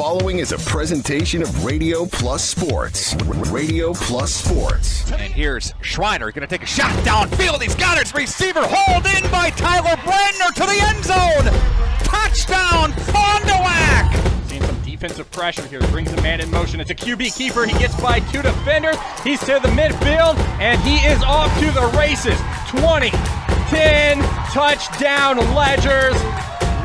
following is a presentation of Radio Plus Sports. Radio Plus Sports. And here's Schreiner going to take a shot downfield. He's got his receiver hauled in by Tyler Brenner to the end zone. Touchdown, Fond du Lac. Seeing some defensive pressure here. Brings a man in motion. It's a QB keeper. He gets by two defenders. He's to the midfield, and he is off to the races. 20, 10, touchdown Ledgers.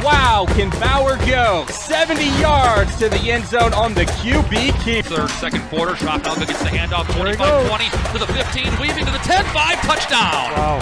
Wow, can Bauer go 70 yards to the end zone on the QB keeper. Third, second quarter, Schrockhalga gets the handoff, 25-20 to the 15, weaving to the 10-5, touchdown. Wow.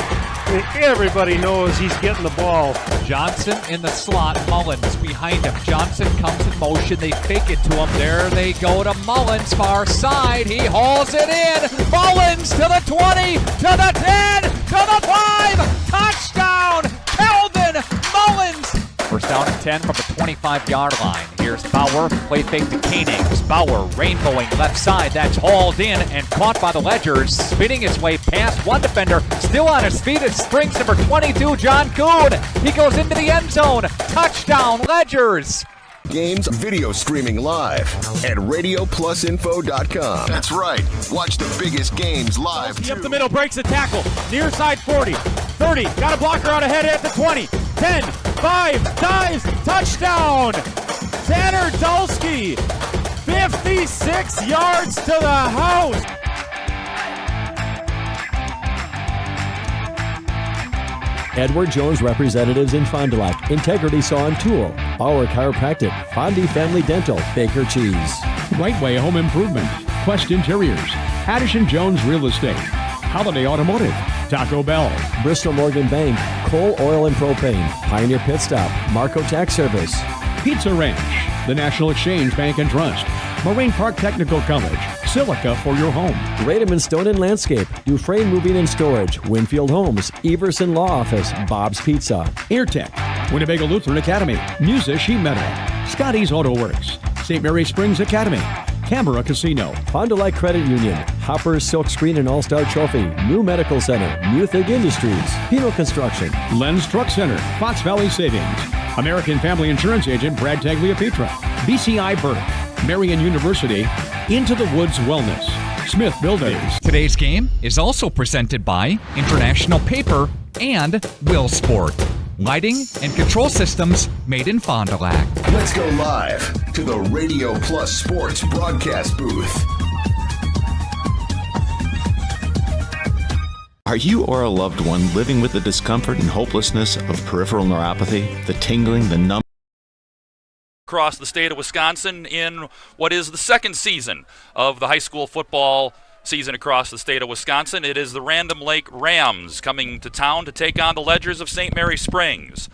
Everybody knows he's getting the ball. Johnson in the slot, Mullins behind him. Johnson comes in motion, they fake it to him. There they go to Mullins, far side. He hauls it in. Mullins to the 20, to the 10, to the 5. Touchdown, Kelvin Mullins. First down and 10 from the 25-yard line. Here's Bauer, play fake to Koenigs. Bauer rainbowing left side. That's hauled in and caught by the Ledgers. Spinning his way past one defender. Still on his feet. It Springs number 22, John Kuhn. He goes into the end zone. Touchdown, Ledgers. Games video streaming live at RadioPlusInfo.com. That's right. Watch the biggest games live, too. Up the middle, breaks the tackle. Near side 40, 30. Got a blocker out ahead at the 20. 10, 5, dives, touchdown. Tanner Dulski, 56 yards to the house. Edward Jones Representatives in Fond du Lac, Integrity Saw and Tool, Bauer Chiropractic, Fondi Family Dental, Baker Cheese. Right Way Home Improvement, Quest Interiors, Addison Jones Real Estate, Holiday Automotive, Taco Bell, Bristol Morgan Bank, Coal, Oil and Propane, Pioneer Pit Stop, Marco Tax Service, Pizza Ranch, the National Exchange Bank and Trust, Moraine Park Technical College, Silica for your home. Rademan Stone and Landscape, Dufresne Moving and Storage, Winfield Homes, Everson Law Office, Bob's Pizza, Airtech, Winnebago Lutheran Academy, Musa Sheet Metal, Scotty's Auto Works, St. Mary Springs Academy, Canberra Casino, Fond du Lac Credit Union, Hopper's Silk Screen and All-Star Trophy, New Medical Center, Muthig Industries, Pino Construction, Len's Truck Center, Fox Valley Savings, American Family Insurance Agent Brad Tagliapietra, BCI Burke, Marian University, Into the Woods Wellness, Smith Builders. Today's game is also presented by International Paper and Willsport. Lighting and control systems made in Fond du Lac. Let's go live to the Radio Plus Sports broadcast booth. Are you or a loved one living with the discomfort and hopelessness of peripheral neuropathy, the tingling, the numbness? Across the state of Wisconsin in what is the second season of the high school football season across the state of Wisconsin. It is the Random Lake Rams coming to town to take on the Ledgers of St. Mary Springs.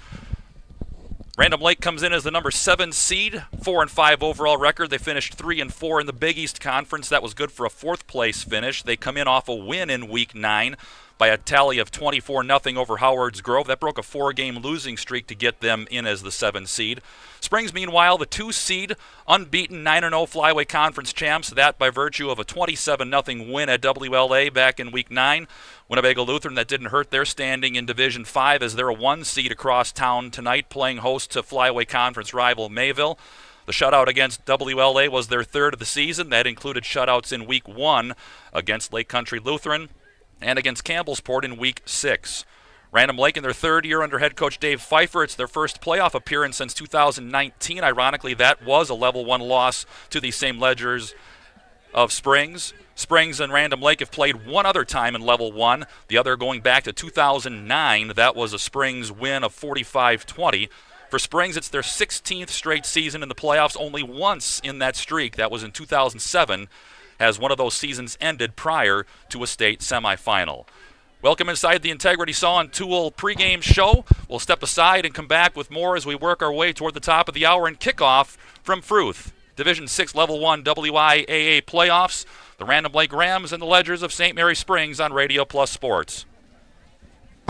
Random Lake comes in as the number 7 seed, 4-5 overall record. They finished 3-4 in the Big East Conference. That was good for a 4th place finish. They come in off a win in Week 9 by a tally of 24-0 over Howard's Grove. That broke a 4-game losing streak to get them in as the 7 seed. Springs, meanwhile, the 2 seed, unbeaten 9-0 Flyway Conference champs. That by virtue of a 27-0 win at WLA back in Week 9. Winnebago Lutheran, that didn't hurt their standing in Division 5 as they're a 1 seed across town tonight, playing host to Flyway Conference rival Mayville. The shutout against WLA was their 3rd of the season. That included shutouts in Week 1 against Lake Country Lutheran and against Campbellsport in Week 6. Random Lake in their 3rd year under head coach Dave Pfeiffer. It's their first playoff appearance since 2019. Ironically, that was a level 1 loss to these same Ledgers of Springs. Springs and Random Lake have played one other time in level 1, the other going back to 2009. That was a Springs win of 45-20. For Springs, it's their 16th straight season in the playoffs, only once in that streak. That was in 2007, as one of those seasons ended prior to a state semifinal. Welcome inside the Integrity Saw and Tool pregame show. We'll step aside and come back with more as we work our way toward the top of the hour and kickoff from Fruth. Division 6 Level 1 WIAA playoffs. The Random Lake Rams and the Ledgers of St. Mary Springs on Radio Plus Sports.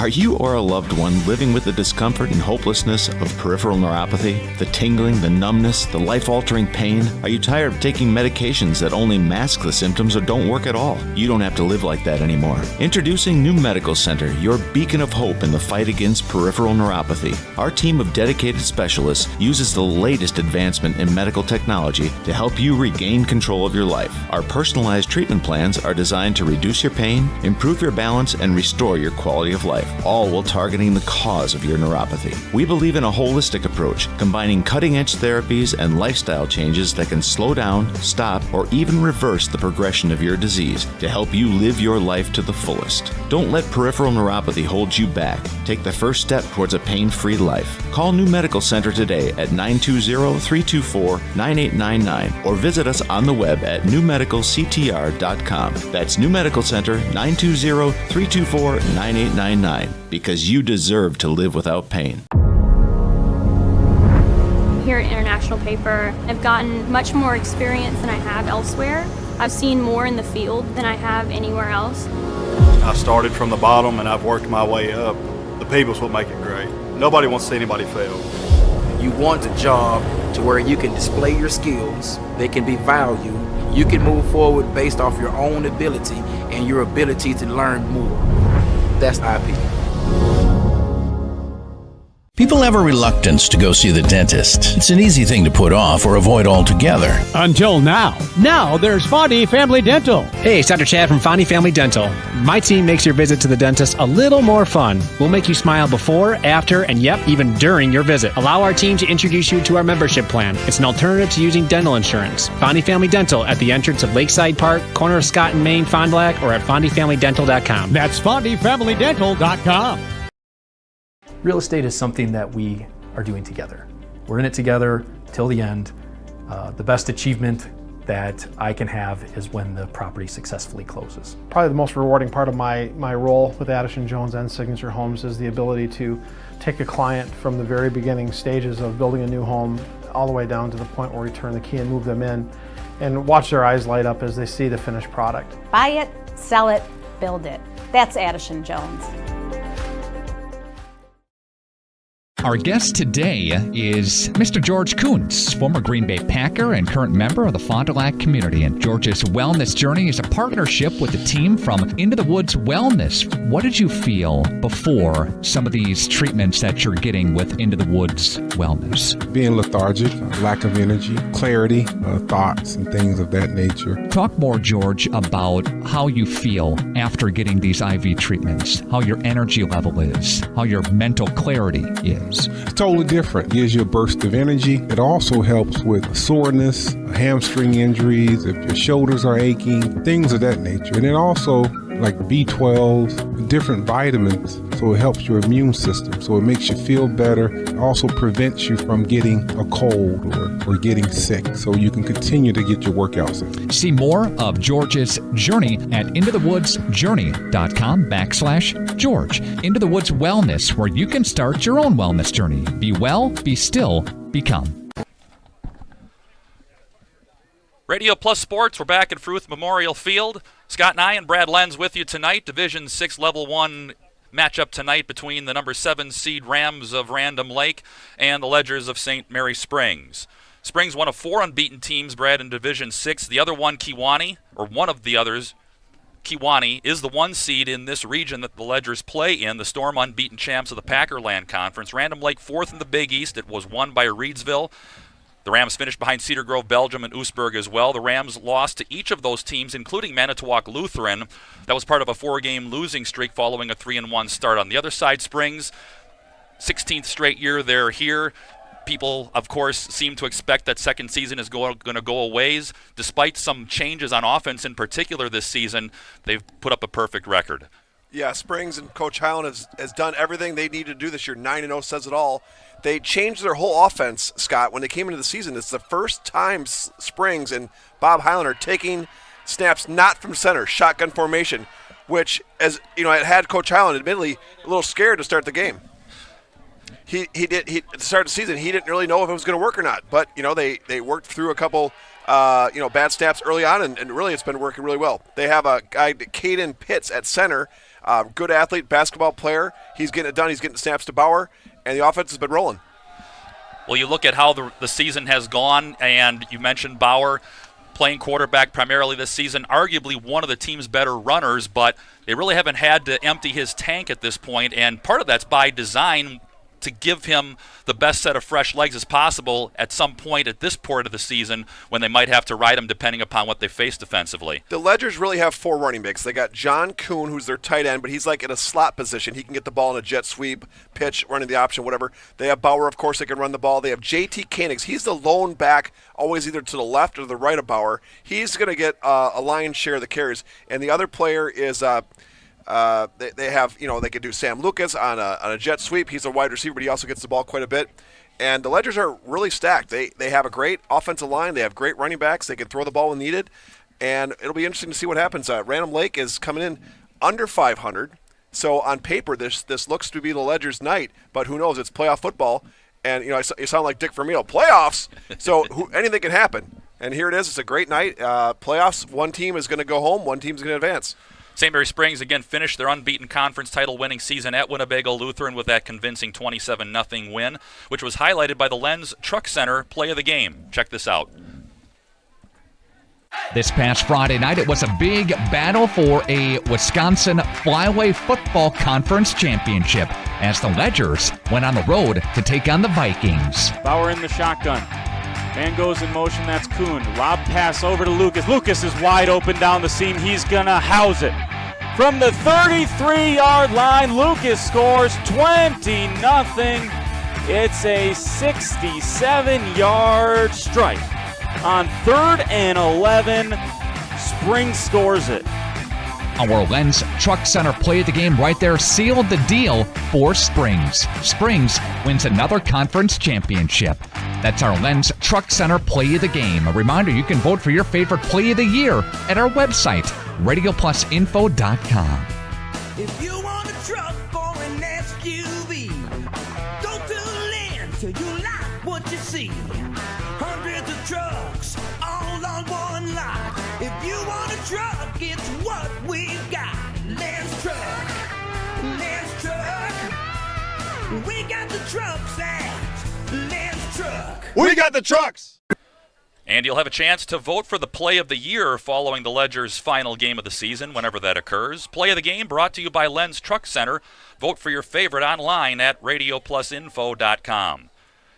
Are you or a loved one living with the discomfort and hopelessness of peripheral neuropathy? The tingling, the numbness, the life-altering pain? Are you tired of taking medications that only mask the symptoms or don't work at all? You don't have to live like that anymore. Introducing New Medical Center, your beacon of hope in the fight against peripheral neuropathy. Our team of dedicated specialists uses the latest advancement in medical technology to help you regain control of your life. Our personalized treatment plans are designed to reduce your pain, improve your balance, and restore your quality of life, all while targeting the cause of your neuropathy. We believe in a holistic approach, combining cutting-edge therapies and lifestyle changes that can slow down, stop, or even reverse the progression of your disease to help you live your life to the fullest. Don't let peripheral neuropathy hold you back. Take the first step towards a pain-free life. Call New Medical Center today at 920-324-9899 or visit us on the web at newmedicalctr.com. That's New Medical Center, 920-324-9899, because you deserve to live without pain. Here at International Paper, I've gotten much more experience than I have elsewhere. I've seen more in the field than I have anywhere else. I started from the bottom and I've worked my way up. The people's what make it great. Nobody wants to see anybody fail. You want a job to where you can display your skills, they can be valued, you can move forward based off your own ability and your ability to learn more. That's IP. People have a reluctance to go see the dentist. It's an easy thing to put off or avoid altogether. Until now. Now there's Fondy Family Dental. Hey, it's Dr. Chad from Fondy Family Dental. My team makes your visit to the dentist a little more fun. We'll make you smile before, after, and yep, even during your visit. Allow our team to introduce you to our membership plan. It's an alternative to using dental insurance. Fondy Family Dental at the entrance of Lakeside Park, corner of Scott and Main, Fond du Lac, or at fondyfamilydental.com. That's fondyfamilydental.com. Real estate is something that we are doing together. We're in it together till the end. The best achievement that I can have is when the property successfully closes. Probably the most rewarding part of my role with Addison Jones and Signature Homes is the ability to take a client from the very beginning stages of building a new home all the way down to the point where we turn the key and move them in and watch their eyes light up as they see the finished product. Buy it, sell it, build it. That's Addison Jones. Our guest today is Mr. George Kuntz, former Green Bay Packer and current member of the Fond du Lac community. And George's wellness journey is a partnership with the team from Into the Woods Wellness. What did you feel before some of these treatments that you're getting with Into the Woods Wellness? Being lethargic, lack of energy, clarity, thoughts, and things of that nature. Talk more, George, about how you feel after getting these IV treatments, how your energy level is, how your mental clarity is. It's totally different. It gives you a burst of energy. It also helps with soreness, hamstring injuries, if your shoulders are aching, things of that nature. And it also, like B12, different vitamins, so it helps your immune system. So it makes you feel better. It also prevents you from getting a cold or getting sick, so you can continue to get your workouts in. See more of George's journey at intothewoodsjourney.com/George. Into the Woods Wellness, where you can start your own wellness journey. Be well, be still, become. Radio Plus Sports, we're back at Fruth Memorial Field. Scott Nye and Brad Lenz with you tonight. Division 6 Level 1 matchup tonight between the number 7 seed Rams of Random Lake and the Ledgers of St. Mary Springs. Springs, one of 4 unbeaten teams, Brad, in Division 6. The other one, Kewanee, or one of the others, Kewanee, is the 1 seed in this region that the Ledgers play in, the Storm unbeaten champs of the Packerland Conference. Random Lake 4th in the Big East. It was won by Reedsville. The Rams finished behind Cedar Grove, Belgium, and Oostburg as well. The Rams lost to each of those teams, including Manitowoc Lutheran. That was part of a 4-game losing streak following a 3-1 start. On the other side, Springs, 16th straight year they're here. People, of course, seem to expect that second season is going to go a ways. Despite some changes on offense in particular this season, they've put up a perfect record. Yeah, Springs and Coach Highland has done everything they need to do this year. 9-0 says it all. They changed their whole offense, Scott, when they came into the season. It's the first time Springs and Bob Highland are taking snaps not from center, shotgun formation, which, as you know, it had Coach Highland admittedly a little scared to start the game. He at the start of the season, he didn't really know if it was going to work or not. But, you know, they worked through a couple bad snaps early on, and really it's been working really well. They have a guy, Caden Pitts, at center, good athlete, basketball player. He's getting it done. He's getting snaps to Bauer, and the offense has been rolling. Well, you look at how the season has gone, and you mentioned Bauer playing quarterback primarily this season, arguably one of the team's better runners, but they really haven't had to empty his tank at this point, and part of that's by design to give him the best set of fresh legs as possible at some point at this point of the season when they might have to ride him depending upon what they face defensively. The Ledgers really have 4 running backs. They got John Kuhn, who's their tight end, but he's like in a slot position. He can get the ball in a jet sweep, pitch, running the option, whatever. They have Bauer, of course, they can run the ball. They have JT Koenigs. He's the lone back, always either to the left or the right of Bauer. He's going to get a lion's share of the carries. And the other player is they have, they could do Sam Lucas on a jet sweep. He's a wide receiver, but he also gets the ball quite a bit. And the Ledgers are really stacked. They have a great offensive line. They have great running backs. They can throw the ball when needed. And it'll be interesting to see what happens. Random Lake is coming in under 500. So on paper, this looks to be the Ledgers' night. But who knows? It's playoff football. And, you sound like Dick Vermeil. Playoffs! So anything can happen. And here it is. It's a great night. Playoffs, one team is going to go home. One team is going to advance. St. Mary Springs, again, finished their unbeaten conference title-winning season at Winnebago Lutheran with that convincing 27-0 win, which was highlighted by the Lens Truck Center play of the game. Check this out. This past Friday night, it was a big battle for a Wisconsin Flyway Football Conference Championship as the Ledgers went on the road to take on the Vikings. Bauer in the shotgun. Man goes in motion, that's Kuhn. Lob pass over to Lucas. Lucas is wide open down the seam. He's going to house it. From the 33-yard line, Lucas scores 20-0. It's a 67-yard strike. On 3rd and 11, Springs scores it. Our Lens Truck Center play of the game right there sealed the deal for Springs. Springs wins another conference championship. That's our Lens Truck Center play of the game. A reminder, you can vote for your favorite play of the year at our website, radioplusinfo.com. If you want a truck or an SUV, go to Lens till you like what you see. Hundreds of trucks all on one lot. If you want a truck, it's what we've got. Lens Truck. We got the trucks at Lens Truck. We got the trucks. And you'll have a chance to vote for the play of the year following the Ledgers' final game of the season, whenever that occurs. Play of the game brought to you by Lens Truck Center. Vote for your favorite online at radioplusinfo.com.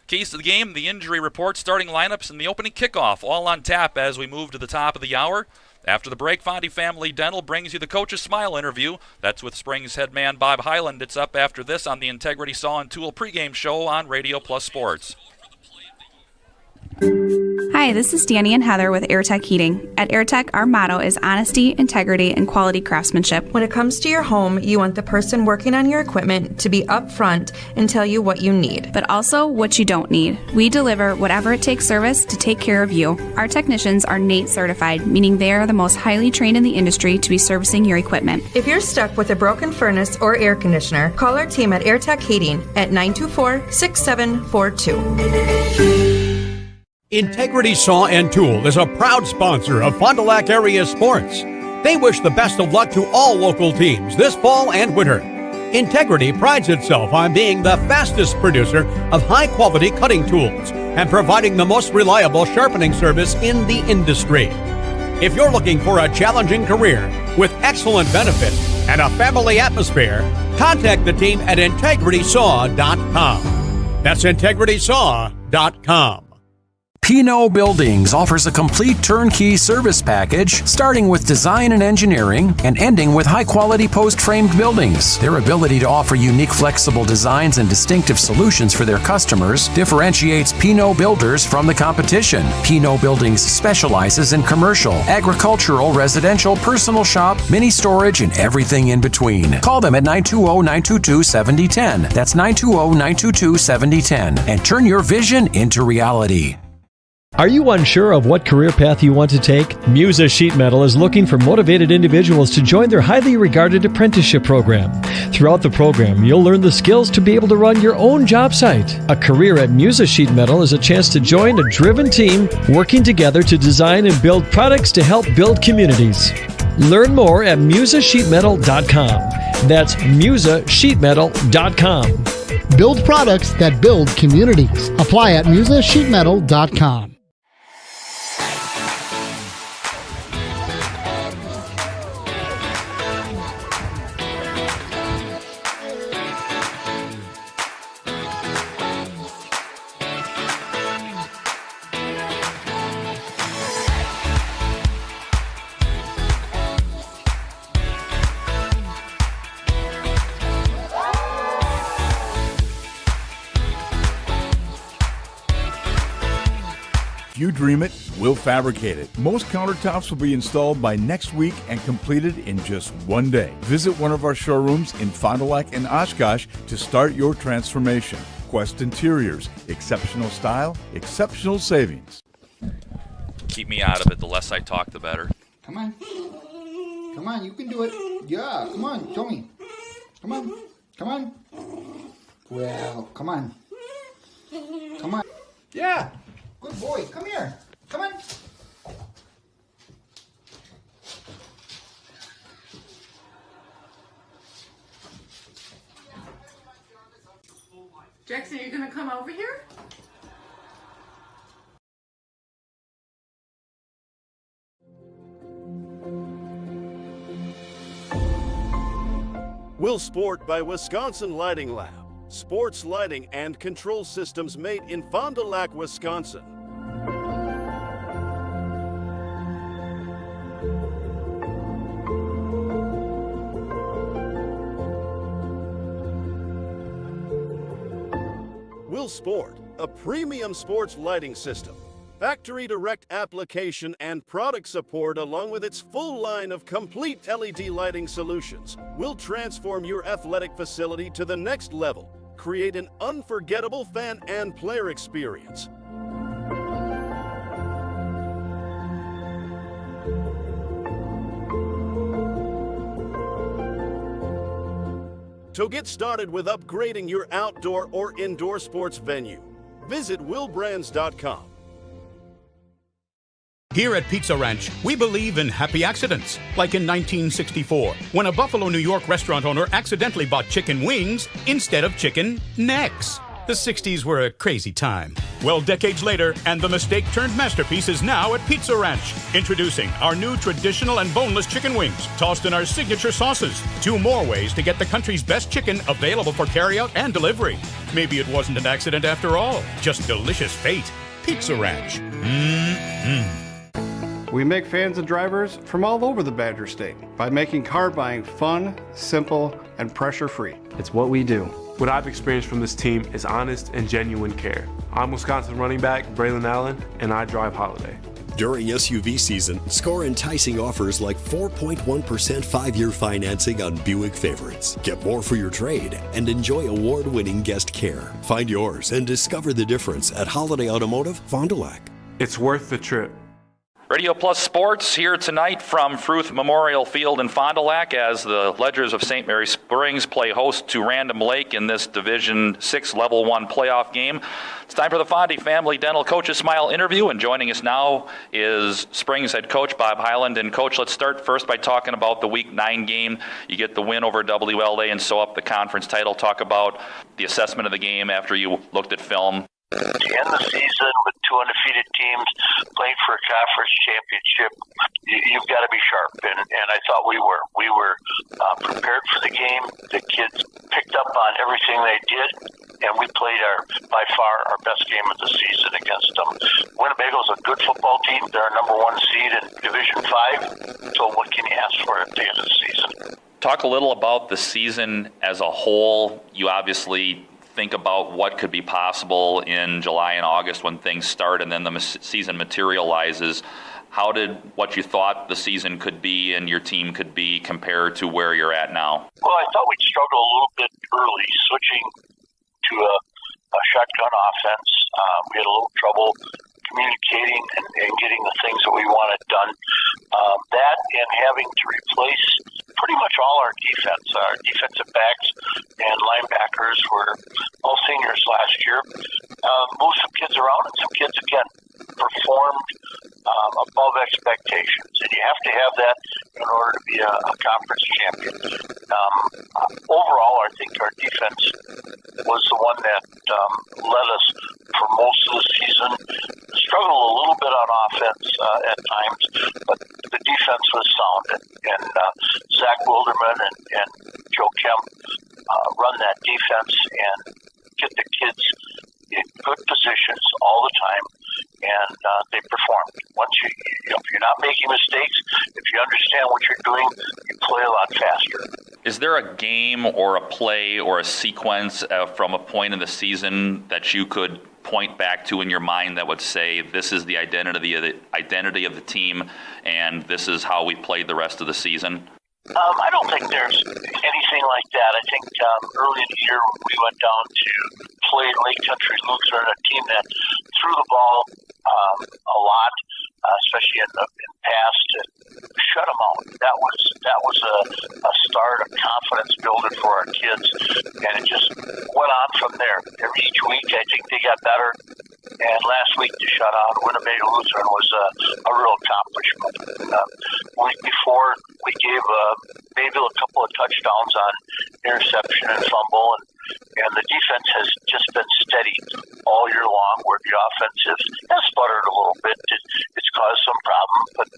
Keys to the game, the injury report, starting lineups, and the opening kickoff, all on tap as we move to the top of the hour. After the break, Fondi Family Dental brings you the Coach's Smile interview. That's with Springs head man Bob Highland. It's up after this on the Integrity Saw and Tool pregame show on Radio Plus Sports. Hi, this is Danny and Heather with AirTech Heating. At AirTech, our motto is honesty, integrity, and quality craftsmanship. When it comes to your home, you want the person working on your equipment to be upfront and tell you what you need. But also what you don't need. We deliver whatever it takes service to take care of you. Our technicians are NATE certified, meaning they are the most highly trained in the industry to be servicing your equipment. If you're stuck with a broken furnace or air conditioner, call our team at AirTech Heating at 924-6742. Integrity Saw and Tool is a proud sponsor of Fond du Lac area sports. They wish the best of luck to all local teams this fall and winter. Integrity prides itself on being the fastest producer of high-quality cutting tools and providing the most reliable sharpening service in the industry. If you're looking for a challenging career with excellent benefits and a family atmosphere, contact the team at integritysaw.com. That's integritysaw.com. Pinot Buildings offers a complete turnkey service package, starting with design and engineering and ending with high-quality post-framed buildings. Their ability to offer unique, flexible designs and distinctive solutions for their customers differentiates Pinot Builders from the competition. Pinot Buildings specializes in commercial, agricultural, residential, personal shop, mini storage, and everything in between. Call them at 920-922-7010. That's 920-922-7010. And turn your vision into reality. Are you unsure of what career path you want to take? Musa Sheet Metal is looking for motivated individuals to join their highly regarded apprenticeship program. Throughout the program, you'll learn the skills to be able to run your own job site. A career at Musa Sheet Metal is a chance to join a driven team working together to design and build products to help build communities. Learn more at musasheetmetal.com. That's musasheetmetal.com. Build products that build communities. Apply at musasheetmetal.com. If you dream it, we'll fabricate it. Most countertops will be installed by next week and completed in just one day. Visit one of our showrooms in Fond du Lac and Oshkosh to start your transformation. Quest Interiors, exceptional style, exceptional savings. Keep me out of it. The less I talk, the better. Come on. Come on, you can do it. Yeah, come on, show me. Come on. Come on. Well, come on. Come on. Yeah. Good boy. Come here. Come on. Jackson, are you going to come over here? Will Sport by Wisconsin Lighting Lab. Sports lighting and control systems made in Fond du Lac, Wisconsin. Will Sport, a premium sports lighting system. Factory direct application and product support along with its full line of complete LED lighting solutions will transform your athletic facility to the next level. Create an unforgettable fan and player experience. To get started with upgrading your outdoor or indoor sports venue, visit willbrands.com. Here at Pizza Ranch, we believe in happy accidents. Like in 1964, when a Buffalo, New York restaurant owner accidentally bought chicken wings instead of chicken necks. The 60s were a crazy time. Well, decades later, and the mistake-turned masterpiece is now at Pizza Ranch. Introducing our new traditional and boneless chicken wings, tossed in our signature sauces. 2 more ways to get the country's best chicken available for carryout and delivery. Maybe it wasn't an accident after all, just delicious fate. Pizza Ranch. Mmm. We make fans and drivers from all over the Badger State by making car buying fun, simple, and pressure-free. It's what we do. What I've experienced from this team is honest and genuine care. I'm Wisconsin running back Braylon Allen, and I drive Holiday. During SUV season, score enticing offers like 4.1% 5-year financing on Buick favorites. Get more for your trade and enjoy award-winning guest care. Find yours and discover the difference at Holiday Automotive, Fond du Lac. It's worth the trip. Radio Plus Sports here tonight from Fruth Memorial Field in Fond du Lac as the Ledgers of St. Mary Springs play host to Random Lake in this Division 6 Level 1 playoff game. It's time for the Fondy Family Dental Coaches Smile interview, and joining us now is Springs head coach Bob Highland. And Coach, let's start first by talking about the Week 9 game. You get the win over WLA and sew up the conference title. Talk about the assessment of the game after you looked at film. To end the season with 2 undefeated teams playing for a conference championship, you've got to be sharp, and I thought we were. We were prepared for the game. The kids picked up on everything they did, and we played by far our best game of the season against them. Winnebago's a good football team. They're our number 1 seed in Division 5, so what can you ask for at the end of the season? Talk a little about the season as a whole. You obviously think about what could be possible in July and August when things start and then the season materializes. How did what you thought the season could be and your team could be compare to where you're at now? Well, I thought we'd struggle a little bit early, switching to a shotgun offense. We had a little trouble communicating and getting the things that we wanted done. That and having to replace pretty much all our defense. Our defensive backs and linebackers were all seniors last year. Moved some kids around, and some kids, again, performed above expectations. And you have to have that in order to be a conference champion. Overall, I think our defense was the one that led us for most of the season. Struggled a little bit on offense at times, but the defense was sound. And Zach Wilderman and Joe Kemp run that defense and get the kids in good positions all the time, and they performed. Once if you're not making mistakes, if you understand what you're doing, you play a lot faster. Is there a game or a play or a sequence from a point in the season that you could point back to in your mind that would say this is the identity of the team, and this is how we played the rest of the season? I don't think there's anything like that. I think early in the year we went down to play Lake Country Lutheran, a team that threw the ball a lot, especially in pass, to shut them out. That was a start of confidence building for our kids, and it just went on from there. Each week, I think they got better. And last week, the shutout Winnebago Lutheran was a real accomplishment. Week before, we gave Bayville a couple of touchdowns on interception and fumble, and the defense has just been steady all year long, where the offense has sputtered a little bit. It's caused some problems, but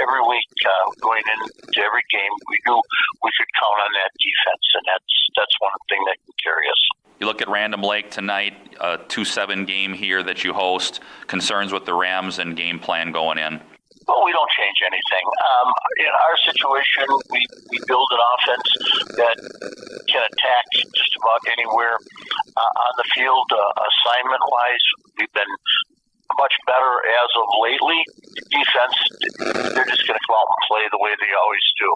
every week going into every game, we knew we could count on that defense, and that's one thing that can carry us. You look at Random Lake tonight, a 2-7 game here that you host. Concerns with the Rams and game plan going in? Well, we don't change anything. In our situation, we build an offense that can attack just about anywhere on the field. Assignment-wise, we've been much better as of lately. Defense, they're just going to come out and play the way they always do.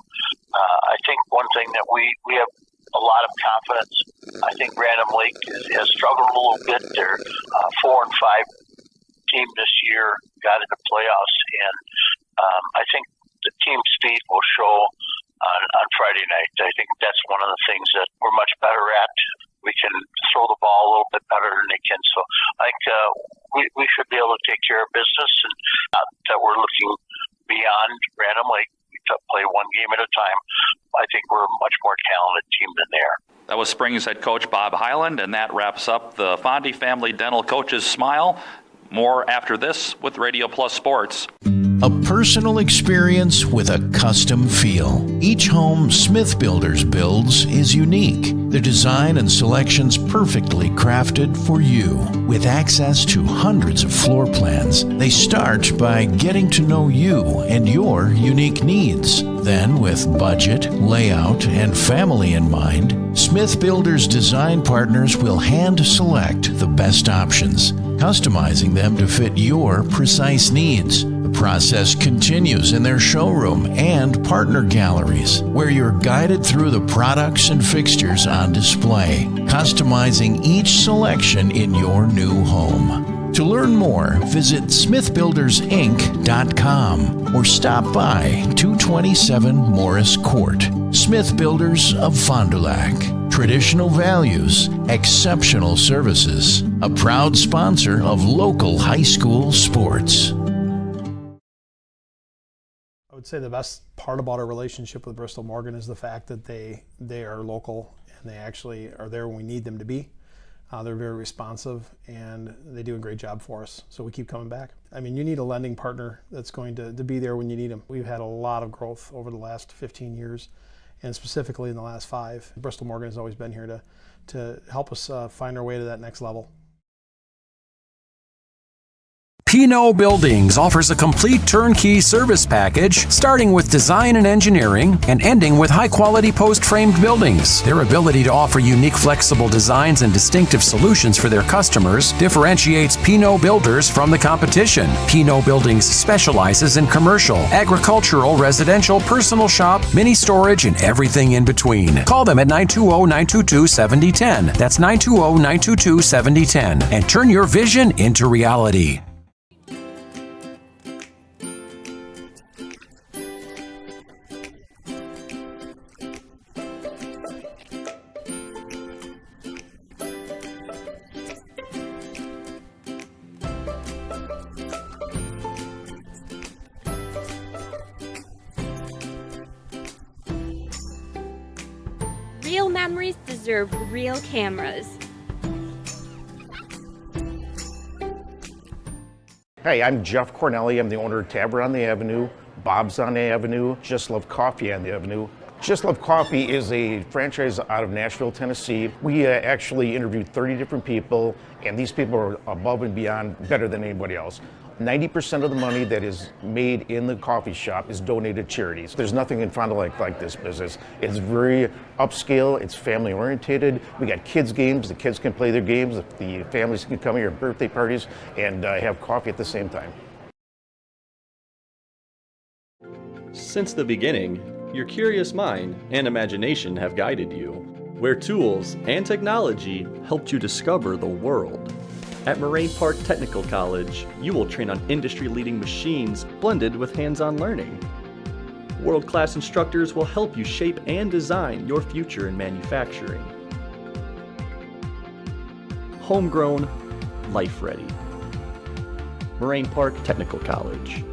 I think one thing that we have a lot of confidence. I think Random Lake has struggled a little bit. They're 4-5 team this year, got into playoffs, and I think the team speed will show on Friday night. I think that's one of the things that we're much better at. We can throw the ball a little bit better than they can. So I think we should be able to take care of business, and that we're looking beyond Random Lake. Play one game at a time. I think we're a much more talented team than they are. That was Springs head coach Bob Highland, and that wraps up the Fondy Family Dental Coaches Smile. More after this with Radio Plus Sports. A personal experience with a custom feel. Each home Smith Builders builds is unique. The design and selections perfectly crafted for you. With access to hundreds of floor plans, they start by getting to know you and your unique needs. Then, with budget, layout, and family in mind, Smith Builders design partners will hand select the best options, customizing them to fit your precise needs. The process continues in their showroom and partner galleries, where you're guided through the products and fixtures on display, customizing each selection in your new home. To learn more, visit smithbuildersinc.com or stop by 227 Morris Court. Smith Builders of Fond du Lac. Traditional values, exceptional services. A proud sponsor of local high school sports. I would say the best part about our relationship with Bristol Morgan is the fact that they are local and they actually are there when we need them to be. They're very responsive and they do a great job for us, so we keep coming back. I mean, you need a lending partner that's going to be there when you need them. We've had a lot of growth over the last 15 years, and specifically in the last 5. Bristol Morgan has always been here to help us find our way to that next level. Pinot Buildings offers a complete turnkey service package, starting with design and engineering and ending with high-quality post-framed buildings. Their ability to offer unique flexible designs and distinctive solutions for their customers differentiates Pinot Builders from the competition. Pinot Buildings specializes in commercial, agricultural, residential, personal shop, mini storage, and everything in between. Call them at 920-922-7010. That's 920-922-7010. And turn your vision into reality. Real memories deserve real cameras. Hey, I'm Jeff Cornelli. I'm the owner of Tavern on the Avenue, Bob's on the Avenue, Just Love Coffee on the Avenue. Just Love Coffee is a franchise out of Nashville, Tennessee. We actually interviewed 30 different people, and these people are above and beyond better than anybody else. 90% of the money that is made in the coffee shop is donated to charities. There's nothing in Fond du Lac like this business. It's very upscale, it's family oriented. We got kids games, the kids can play their games, the families can come here at birthday parties and have coffee at the same time. Since the beginning, your curious mind and imagination have guided you, where tools and technology helped you discover the world. At Moraine Park Technical College, you will train on industry-leading machines blended with hands-on learning. World-class instructors will help you shape and design your future in manufacturing. Homegrown, life-ready. Moraine Park Technical College.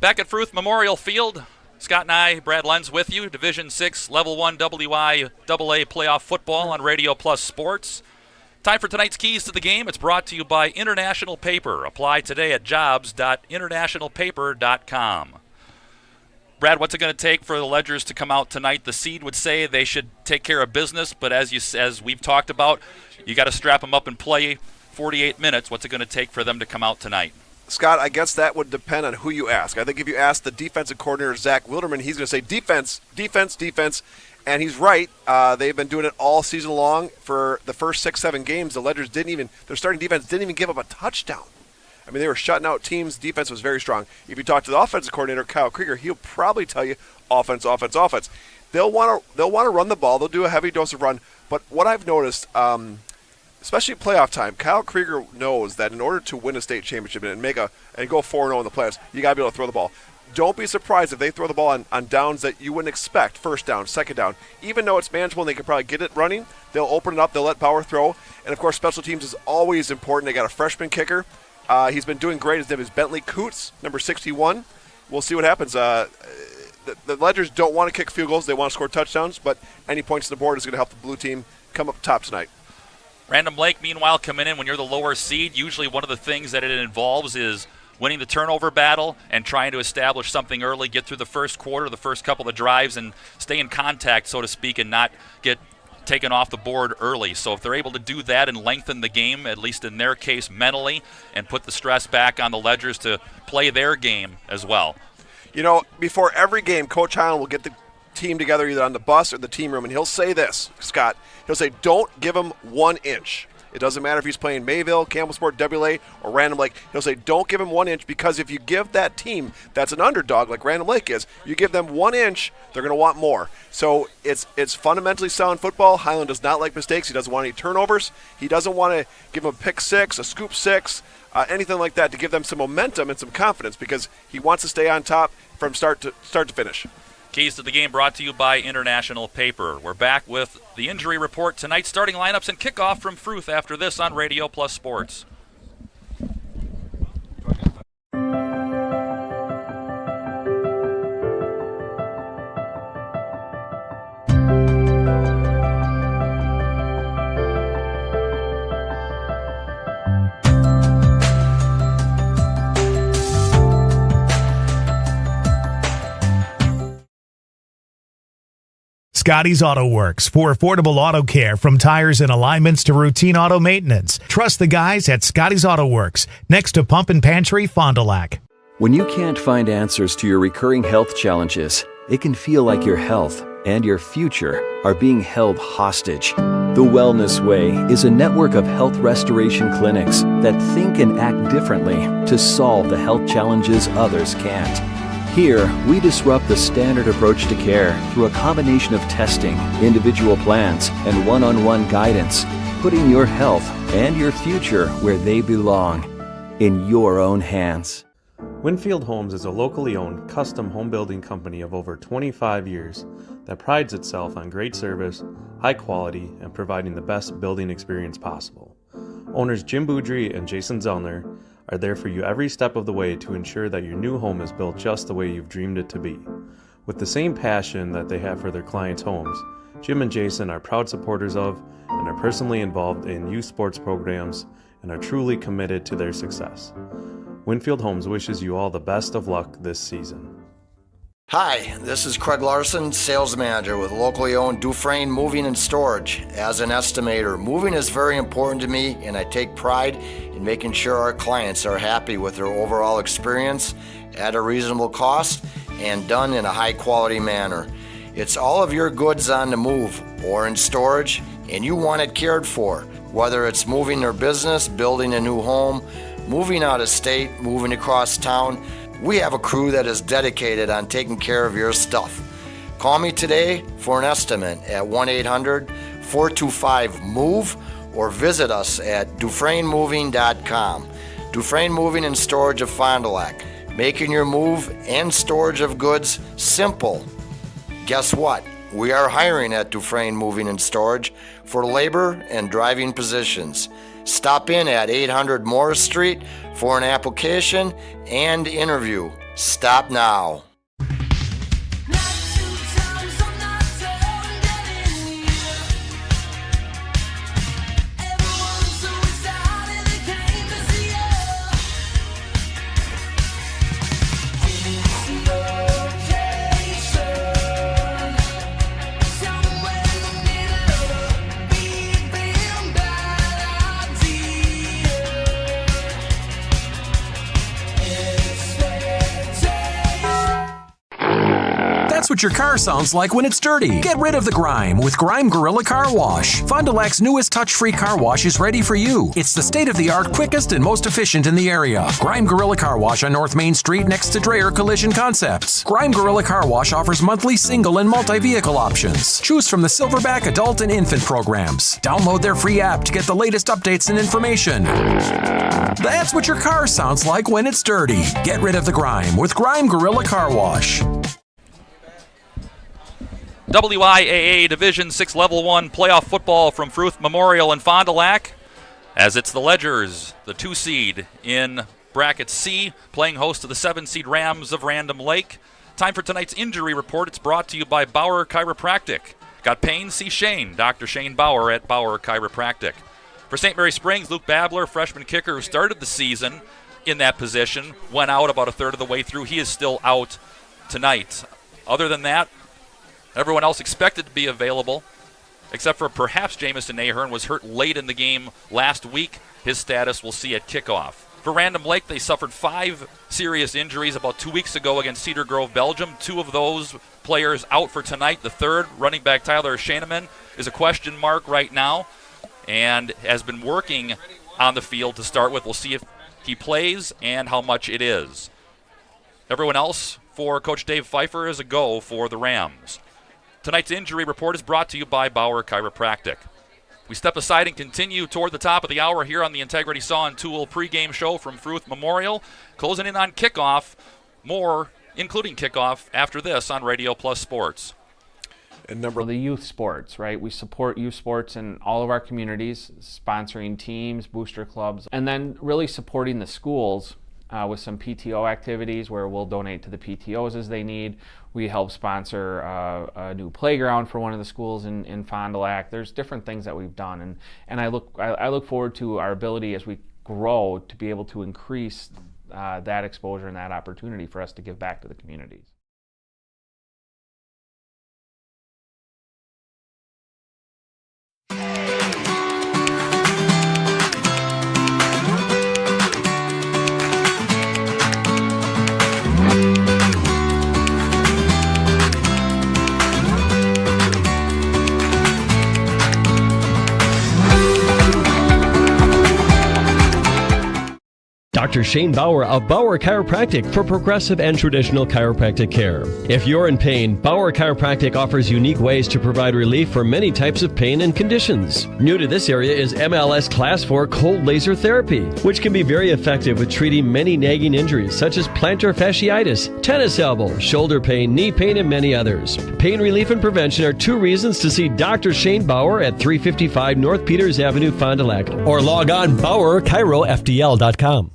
Back at Fruth Memorial Field, Scott and I, Brad Lenz with you, Division 6, Level 1 WIAA playoff football on Radio Plus Sports. Time for tonight's Keys to the Game. It's brought to you by International Paper. Apply today at jobs.internationalpaper.com. Brad, what's it going to take for the Ledgers to come out tonight? The seed would say they should take care of business, but as we've talked about, you got to strap them up and play 48 minutes. What's it going to take for them to come out tonight? Scott, I guess that would depend on who you ask. I think if you ask the defensive coordinator, Zach Wilderman, he's going to say defense, defense, defense, and he's right. They've been doing it all season long. For the first 6-7 games, the Ledgers their starting defense didn't even give up a touchdown. I mean, they were shutting out teams. Defense was very strong. If you talk to the offensive coordinator, Kyle Krieger, he'll probably tell you offense, offense, offense. They'll want to run the ball. They'll do a heavy dose of run. But what I've noticed, especially playoff time, Kyle Krieger knows that in order to win a state championship and go 4-0 in the playoffs, you got to be able to throw the ball. Don't be surprised if they throw the ball on downs that you wouldn't expect, first down, second down. Even though it's manageable and they can probably get it running, they'll open it up, they'll let power throw. And, of course, special teams is always important. They got a freshman kicker. He's been doing great. His name is Bentley Coots, number 61. We'll see what happens. The Ledgers don't want to kick field goals. They want to score touchdowns, but any points on the board is going to help the blue team come up top tonight. Random Lake, meanwhile, coming in when you're the lower seed. Usually one of the things that it involves is winning the turnover battle and trying to establish something early, get through the first quarter, the first couple of drives, and stay in contact, so to speak, and not get taken off the board early. So if they're able to do that and lengthen the game, at least in their case mentally, and put the stress back on the Ledgers to play their game as well. You know, before every game, Coach Highland will get the team together either on the bus or the team room, and he'll say this, Scott, he'll say, don't give him 1 inch. It doesn't matter if he's playing Mayville, Campbellsport, WA, or Random Lake. He'll say, don't give him 1 inch, because if you give that team that's an underdog like Random Lake is, you give them 1 inch, they're going to want more. So it's fundamentally sound football. Highland does not like mistakes. He doesn't want any turnovers. He doesn't want to give them a pick six, a scoop six, anything like that to give them some momentum and some confidence, because he wants to stay on top from start to finish. Keys to the Game brought to you by International Paper. We're back with the injury report tonight, starting lineups and kickoff from Fruth after this on Radio Plus Sports. Scotty's Auto Works for affordable auto care, from tires and alignments to routine auto maintenance. Trust the guys at Scotty's Auto Works, next to Pump and Pantry, Fond du Lac. When you can't find answers to your recurring health challenges, it can feel like your health and your future are being held hostage. The Wellness Way is a network of health restoration clinics that think and act differently to solve the health challenges others can't. Here, we disrupt the standard approach to care through a combination of testing, individual plans, and one-on-one guidance, putting your health and your future where they belong, in your own hands. Winfield Homes is a locally owned custom home building company of over 25 years that prides itself on great service, high quality, and providing the best building experience possible. Owners Jim Boudry and Jason Zellner are there for you every step of the way to ensure that your new home is built just the way you've dreamed it to be. With the same passion that they have for their clients' homes, Jim and Jason are proud supporters of and are personally involved in youth sports programs and are truly committed to their success. Winfield Homes wishes you all the best of luck this season. Hi, this is Craig Larson, sales manager with locally owned Dufresne Moving and Storage. As an estimator, moving is very important to me, and I take pride in making sure our clients are happy with their overall experience at a reasonable cost and done in a high quality manner. It's all of your goods on the move or in storage, and you want it cared for, whether it's moving their business, building a new home, moving out of state, moving across town. We have a crew that is dedicated on taking care of your stuff. Call me today for an estimate at 1-800-425-MOVE or visit us at DufresneMoving.com. Dufresne Moving and Storage of Fond du Lac, making your move and storage of goods simple. Guess what? We are hiring at Dufresne Moving and Storage for labor and driving positions. Stop in at 800 Morris Street for an application and interview. Stop now. That's what your car sounds like when it's dirty. Get rid of the grime with Grime Gorilla Car Wash. Fond du Lac's newest touch-free car wash is ready for you. It's the state-of-the-art, quickest, and most efficient in the area. Grime Gorilla Car Wash on North Main Street next to Dreyer Collision Concepts. Grime Gorilla Car Wash offers monthly single and multi-vehicle options. Choose from the Silverback, Adult, and Infant programs. Download their free app to get the latest updates and information. That's what your car sounds like when it's dirty. Get rid of the grime with Grime Gorilla Car Wash. WIAA Division 6 Level 1 playoff football from Fruth Memorial in Fond du Lac, as it's the Ledgers, the 2 seed in bracket C, playing host to the 7 seed Rams of Random Lake. Time for tonight's injury report. It's brought to you by Bauer Chiropractic. Got pain? See Shane, Dr. Shane Bauer at Bauer Chiropractic. For St. Mary Springs, Luke Babler, freshman kicker who started the season in that position, went out about a third of the way through. He is still out tonight. Other than that, everyone else expected to be available, except for perhaps Jamison Ahern, was hurt late in the game last week. His status we'll see at kickoff. For Random Lake, they suffered 5 serious injuries about 2 weeks ago against Cedar Grove, Belgium. 2 of those players out for tonight. The third, running back Tyler Shaneman, is a question mark right now and has been working on the field to start with. We'll see if he plays and how much it is. Everyone else for Coach Dave Pfeiffer is a go for the Rams. Tonight's injury report is brought to you by Bauer Chiropractic. We step aside and continue toward the top of the hour here on the Integrity Saw and Tool pregame show from Fruth Memorial. Closing in on kickoff. More, including kickoff, after this on Radio Plus Sports. And the youth sports, right? We support youth sports in all of our communities, sponsoring teams, booster clubs, and then really supporting the schools with some PTO activities where we'll donate to the PTOs as they need. We help sponsor a new playground for one of the schools in Fond du Lac. There's different things that we've done, and I look forward to our ability as we grow to be able to increase that exposure and that opportunity for us to give back to the communities. Dr. Shane Bauer of Bauer Chiropractic for progressive and traditional chiropractic care. If you're in pain, Bauer Chiropractic offers unique ways to provide relief for many types of pain and conditions. New to this area is MLS Class 4 cold laser therapy, which can be very effective with treating many nagging injuries such as plantar fasciitis, tennis elbow, shoulder pain, knee pain, and many others. Pain relief and prevention are 2 reasons to see Dr. Shane Bauer at 355 North Peters Avenue, Fond du Lac, or log on BauerChiroFDL.com.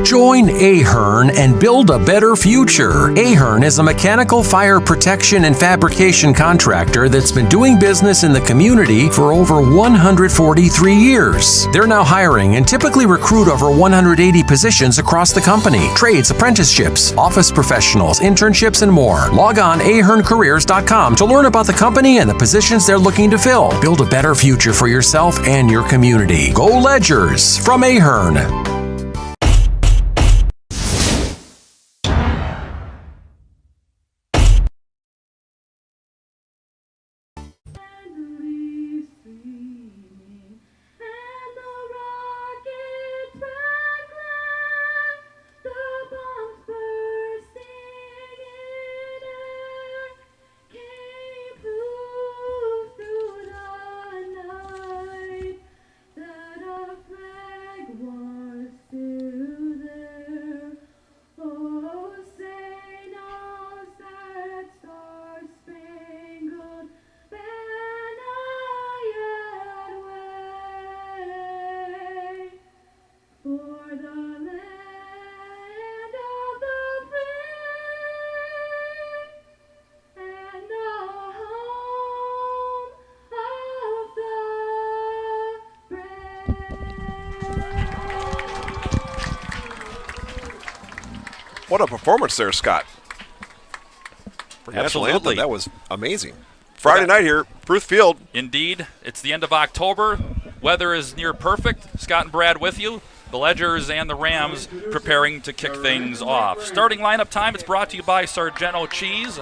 Join Ahern and build a better future. Ahern is a mechanical fire protection and fabrication contractor that's been doing business in the community for over 143 years. They're now hiring and typically recruit over 180 positions across the company. Trades, apprenticeships, office professionals, internships, and more. Log on aherncareers.com to learn about the company and the positions they're looking to fill. Build a better future for yourself and your community. Go Ledgers from Ahern. What a performance there, Scott. For National Anthem, Absolutely. that was amazing. Friday night here, Fruth Field. Indeed. It's the end of October. Weather is near perfect. Scott and Brad with you. The Ledgers and the Rams preparing to kick things off. Starting lineup time, it's brought to you by Sargento Cheese.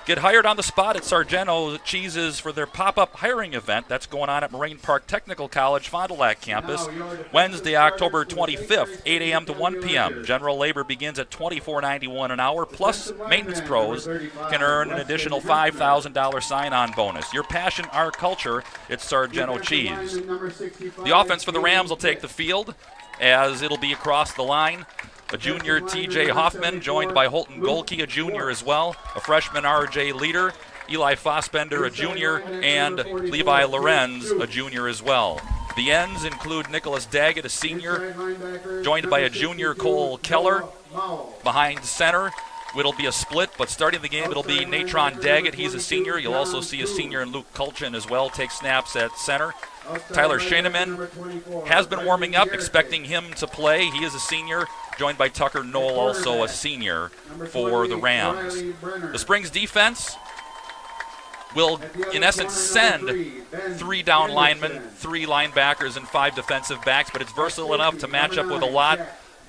Get hired on the spot at Sargento Cheese's for their pop-up hiring event. That's going on at Moraine Park Technical College, Fond du Lac campus, Wednesday, October 25th, 8 a.m. to 1 p.m. General labor begins at $24.91 an hour, plus maintenance pros can earn an additional $5,000 sign-on bonus. Your passion, our culture, it's Sargento Cheese. The offense for the Rams will take the field as it'll be across the line. A junior, T.J. Hoffman, joined by Holton Golke, a junior as well. A freshman, R.J. Leader. Eli Fossbender, a junior. And Levi Lorenz, a junior as well. The ends include Nicholas Daggett, a senior, joined by a junior, Cole Keller. Behind center, it'll be a split, but starting the game, it'll be Natron Daggett. He's a senior. You'll also see a senior in Luke Kulchin as well take snaps at center. Tyler Shaneman has been warming up, expecting him to play. He is a senior, joined by Tucker Knoll, also a senior for the Rams. The Springs defense will, in essence, send 3 down linemen, 3 linebackers, and 5 defensive backs, but it's versatile enough to match up with a lot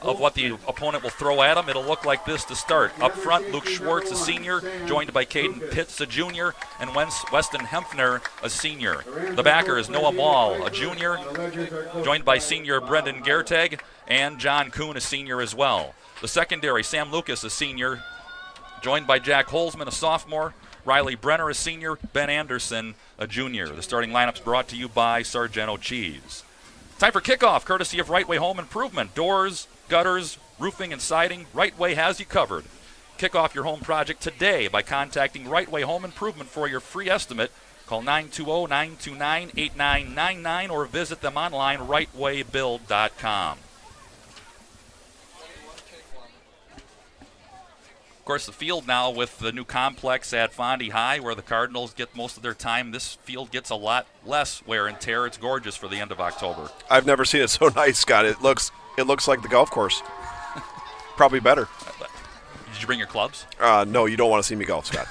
of what the opponent will throw at him. It'll look like this to start. Up front, Luke Schwartz, a senior, joined by Caden Pitts, a junior, and Weston Hempner, a senior. The backer is Noah Mall, a junior, joined by senior Brendan Gerteg, and John Kuhn, a senior as well. The secondary, Sam Lucas, a senior, joined by Jack Holzman, a sophomore, Riley Brenner, a senior, Ben Anderson, a junior. The starting lineup's brought to you by Sargento Cheese. Time for kickoff, courtesy of Right Way Home Improvement. Doors, gutters, roofing, and siding, Right Way has you covered. Kick off your home project today by contacting Right Way Home Improvement for your free estimate. Call 920-929-8999 or visit them online, rightwaybuild.com. Of course, the field now with the new complex at Fondy High where the Cardinals get most of their time, this field gets a lot less wear and tear. It's gorgeous for the end of October. I've never seen it so nice, Scott. It looks like the golf course. Probably better. Did you bring your clubs? No, you don't want to see me golf, Scott.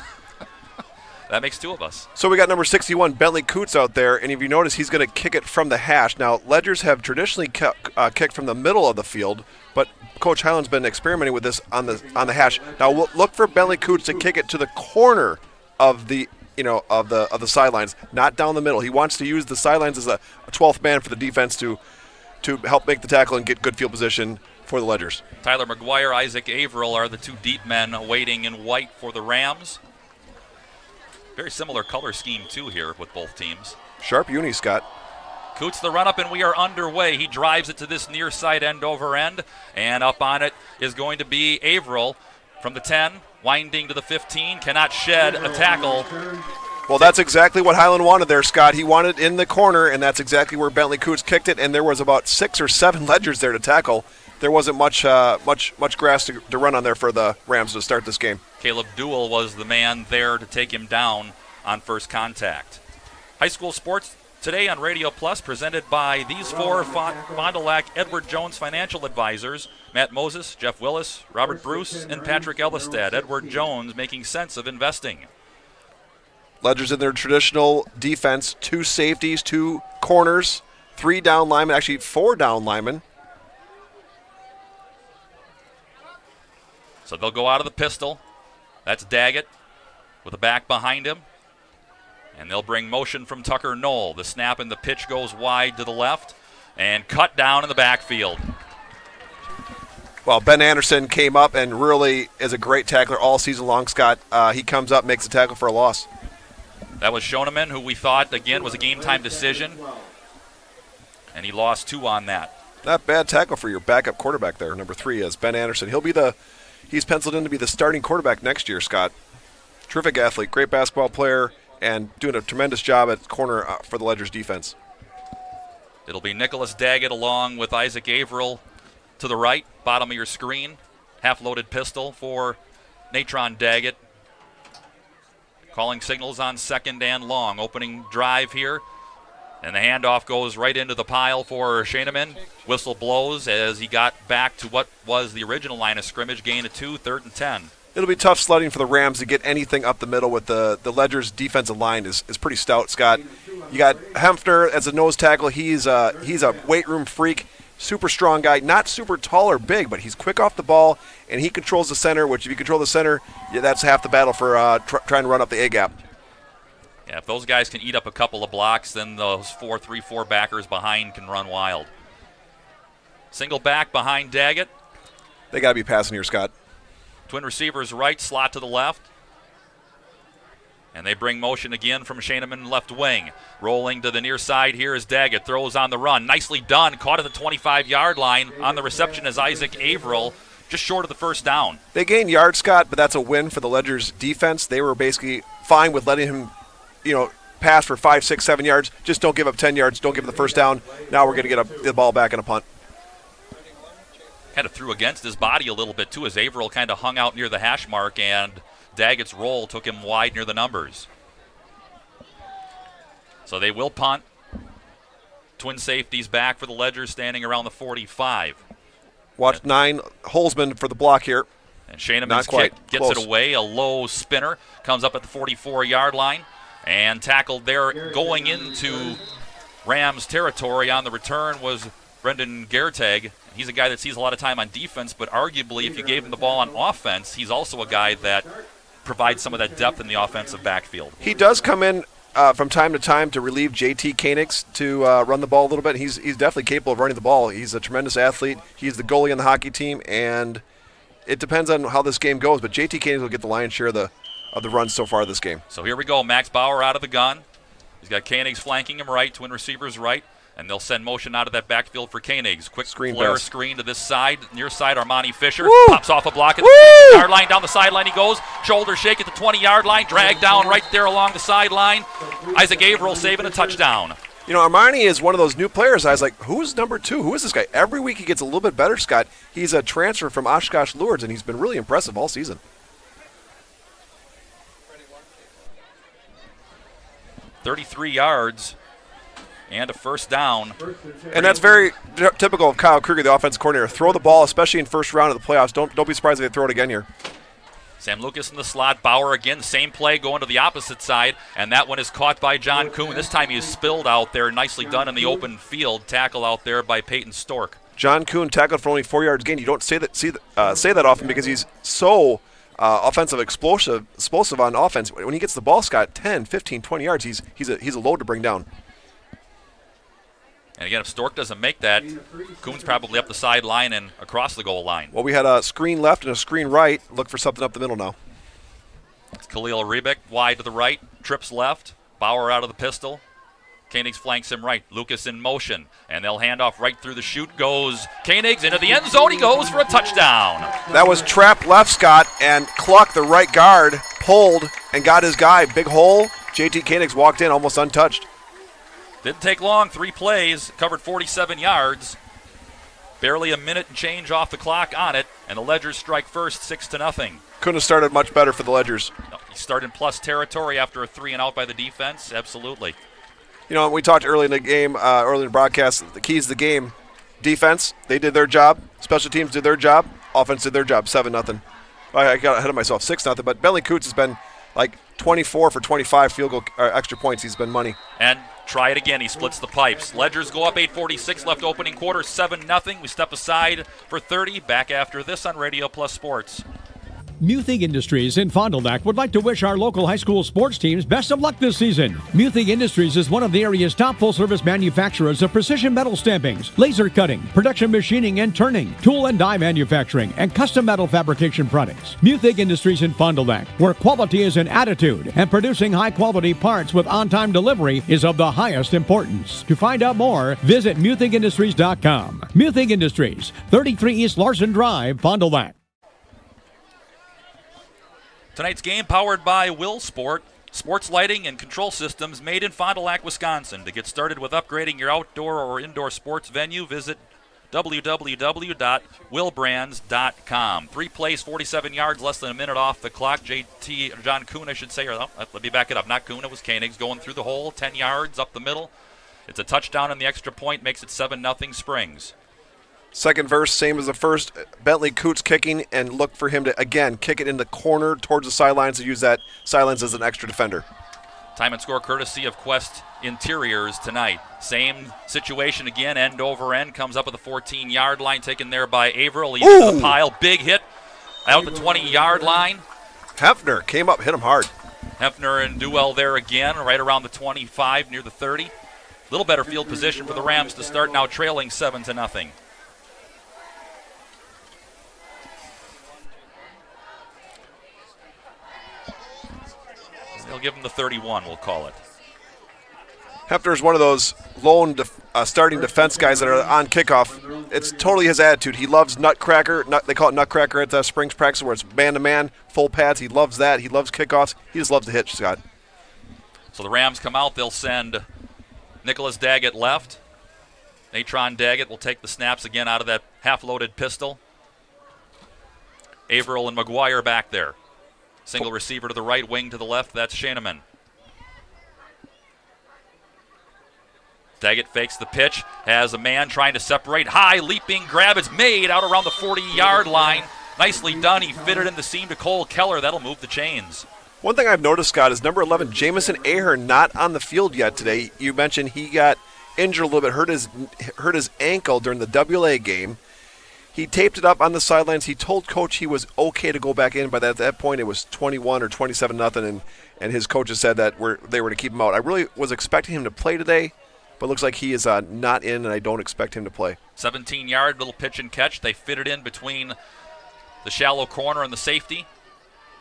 That makes two of us. So we got number 61, Bentley Coots out there, and if you notice, he's going to kick it from the hash. Now, Ledgers have traditionally kicked from the middle of the field, but Coach Highland's been experimenting with this on the hash. Now, we'll look for Bentley Coots to kick it to the corner of the of the sidelines, not down the middle. He wants to use the sidelines as a 12th man for the defense to help make the tackle and get good field position for the Ledgers. Tyler McGuire, Isaac Averill are the two deep men waiting in white for the Rams. Very similar color scheme, too, here with both teams. Sharp uni, Scott. Coots the run-up, and we are underway. He drives it to this near side end over end, and up on it is going to be Averill from the 10, winding to the 15, cannot shed a tackle. Well, that's exactly what Highland wanted there, Scott. He wanted in the corner, and that's exactly where Bentley Coots kicked it, and there was about 6 or 7 Ledgers there to tackle. There wasn't much grass to run on there for the Rams to start this game. Caleb Duell was the man there to take him down on first contact. High school sports today on Radio Plus, presented by these four Fond du Lac Edward Jones financial advisors: Matt Moses, Jeff Willis, Robert Bruce, and Patrick Ellistad. Edward Jones, making sense of investing. Ledgers in their traditional defense: 2 safeties, 2 corners, 3 down linemen, actually 4 down linemen. So they'll go out of the pistol. That's Daggett with a back behind him. And they'll bring motion from Tucker Knoll. The snap and the pitch goes wide to the left and cut down in the backfield. Well, Ben Anderson came up and really is a great tackler all season long, Scott. He comes up, makes a tackle for a loss. That was Schoeneman, who we thought, again, was a game-time decision. And he lost 2 on that. Not bad tackle for your backup quarterback there, number 3 is Ben Anderson. He's penciled in to be the starting quarterback next year, Scott. Terrific athlete, great basketball player, and doing a tremendous job at corner for the Ledgers defense. It'll be Nicholas Daggett along with Isaac Averill to the right, bottom of your screen. Half-loaded pistol for Natron Daggett. Calling signals on second and long. Opening drive here. And the handoff goes right into the pile for Schoeneman. Whistle blows as he got back to what was the original line of scrimmage. Gain of 2, 3rd and 10. It'll be tough sledding for the Rams to get anything up the middle with the Ledgers defensive line is pretty stout, Scott. You got Hempner as a nose tackle. He's a weight room freak, super strong guy, not super tall or big, but he's quick off the ball, and he controls the center, which if you control the center, that's half the battle for trying to run up the A-gap. Yeah, if those guys can eat up a couple of blocks, then those 4-3-4 backers behind can run wild. Single back behind Daggett. They got to be passing here, Scott. Twin receivers right, slot to the left. And they bring motion again from Schoeneman left wing. Rolling to the near side here is Daggett. Throws on the run. Nicely done. Caught at the 25-yard line. On the reception is Isaac Averill, just short of the first down. They gained yards, Scott, but that's a win for the Ledgers defense. They were basically fine with letting him pass for 5, 6, 7 yards. Just don't give up 10 yards. Don't give him the first down. Now we're going to get the ball back in a punt. Kind of threw against his body a little bit, too, as Averill kind of hung out near the hash mark, and Daggett's roll took him wide near the numbers. So they will punt. Twin safeties back for the Ledgers, standing around the 45. Watch 9, Holzman for the block here. And Schoeneman's kick gets it away. A low spinner comes up at the 44-yard line. And tackled there going into Rams territory on the return was Brendan Gertag. He's a guy that sees a lot of time on defense, but arguably if you gave him the ball on offense, he's also a guy that provides some of that depth in the offensive backfield. He does come in from time to time to relieve JT Koenig to run the ball a little bit. He's definitely capable of running the ball. He's a tremendous athlete. He's the goalie on the hockey team, and it depends on how this game goes, but JT Koenig will get the lion's share of the runs so far this game. So here we go. Max Bauer out of the gun. He's got Koenig flanking him right, twin receivers right. And they'll send motion out of that backfield for Koenigs. Quick Screen flare pass. screen to this side, near side. Armani Fisher Woo! pops off a block at the 20-yard line. Down the sideline he goes. Shoulder shake at the 20-yard line. Dragged down right there along the sideline. Isaac Averill saving a touchdown. You know, Armani is one of those new players. I was like, who's number 2? Who is this guy? Every week he gets a little bit better, Scott. He's a transfer from Oshkosh Lourdes, and he's been really impressive all season. 33 yards and a first down. And that's very typical of Kyle Kruger, the offensive coordinator. Throw the ball, especially in first round of the playoffs. Don't be surprised if they throw it again here. Sam Lucas in the slot. Bauer again, same play going to the opposite side, and that one is caught by John Kuhn. This time he is spilled out there. Nicely done in the open field. Tackle out there by Peyton Stork. John Kuhn tackled for only 4 yards gain. You don't say that often because he's so offensive, explosive on offense. When he gets the ball, Scott, 10, 15, 20 yards, he's a load to bring down. And again, if Stork doesn't make that, Kuhn's probably up the sideline and across the goal line. Well, we had a screen left and a screen right. Look for something up the middle now. It's Khalil Rebick wide to the right, trips left. Bauer out of the pistol. Koenigs flanks him right. Lucas in motion, and they'll hand off right through the chute. Goes Koenigs into the end zone. He goes for a touchdown. That was trap left, Scott, and Cluck, the right guard, pulled and got his guy. Big hole. JT Koenigs walked in almost untouched. Didn't take long, 3 plays, covered 47 yards. Barely a minute and change off the clock on it, and the Ledgers strike first, 6-0. Couldn't have started much better for the Ledgers. No, he started in plus territory after a 3-and-out by the defense, absolutely. You know, we talked early in the game, early in the broadcast, the keys to the game. Defense, they did their job. Special teams did their job. Offense did their job, 7-0. I got ahead of myself, 6-0, but Bentley Coots has been like 24 for 25 field goal extra points. He's been money. And try it again. He splits the pipes. Ledgers go up 8:46 left opening quarter, 7-0. We step aside for 30. Back after this on Radio Plus Sports. Muthig Industries in Fond du Lac would like to wish our local high school sports teams best of luck this season. Muthig Industries is one of the area's top full-service manufacturers of precision metal stampings, laser cutting, production machining and turning, tool and die manufacturing, and custom metal fabrication products. Muthig Industries in Fond du Lac, where quality is an attitude and producing high-quality parts with on-time delivery is of the highest importance. To find out more, visit MuthigIndustries.com. Muthig Industries, 33 East Larson Drive, Fond du Lac. Tonight's game powered by Will Sport, sports lighting and control systems made in Fond du Lac, Wisconsin. To get started with upgrading your outdoor or indoor sports venue, visit www.willbrands.com. 3 plays, 47 yards, less than a minute off the clock. John Kuhn, I should say, let me back it up. Not Kuhn, it was Koenigs going through the hole, 10 yards up the middle. It's a touchdown and the extra point makes it 7-0 Springs. Second verse, same as the first. Bentley Coots kicking, and look for him to, again, kick it in the corner towards the sidelines and use that sidelines as an extra defender. Time and score courtesy of Quest Interiors tonight. Same situation again, end over end. Comes up at the 14-yard line, taken there by Averill. He's into the pile. Big hit out the 20-yard line. Hefner came up, hit him hard. Hefner and Duell there again, right around the 25, near the 30. Little better field position for the Rams to start, now trailing 7-0. They'll give him the 31, we'll call it. Hefner's one of those lone starting defense guys that are on kickoff. It's totally his attitude. He loves Nutcracker. They call it Nutcracker at the Springs practice where it's man-to-man, full pads. He loves that. He loves kickoffs. He just loves the hitch, Scott. So the Rams come out. They'll send Nicholas Daggett left. Natron Daggett will take the snaps again out of that half-loaded pistol. Averill and McGuire back there. Single receiver to the right, wing to the left. That's Shaneman. Daggett fakes the pitch, has a man trying to separate. High leaping grab is made out around the 40-yard line. Nicely done. He fitted in the seam to Cole Keller. That'll move the chains. One thing I've noticed, Scott, is number 11, Jamison Ahern, not on the field yet today. You mentioned he got injured a little bit, hurt his ankle during the WA game. He taped it up on the sidelines. He told coach he was okay to go back in, but at that point it was 21 or 27-0, and his coaches said that they were to keep him out. I really was expecting him to play today, but it looks like he is not in, and I don't expect him to play. 17-yard little pitch and catch. They fit it in between the shallow corner and the safety.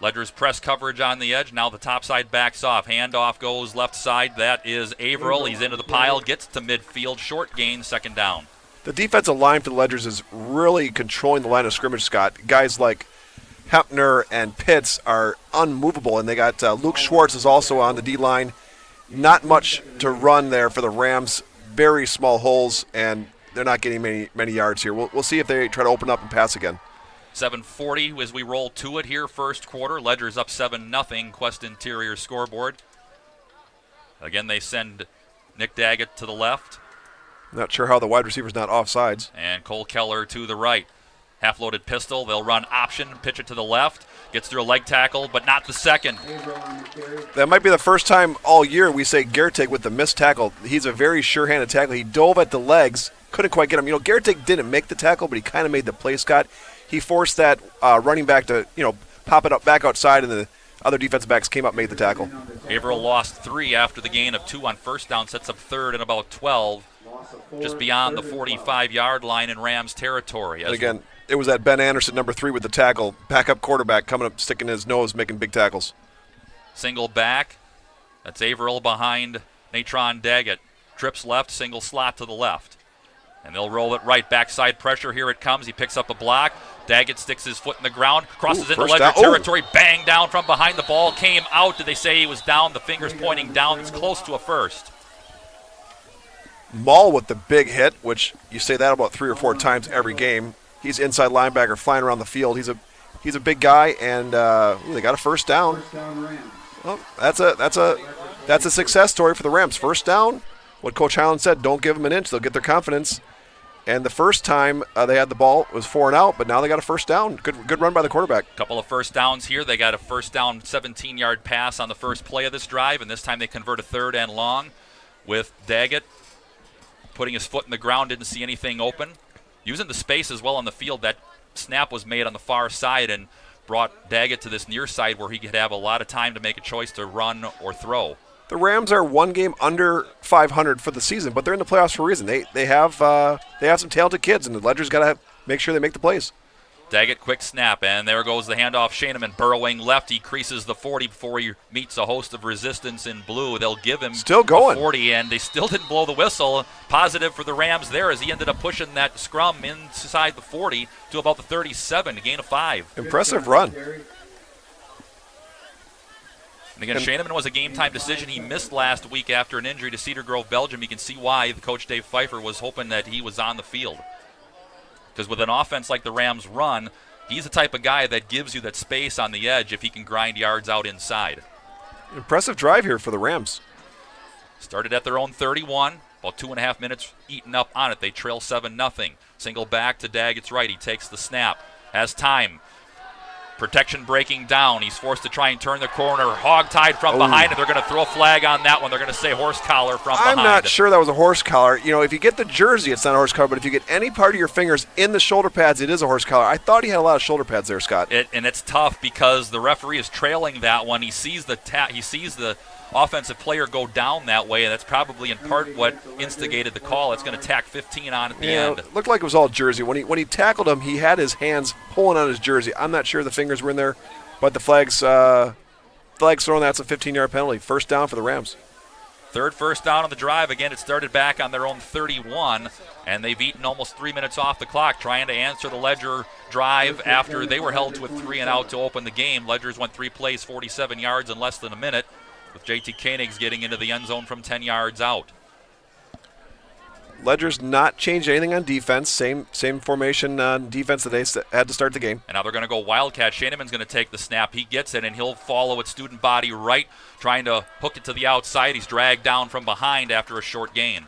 Ledger's press coverage on the edge. Now the top side backs off. Handoff goes left side. That is Averill. He's into the pile, gets to midfield. Short gain, second down. The defensive line for the Ledgers is really controlling the line of scrimmage, Scott. Guys like Hepner and Pitts are unmovable, and they got Luke Schwartz is also on the D-line. Not much to run there for the Rams. Very small holes, and they're not getting many yards here. We'll see if they try to open up and pass again. 7:40 as we roll to it here, first quarter. Ledger's up 7-0, Quest Interior scoreboard. Again, they send Nick Daggett to the left. Not sure how the wide receiver's not offsides. And Cole Keller to the right. Half-loaded pistol. They'll run option, pitch it to the left. Gets through a leg tackle, but not the second. That might be the first time all year we say Gertig with the missed tackle. He's a very sure-handed tackle. He dove at the legs, couldn't quite get him. You know, Gertig didn't make the tackle, but he kind of made the play, Scott. He forced that running back to, pop it up back outside, and the other defensive backs came up and made the tackle. Averill lost 3 after the gain of 2 on first down, sets up third and about 12, just beyond the 45-yard line in Rams territory. And again, it was that Ben Anderson, number 3, with the tackle. Backup quarterback coming up, sticking his nose, making big tackles. Single back. That's Averill behind Natron Daggett. Trips left, single slot to the left. And they'll roll it right. Backside pressure. Here it comes. He picks up a block. Daggett sticks his foot in the ground. Crosses into Ledger territory. Bang down from behind. The ball came out. Did they say he was down? The fingers pointing down. It's close to a first. Maul with the big hit, which you say that about 3 or 4 times every game. He's inside linebacker flying around the field. He's a big guy, and they got a first down. Well, that's a success story for the Rams. First down. What Coach Highland said, don't give them an inch. They'll get their confidence. And the first time they had the ball, it was 4 and out, but now they got a first down. Good run by the quarterback. Couple of first downs here. They got a first down 17-yard pass on the first play of this drive, and this time they convert a third and long with Daggett putting his foot in the ground, didn't see anything open. Using the space as well on the field, that snap was made on the far side and brought Daggett to this near side where he could have a lot of time to make a choice to run or throw. The Rams are 1 game under 500 for the season, but they're in the playoffs for a reason. They have some talented kids, and the Ledger's got to make sure they make the plays. Daggett, quick snap, and there goes the handoff. Shaneman burrowing left. He creases the 40 before he meets a host of resistance in blue. They'll give him still going. 40, and they still didn't blow the whistle. Positive for the Rams there as he ended up pushing that scrum inside the 40 to about the 37, a gain of 5. Impressive run. And again, Shaneman was a game-time decision. He missed last week after an injury to Cedar Grove, Belgium. You can see why Coach Dave Pfeiffer was hoping that he was on the field. Because with an offense like the Rams run, he's the type of guy that gives you that space on the edge if he can grind yards out inside. Impressive drive here for the Rams. Started at their own 31. About 2.5 minutes eaten up on it. They trail 7-0. Single back to Daggett's right. He takes the snap. Has time. Protection breaking down. He's forced to try and turn the corner. Hog-tied from behind, and they're going to throw a flag on that one. They're going to say horse collar from behind. I'm not sure that was a horse collar. You know, if you get the jersey, it's not a horse collar, but if you get any part of your fingers in the shoulder pads, it is a horse collar. I thought he had a lot of shoulder pads there, Scott. And it's tough because the referee is trailing that one. He sees the offensive player go down that way, and that's probably in part what instigated the call. It's going to tack 15 on at the end. It looked like it was all jersey. When he tackled him, he had his hands pulling on his jersey. I'm not sure the fingers were in there, but the flag's thrown. That's a 15-yard penalty. First down for the Rams. Third first down on the drive. Again, it started back on their own 31, and they've eaten almost 3 minutes off the clock trying to answer the Ledger drive after they were held to a 3 and out to open the game. Ledger's went 3 plays, 47 yards in less than a minute, with JT Koenigs getting into the end zone from 10 yards out. Ledger's not changed anything on defense. Same formation on defense that they had to start the game. And now they're going to go Wildcat. Shaneman's going to take the snap. He gets it, and he'll follow its student body right, trying to hook it to the outside. He's dragged down from behind after a short gain.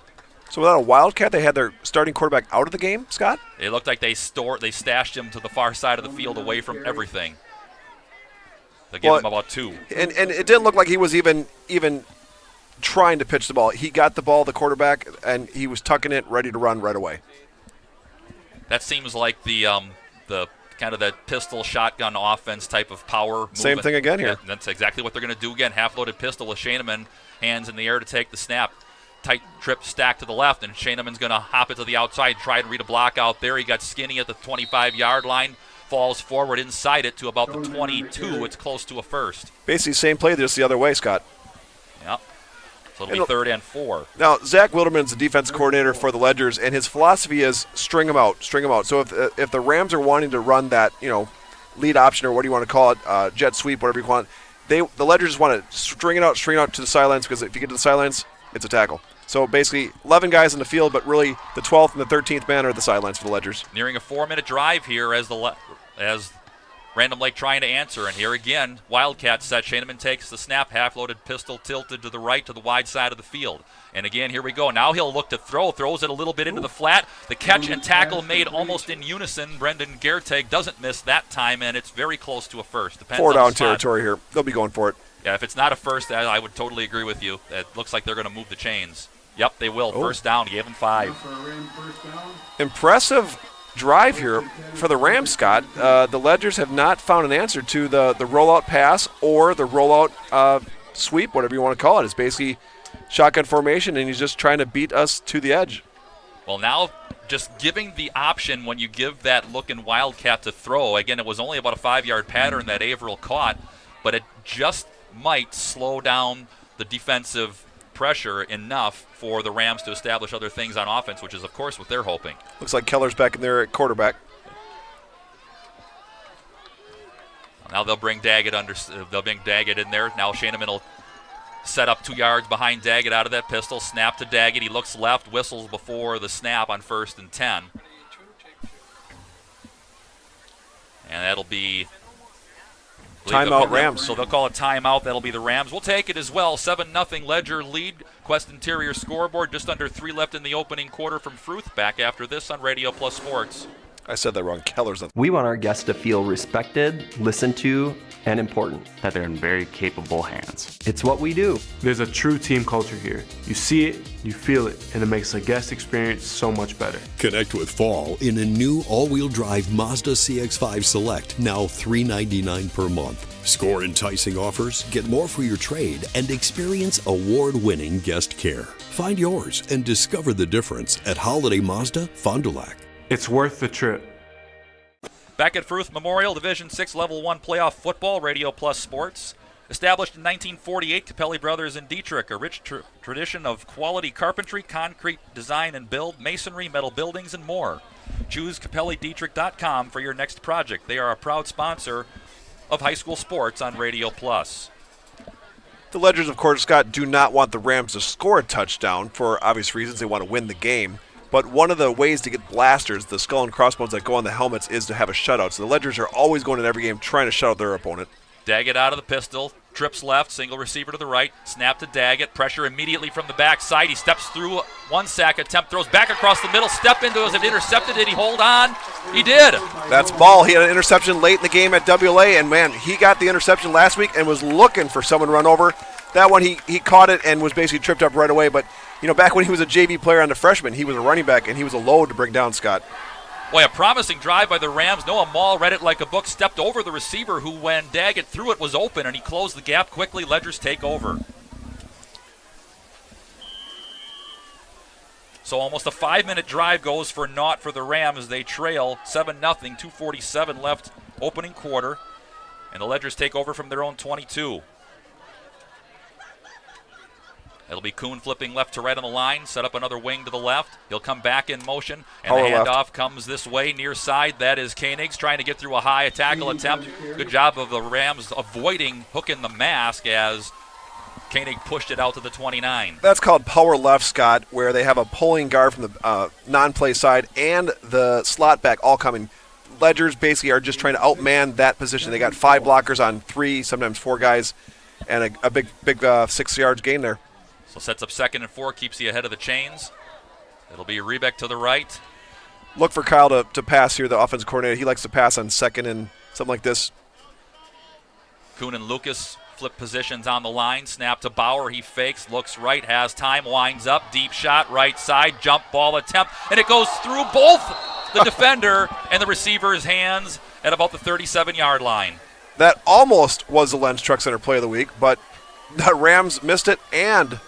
So without a Wildcat, they had their starting quarterback out of the game, Scott? It looked like they stashed him to the far side of the field away from everything. They give him about 2. And it didn't look like he was even trying to pitch the ball. He got the ball, the quarterback, and he was tucking it, ready to run right away. That seems like the kind of that pistol shotgun offense type of power movement. Same thing again here. Yeah, that's exactly what they're going to do again. Half-loaded pistol with Shaneman, hands in the air to take the snap. Tight trip stack to the left, and Shaneman's going to hop it to the outside, try and read a block out there. He got skinny at the 25-yard line. falls forward inside it to about the 22. It's close to a first. Basically, same play, just the other way, Scott. Yep. So it'll be 3rd and 4. Now, Zach Wilderman's the defense coordinator for the Ledgers, and his philosophy is string them out. So if the Rams are wanting to run that, lead option, or what do you want to call it, jet sweep, whatever you want, the Ledgers just want to string it out to the sidelines, because if you get to the sidelines, it's a tackle. So basically, 11 guys in the field, but really the 12th and the 13th man are the sidelines for the Ledgers. Nearing a 4-minute drive here as Random Lake trying to answer, and here again, Wildcat set. Shaneman takes the snap, half-loaded pistol tilted to the right to the wide side of the field. And again, here we go. Now he'll look to throws it a little bit into the flat. The catch and tackle made almost in unison. Brendan Gertag doesn't miss that time, and it's very close to a first. Depends 4 on down the spot. territory here. They'll be going for it. Yeah, if it's not a first, I would totally agree with you. It looks like they're going to move the chains. Yep, they will. First down. Gave them 5. Impressive drive here for the Rams, Scott. The Ledgers have not found an answer to the rollout pass or the rollout sweep, whatever you want to call it. It's basically shotgun formation, and he's just trying to beat us to the edge. Well, now just giving the option when you give that look in Wildcat to throw. Again, it was only about a 5-yard pattern that Averill caught, but it just might slow down the defensive pressure enough for the Rams to establish other things on offense, which is, of course, what they're hoping. Looks like Keller's back in there at quarterback. Now they'll bring Daggett in there. Now Shaneman will set up 2 yards behind Daggett out of that pistol. Snap to Daggett. He looks left, whistles before the snap on 1st and 10. And that'll be timeout Rams. So they'll call a timeout. That'll be the Rams. We'll take it as well. 7-0 Ledger lead. Quest Interior scoreboard. Just under 3 left in the opening quarter from Fruth. Back after this on Radio Plus Sports. I said that wrong. Keller's. We want our guests to feel respected, listened to, and important. That they're in very capable hands. It's what we do. There's a true team culture here. You see it, you feel it, and it makes the guest experience so much better. Connect with Fall in a new all-wheel drive Mazda CX-5 Select, now $399 per month. Score enticing offers, get more for your trade, and experience award-winning guest care. Find yours and discover the difference at Holiday Mazda, Fond du Lac. It's worth the trip. Back at Fruth Memorial, Division 6 Level 1 playoff football, Radio Plus Sports. Established in 1948, Capelli Brothers in Dietrich, a rich tradition of quality carpentry, concrete design and build, masonry, metal buildings, and more. Choose CapelliDietrich.com for your next project. They are a proud sponsor of high school sports on Radio Plus. The Ledgers, of course, Scott, do not want the Rams to score a touchdown for obvious reasons. They want to win the game. But one of the ways to get blasters, the skull and crossbones that go on the helmets, is to have a shutout. So the Ledgers are always going in every game trying to shut out their opponent. Daggett out of the pistol, trips left, single receiver to the right, snap to Daggett, pressure immediately from the backside. He steps through one sack attempt, throws back across the middle, step into it, intercepted. Did he hold on? He did. That's ball. He had an interception late in the game at WLA, and man, he got the interception last week and was looking for someone to run over. That one, he caught it and was basically tripped up right away. But, back when he was a JV player on the freshman, he was a running back, and he was a load to bring down, Scott. Boy, a promising drive by the Rams. Noah Mall read it like a book, stepped over the receiver who, when Daggett threw it, was open, and he closed the gap quickly. Ledgers take over. So almost a 5-minute drive goes for naught for the Rams. They trail 7-0, 2:47 left opening quarter, and the Ledgers take over from their own 22. It'll be Kuhn flipping left to right on the line, set up another wing to the left. He'll come back in motion, and the handoff comes this way, near side. That is Koenig's trying to get through a high tackle attempt. Good job of the Rams avoiding hooking the mask as Koenig pushed it out to the 29. That's called power left, Scott, where they have a pulling guard from the non-play side and the slot back all coming. Ledgers basically are just trying to outman that position. They got 5 blockers on 3, sometimes 4 guys, and a big 6 yards gain there. So sets up 2nd and 4, keeps you ahead of the chains. It'll be Rebeck to the right. Look for Kyle to pass here, the offensive coordinator. He likes to pass on 2nd and something like this. Kuhn and Lucas flip positions on the line. Snap to Bauer. He fakes, looks right, has time, winds up. Deep shot, right side, jump ball attempt. And it goes through both the defender and the receiver's hands at about the 37-yard line. That almost was the Lens Truck Center play of the week, but the Rams missed it, and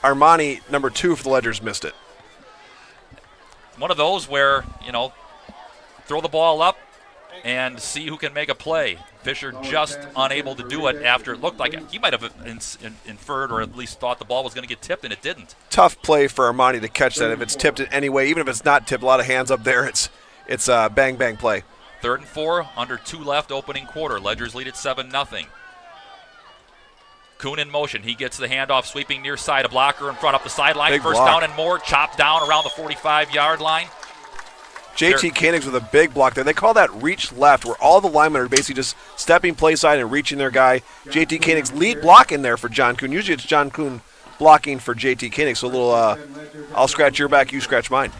Armani, number 2 for the Ledgers, missed it. One of those where, throw the ball up, and see who can make a play. Fisher just unable to do it after it looked like he might have inferred or at least thought the ball was going to get tipped, and it didn't. Tough play for Armani to catch that. If it's tipped in any way, even if it's not tipped, a lot of hands up there, it's a bang-bang play. 3rd and 4, under 2 left, opening quarter. Ledgers lead at 7-0. Kuhn in motion. He gets the handoff, sweeping near side. A blocker in front up the sideline. Big First block. down and more. Chopped down around the 45-yard line. JT Koenigs with a big block there. They call that reach left, where all the linemen are basically just stepping play side and reaching their guy. JT Koenigs lead block in there for John Kuhn. Usually it's John Kuhn blocking for JT Koenigs. So a little, I'll scratch your back, you scratch mine.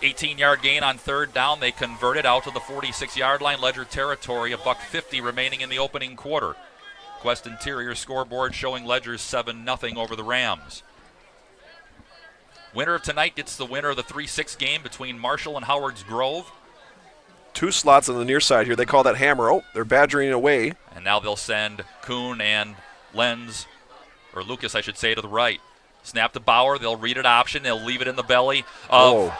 18-yard gain on 3rd down. They converted out to the 46-yard line. Ledger territory. $1.50 remaining in the opening quarter. Quest Interior scoreboard showing Ledger's 7-0 over the Rams. Winner of tonight gets the winner of the 3-6 game between Marshall and Howard's Grove. 2 slots on the near side here. They call that hammer. Oh, they're badgering away. And now they'll send Kuhn and Lucas, I should say, to the right. Snap to Bauer. They'll read it option. They'll leave it in the belly of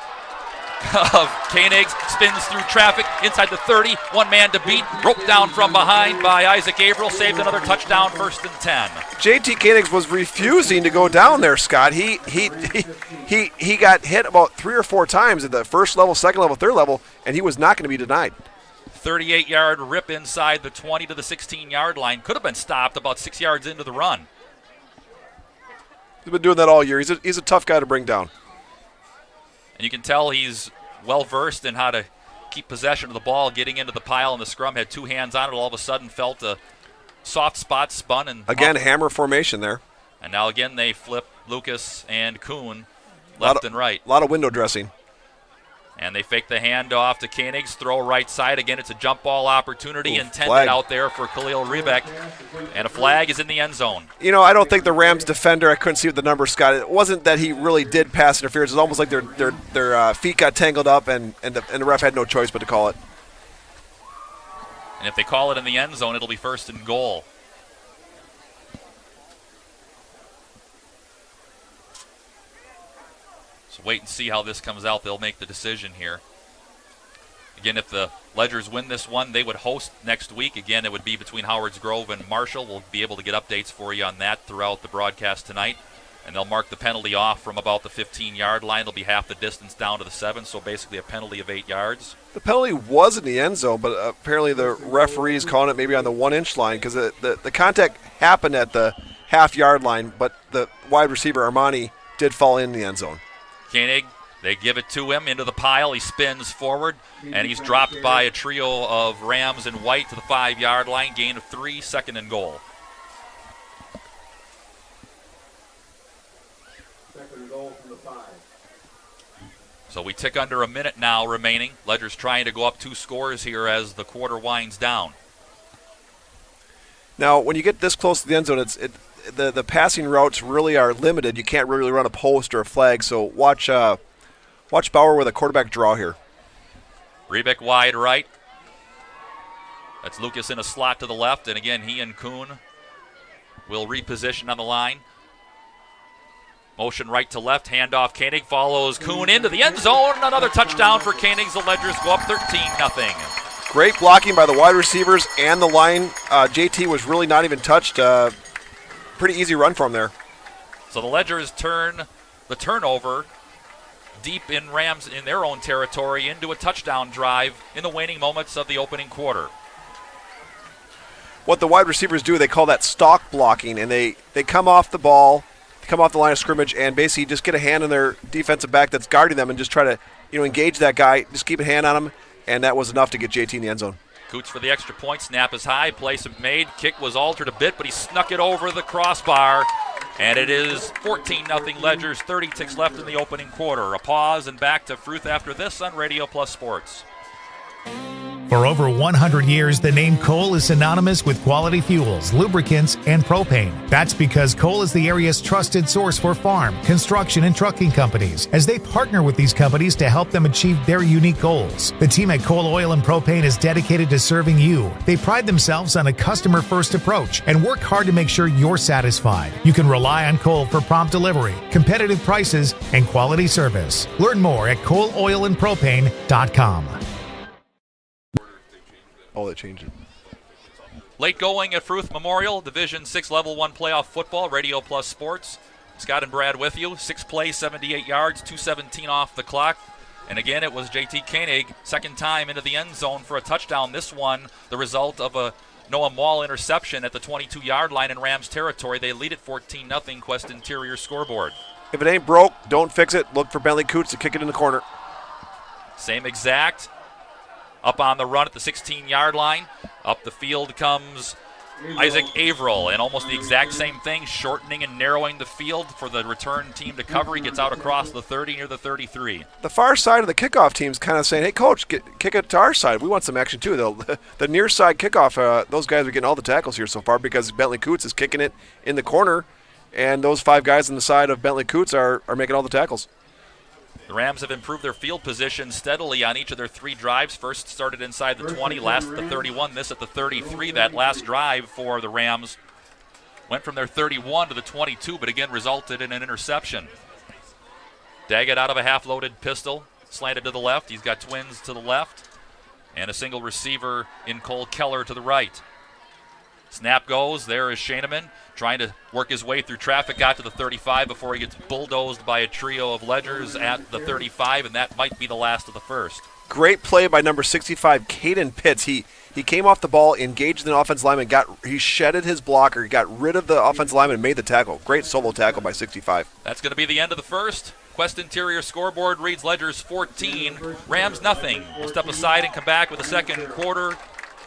Koenigs. Spins through traffic inside the 30. One man to beat. Roped down from behind by Isaac Averill. Saved another touchdown, 1st and 10. JT Koenigs was refusing to go down there, Scott. He got hit about 3 or 4 times at the 1st level, 2nd level, 3rd level, and he was not going to be denied. 38-yard rip inside the 20 to the 16-yard line. Could have been stopped about 6 yards into the run. He's been doing that all year. He's a tough guy to bring down. And you can tell he's well-versed in how to keep possession of the ball, getting into the pile in the scrum, had 2 hands on it, all of a sudden felt a soft spot, spun. And again, hammer formation there. And now again they flip Lucas and Kuhn left and right. A lot of window dressing. And they fake the handoff to Koenigs, throw right side. Again, it's a jump ball opportunity intended flag out there for Khalil Rebeck. And a flag is in the end zone. You know, I don't think the Rams defender, I couldn't see what the number, Scott. It wasn't that he really did pass interference. It was almost like their feet got tangled up and the ref had no choice but to call it. And if they call it in the end zone, it'll be 1st and goal. So wait and see how this comes out. They'll make the decision here. Again, if the Ledgers win this one, they would host next week. Again, it would be between Howard's Grove and Marshall. We'll be able to get updates for you on that throughout the broadcast tonight. And they'll mark the penalty off from about the 15-yard line. It'll be half the distance down to the 7, so basically a penalty of 8 yards. The penalty was in the end zone, but apparently the referee's calling it maybe on the 1-inch line because the contact happened at the half-yard line, but the wide receiver, Armani, did fall in the end zone. Koenig, they give it to him into the pile. He spins forward, and he's dropped by a trio of Rams in white to the 5-yard line. Gain of 3, 2nd and goal. So we tick under a minute now remaining. Ledger's trying to go up 2 scores here as the quarter winds down. Now, when you get this close to the end zone, the passing routes really are limited. You can't really run a post or a flag, so watch Bauer with a quarterback draw here. Rebeck wide right. That's Lucas in a slot to the left, and again, he and Kuhn will reposition on the line. Motion right to left, handoff. Koenig follows Kuhn into the end zone. Another touchdown for Koenig. The Ledgers go up 13-0. Great blocking by the wide receivers and the line. JT was really not even touched. Pretty easy run for him there. So the Ledgers turn the turnover deep in Rams in their own territory into a touchdown drive in the waning moments of the opening quarter. What the wide receivers do, they call that stalk blocking, and they come off the ball, come off the line of scrimmage, and basically just get a hand on their defensive back that's guarding them and just try to engage that guy, just keep a hand on him, and that was enough to get JT in the end zone. Coots for the extra point. Snap is high. Place made. Kick was altered a bit, but he snuck it over the crossbar. And it is 14-0 Ledgers. 30 ticks left in the opening quarter. A pause and back to Fruth after this on Radio Plus Sports. For over 100 years, the name Cole is synonymous with quality fuels, lubricants, and propane. That's because Cole is the area's trusted source for farm, construction, and trucking companies, as they partner with these companies to help them achieve their unique goals. The team at Cole Oil and Propane is dedicated to serving you. They pride themselves on a customer-first approach and work hard to make sure you're satisfied. You can rely on Cole for prompt delivery, competitive prices, and quality service. Learn more at ColeOilandPropane.com. changed it. Late going at Fruth Memorial, Division 6 Level 1 playoff football, Radio Plus Sports. Scott and Brad with you. 6 plays, 78 yards, 2:17 off the clock. And again, it was JT Koenig, second time into the end zone for a touchdown. This one, the result of a Noah Mall interception at the 22-yard line in Rams territory. They lead at 14-0, Quest Interior scoreboard. If it ain't broke, don't fix it. Look for Bentley Coots to kick it in the corner. Same exact. Up on the run at the 16-yard line. Up the field comes Isaac Averill, and almost the exact same thing, shortening and narrowing the field for the return team to cover. He gets out across the 30 near the 33. The far side of the kickoff team's kind of saying, hey, coach, kick it to our side. We want some action, too. The near side kickoff, those guys are getting all the tackles here so far because Bentley Coots is kicking it in the corner, and those 5 guys on the side of Bentley Coots are making all the tackles. The Rams have improved their field position steadily on each of their 3 drives. First started inside the 20, last at the 31, this at the 33. That last drive for the Rams went from their 31 to the 22, but again resulted in an interception. Daggett out of a half-loaded pistol, slanted to the left. He's got twins to the left, and a single receiver in Cole Keller to the right. Snap goes. There is Shaneman trying to work his way through traffic. Got to the 35 before he gets bulldozed by a trio of Ledgers at the 35, and that might be the last of the first. Great play by number 65, Caden Pitts. He came off the ball, engaged the offensive lineman, he shedded his blocker, got rid of the offensive lineman, and made the tackle. Great solo tackle by 65. That's going to be the end of the first. Quest Interior scoreboard reads Ledgers 14, Rams nothing. We'll step aside and come back with the second quarter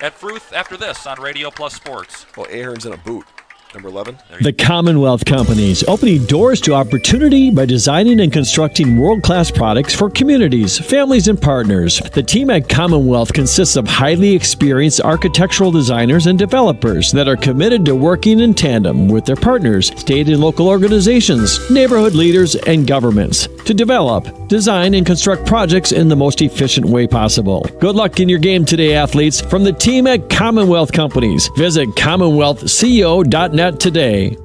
at Fruth after this on Radio Plus Sports. Well, Ahern's in a boot. Number 11. The Commonwealth Companies, opening doors to opportunity by designing and constructing world-class products for communities, families, and partners. The team at Commonwealth consists of highly experienced architectural designers and developers that are committed to working in tandem with their partners, state and local organizations, neighborhood leaders, and governments to develop, design, and construct projects in the most efficient way possible. Good luck in your game today, athletes, from the team at Commonwealth Companies. Visit CommonwealthCO.net today.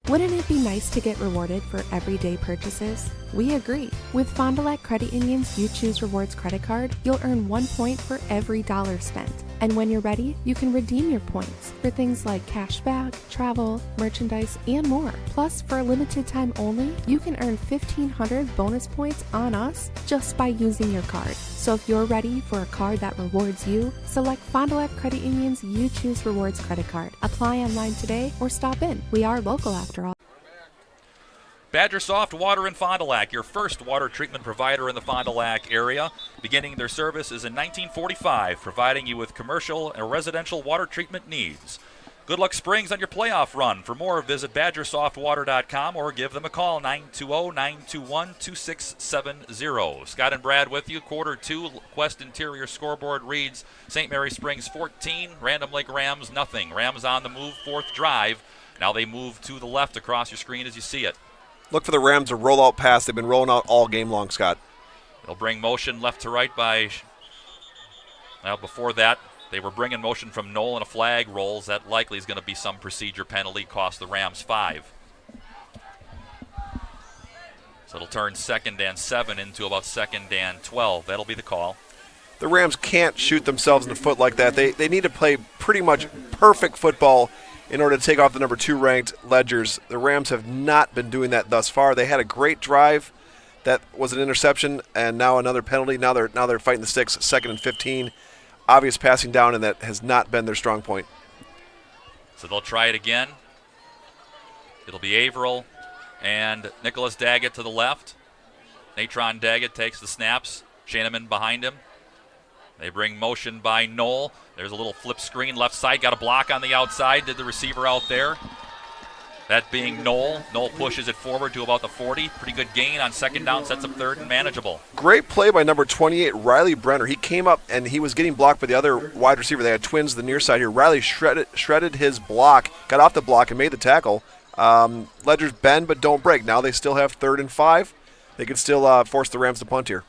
Wouldn't it be nice to get rewarded for everyday purchases? We agree. With Fond du Lac Credit Union's You Choose Rewards credit card, you'll earn 1 point for every dollar spent. And when you're ready, you can redeem your points for things like cash back, travel, merchandise, and more. Plus, for a limited time only, you can earn 1,500 bonus points on us just by using your card. So if you're ready for a card that rewards you, select Fond du Lac Credit Union's You Choose Rewards credit card. Apply online today or stop in. We are local after all. Badger Soft Water in Fond du Lac, your first water treatment provider in the Fond du Lac area. Beginning their services in 1945, providing you with commercial and residential water treatment needs. Good luck Springs on your playoff run. For more, visit BadgerSoftWater.com or give them a call, 920-921-2670. Scott and Brad with you. Quarter 2, Quest Interior scoreboard reads St. Mary Springs 14, Random Lake Rams nothing. Rams on the move, 4th drive. Now they move to the left across your screen as you see it. Look for the Rams to roll out pass. They've been rolling out all game long, Scott. They'll bring motion left to right by, well, before that, they were bringing motion from Knoll and a flag rolls. That likely is going to be some procedure penalty, cost the Rams 5. So it'll turn 2nd and 7 into about 2nd and 12. That'll be the call. The Rams can't shoot themselves in the foot like that. They need to play pretty much perfect football in order to take off the number 2 ranked Ledgers. The Rams have not been doing that thus far. They had a great drive that was an interception, and now another penalty. Now they're fighting the sticks, 2nd and 15. Obvious passing down, and that has not been their strong point. So they'll try it again. It'll be Averill and Nicholas Daggett to the left. Natron Daggett takes the snaps. Shaneman behind him. They bring motion by Knoll. There's a little flip screen left side. Got a block on the outside. Did the receiver out there. That being Knoll. Knoll pushes it forward to about the 40. Pretty good gain on 2nd down. Sets up 3rd and manageable. Great play by number 28, Riley Brenner. He came up and he was getting blocked by the other wide receiver. They had twins to the near side here. Riley shredded his block, got off the block and made the tackle. Ledgers bend but don't break. Now they still have 3rd and 5. They could still force the Rams to punt here.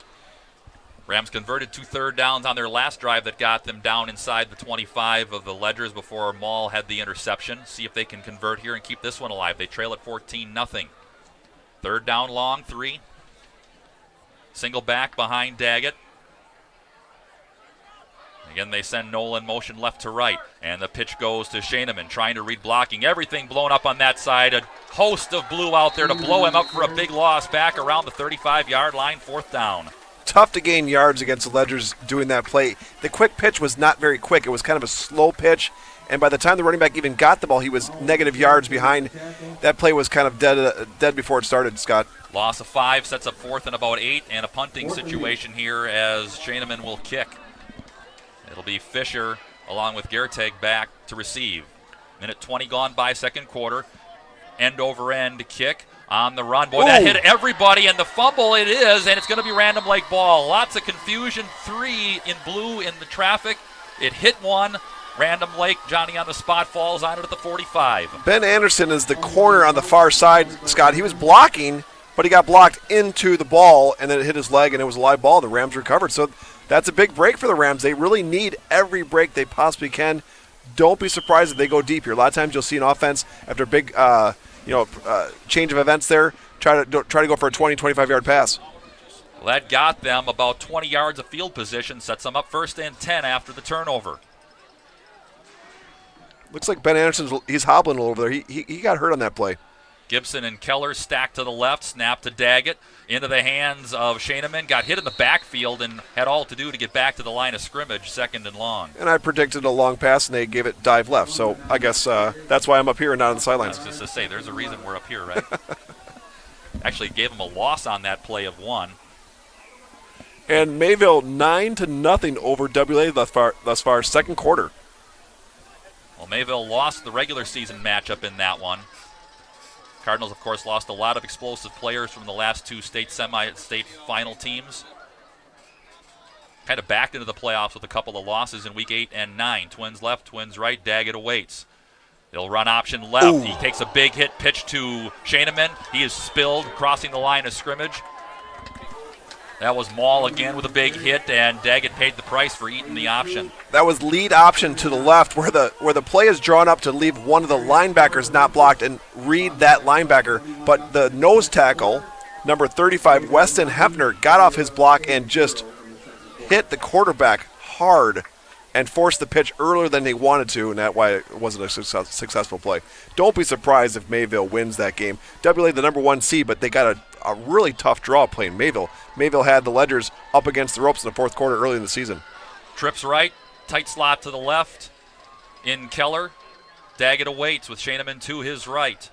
Rams converted 2 third downs on their last drive that got them down inside the 25 of the Ledgers before Maul had the interception. See if they can convert here and keep this one alive. They trail at 14-0. 3rd down long, 3. Single back behind Daggett. They Again, they send Nolan motion left to right, and the pitch goes to Shaneman, trying to read blocking. Everything blown up on that side. A host of blue out there to blow him up for a big loss back around the 35-yard line, 4th down. Tough to gain yards against the Ledgers doing that play. The quick pitch was not very quick. It was kind of a slow pitch, and by the time the running back even got the ball, he was negative yards behind. That play was kind of dead before it started, Scott. Loss of 5 sets up 4th and about 8, and a punting situation here as Shaneman will kick. It'll be Fisher along with Gertag back to receive. Minute 20 gone by, second quarter. End over end kick on the run. Boy, that hit everybody, and the fumble it is, and it's going to be Random Lake ball. Lots of confusion. 3 in blue in the traffic. It hit one. Random Lake, Johnny on the spot, falls on it at the 45. Ben Anderson is the corner on the far side, Scott. He was blocking, but he got blocked into the ball, and then it hit his leg, and it was a live ball. The Rams recovered. So that's a big break for the Rams. They really need every break they possibly can. Don't be surprised if they go deep here. A lot of times you'll see an offense after a big change of events there, try to go for a 20, 25-yard pass. Well, that got them about 20 yards of field position, sets them up 1st and 10 after the turnover. Looks like Ben Anderson's he's hobbling a little over there. He got hurt on that play. Gibson and Keller stacked to the left, snap to Daggett, into the hands of Shaneman, got hit in the backfield and had all to do to get back to the line of scrimmage, 2nd and long. And I predicted a long pass, and they gave it dive left. So I guess that's why I'm up here and not on the sidelines. I was just to say, there's a reason we're up here, right? Actually gave them a loss on that play of 1. And Mayville 9-0 over WA thus far, second quarter. Well, Mayville lost the regular season matchup in that one. Cardinals, of course, lost a lot of explosive players from the last 2 state final teams. Kind of backed into the playoffs with a couple of losses in week 8 and 9. Twins left, Twins right, Daggett awaits. They'll run option left. Ooh. He takes a big hit pitch to Shaneman. He is spilled, crossing the line of scrimmage. That was Maul again with a big hit, and Daggett paid the price for eating the option. That was lead option to the left, where the play is drawn up to leave one of the linebackers not blocked and read that linebacker. But the nose tackle, number 35, Weston Hefner, got off his block and just hit the quarterback hard and forced the pitch earlier than they wanted to, and that's why it wasn't a successful play. Don't be surprised if Mayville wins that game. WA the number 1 seed, but they got a really tough draw playing Mayville. Mayville had the Ledgers up against the ropes in the 4th quarter early in the season. Trips right, tight slot to the left in Keller. Daggett awaits with Shaneman to his right.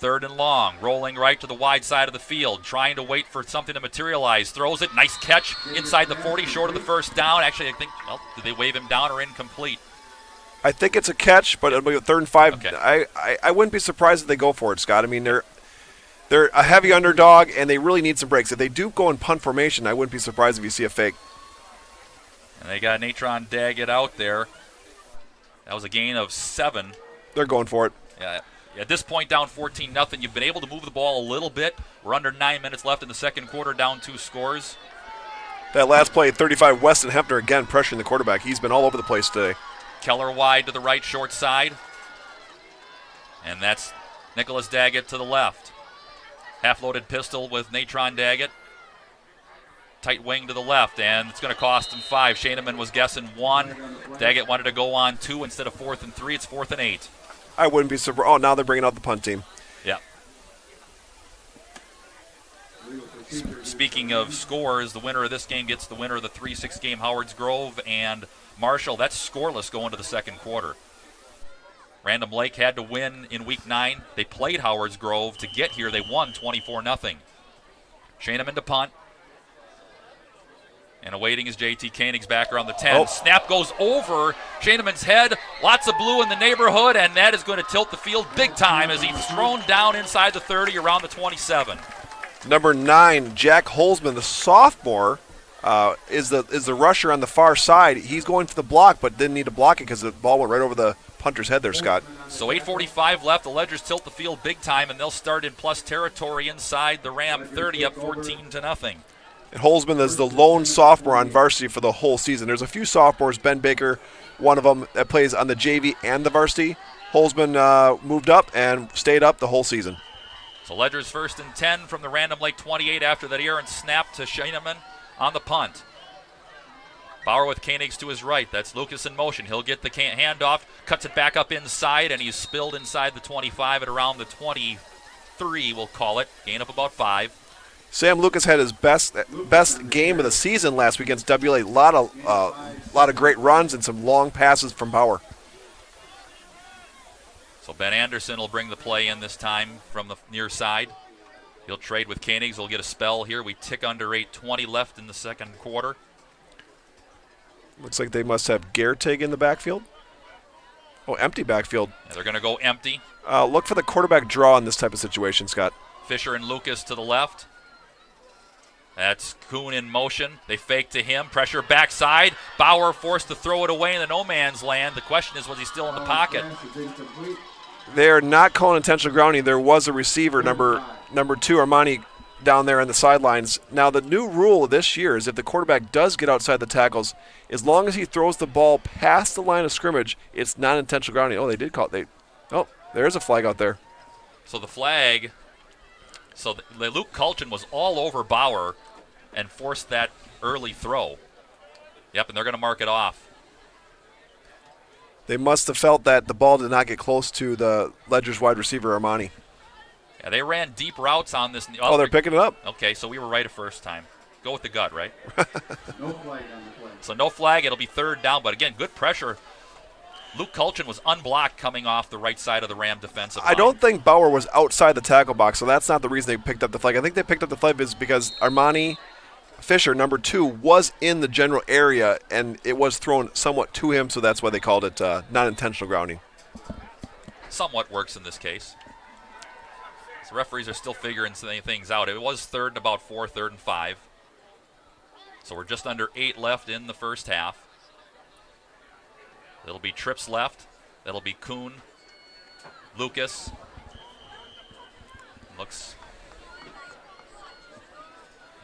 3rd and long, rolling right to the wide side of the field, trying to wait for something to materialize. Throws it, nice catch inside the 40, short of the first down. Actually, I think, did they wave him down or incomplete? I think it's a catch, but it'll be 3rd and 5. Okay. I wouldn't be surprised if they go for it, Scott. I mean, they're a heavy underdog, and they really need some breaks. If they do go in punt formation, I wouldn't be surprised if you see a fake. And they got Natron Daggett out there. That was a gain of 7. They're going for it. Yeah. At this point, down 14-0. You've been able to move the ball a little bit. We're under 9 minutes left in the second quarter, down 2 scores. That last play, 35, Weston Hefner again pressuring the quarterback. He's been all over the place today. Keller wide to the right, short side. And that's Nicholas Daggett to the left. Half-loaded pistol with Natron Daggett. Tight wing to the left, and it's going to cost him 5. Shaneman was guessing 1. Daggett wanted to go on 2 instead of 4th and 3. It's 4th and 8. I wouldn't be surprised. Oh, now they're bringing out the punt team. Yeah. Speaking of scores, the winner of this game gets the winner of the 3-6 game, Howards Grove and Marshall. That's scoreless going to the second quarter. Random Lake had to win in week 9. They played Howards Grove to get here. They won 24-0. Shaneman to punt. And awaiting is JT Koenig's back around the 10. Oh. Snap goes over Shaneman's head. Lots of blue in the neighborhood, and that is going to tilt the field big time as he's thrown down inside the 30, around the 27. Number 9, Jack Holzman, the sophomore, is the rusher on the far side. He's going for the block, but didn't need to block it because the ball went right over the punter's head there, Scott. So 8:45 left. The Ledgers tilt the field big time, and they'll start in plus territory inside the Ram 30, up 14-0. And Holzman is the lone sophomore on varsity for the whole season. There's a few sophomores, Ben Baker, one of them, that plays on the JV and the varsity. Holzman moved up and stayed up the whole season. So Ledgers 1st and 10 from the Random Lake 28 after that errant snap to Shaneman on the punt. Bauer with Koenigs to his right. That's Lucas in motion. He'll get the handoff, cuts it back up inside, and he's spilled inside the 25 at around the 23, we'll call it. Gain up about 5. Sam Lucas had his best game of the season last week against WLA. A lot of great runs and some long passes from Bauer. So Ben Anderson will bring the play in this time from the near side. He'll trade with Koenigs. We'll get a spell here. We tick under 8:20 left in the second quarter. Looks like they must have Gertig in the backfield. Oh, empty backfield. Yeah, they're going to go empty. Look for the quarterback draw in this type of situation, Scott. Fisher and Lucas to the left. That's Kuhn in motion. They fake to him. Pressure backside. Bauer forced to throw it away in the no man's land. The question is, was he still in the pocket? They're not calling intentional grounding. There was a receiver, number 2, Armani, down there on the sidelines. Now, the new rule this year is if the quarterback does get outside the tackles, as long as he throws the ball past the line of scrimmage, it's not intentional grounding. Oh, they did call it. There's a flag out there. So the flag, Luke Kulchin was all over Bauer and forced that early throw. Yep, and they're going to mark it off. They must have felt that the ball did not get close to the Ledger's wide receiver, Armani. Yeah, they ran deep routes on this. Oh, they're picking it up. Okay, so we were right the first time. Go with the gut, right? No flag on the play. So no flag. It'll be third down. But, again, good pressure. Luke Kulchin was unblocked coming off the right side of the Ram defensive line. I don't think Bauer was outside the tackle box, so that's not the reason they picked up the flag. I think they picked up the flag is because Armani Fisher, number 2, was in the general area, and it was thrown somewhat to him, so that's why they called it non-intentional grounding. Somewhat works in this case. The referees are still figuring things out. It was third and about 4, 3rd and 5. So we're just under 8 left in the first half. It'll be trips left. That'll be Kuhn, Lucas.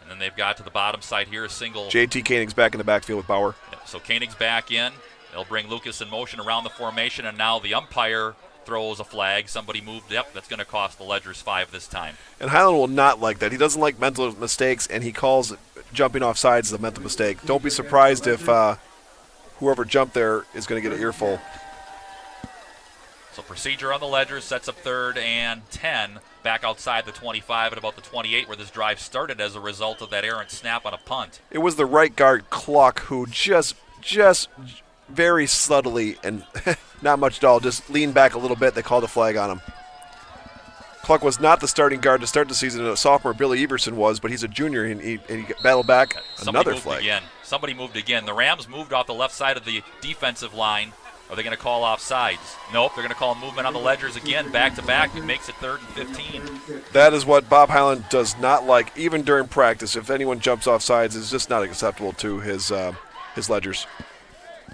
And then they've got to the bottom side here a single. JT Koenig's back in the backfield with Bauer. Yep, so Koenig's back in. They'll bring Lucas in motion around the formation, and now the umpire throws a flag. Somebody moved. Yep, that's going to cost the Ledgers 5 this time. And Highland will not like that. He doesn't like mental mistakes, and he calls jumping off sides a mental mistake. Don't be surprised if whoever jumped there is going to get an earful. So procedure on the Ledgers sets up 3rd and 10, back outside the 25 at about the 28 where this drive started as a result of that errant snap on a punt. It was the right guard, Cluck, who just very subtly and not much at all, just leaned back a little bit. They called a flag on him. Cluck was not the starting guard to start the season. A sophomore, Billy Everson, was, but he's a junior, and he battled back. Another flag. Somebody moved again. The Rams moved off the left side of the defensive line. Are they going to call offsides? Nope, they're going to call movement on the Ledgers again, back-to-back. It makes it 3rd and 15. That is what Bob Highland does not like, even during practice. If anyone jumps off sides, it's just not acceptable to his Ledgers.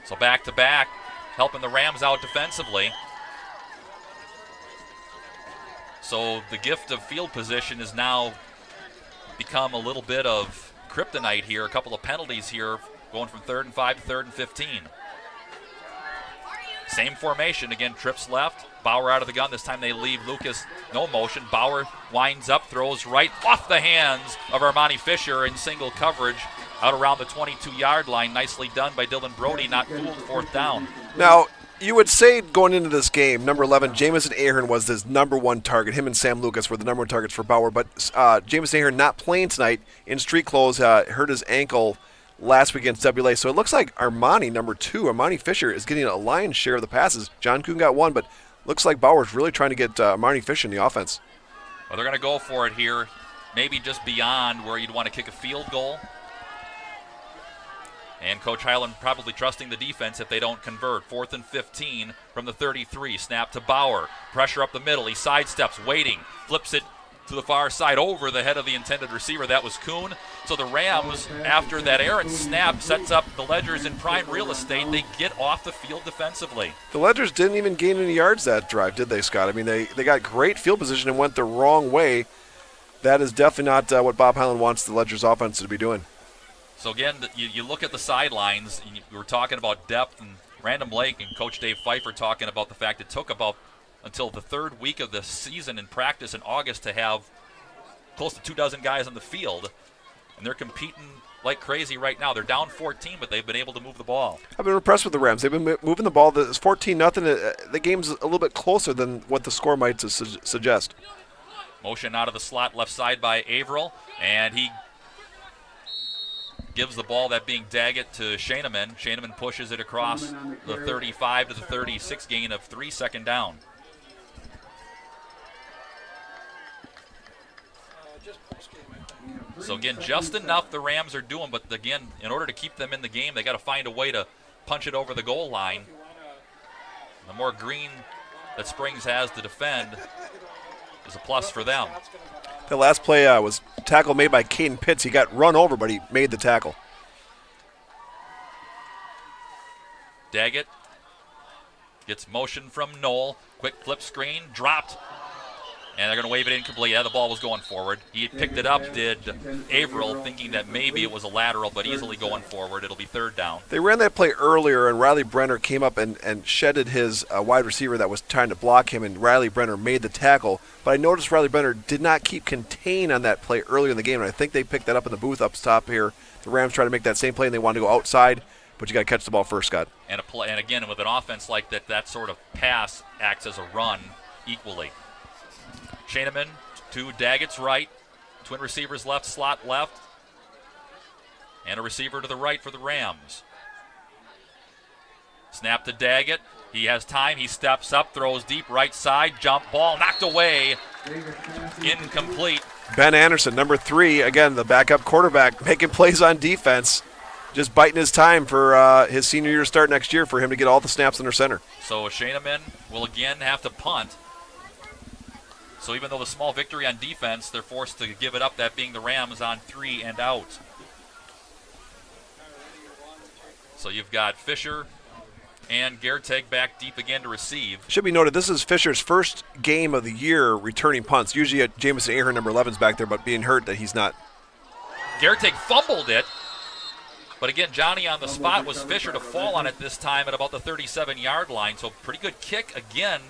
So back-to-back, helping the Rams out defensively. So the gift of field position has now become a little bit of kryptonite here. A couple of penalties here, going from 3rd and 5 to 3rd and 15. Same formation, again, trips left. Bauer out of the gun. This time they leave Lucas no motion. Bauer winds up, throws right off the hands of Armani Fisher in single coverage out around the 22-yard line. Nicely done by Dylan Brody, not fooled, 4th down. Now, you would say going into this game, number 11, Jamison Ahern was his number 1 target. Him and Sam Lucas were the number 1 targets for Bauer, but Jamison Ahern not playing tonight in street clothes, hurt his ankle last week against WLA. So it looks like Armani, number 2, Armani Fisher, is getting a lion's share of the passes. John Kuhn got 1, but looks like Bauer's really trying to get Armani Fisher in the offense. Well, they're going to go for it here, maybe just beyond where you'd want to kick a field goal. And Coach Highland probably trusting the defense if they don't convert. 4th and 15 from the 33. Snap to Bauer. Pressure up the middle. He sidesteps, waiting, flips it to the far side over the head of the intended receiver. That was Kuhn. So the Rams, after that errant snap, sets up the Ledgers in prime real estate. They get off the field defensively. The Ledgers didn't even gain any yards that drive, did they, Scott? I mean, they got great field position and went the wrong way. That is definitely not what Bob Highland wants the Ledgers offense to be doing. So again, you look at the sidelines, we were talking about depth, and Random Lake and Coach Dave Pfeiffer talking about the fact it took about until the 3rd week of the season in practice in August to have close to 24 guys on the field. and they're competing like crazy right now. They're down 14, but they've been able to move the ball. I've been impressed with the Rams. They've been moving the ball. It's 14-0. The game's a little bit closer than what the score might suggest. Motion out of the slot left side by Averill, and he gives the ball, that being Daggett, to Scheineman. Scheineman pushes it across the 35 to the 36, gain of 3, second down. So again, just enough the Rams are doing, but again, in order to keep them in the game, they got to find a way to punch it over the goal line. The more green that Springs has to defend is a plus for them. The last play was a tackle made by Caden Pitts. He got run over, but he made the tackle. Daggett gets motion from Knoll. Quick flip screen, dropped. And they're going to wave it incomplete. Yeah, the ball was going forward. He picked it up, did Averill, thinking that maybe it was a lateral, but easily going forward. It'll be third down. They ran that play earlier, and Riley Brenner came up and shedded his wide receiver that was trying to block him, and Riley Brenner made the tackle. But I noticed Riley Brenner did not keep contained on that play earlier in the game, and I think they picked that up in the booth up top here. The Rams tried to make that same play, and they wanted to go outside, but you got to catch the ball first, Scott. And again, with an offense like that, that sort of pass acts as a run equally. Scheineman to Daggett's right. Twin receivers left, slot left. And a receiver to the right for the Rams. Snap to Daggett. He has time. He steps up, throws deep right side. Jump ball knocked away. Incomplete. Ben Anderson, number 3, again, the backup quarterback, making plays on defense. Just biting his time for his senior year to start next year for him to get all the snaps under center. So Scheineman will again have to punt. So even though the small victory on defense, they're forced to give it up, that being the Rams on 3 and out. So you've got Fisher and Gerteg back deep again to receive. Should be noted, this is Fisher's first game of the year returning punts. Usually Jamison Ahern, number 11, is back there, but being hurt that he's not. Gerteg fumbled it. But again, Johnny on the spot was Fisher to fall on it this time at about the 37-yard line. So pretty good kick again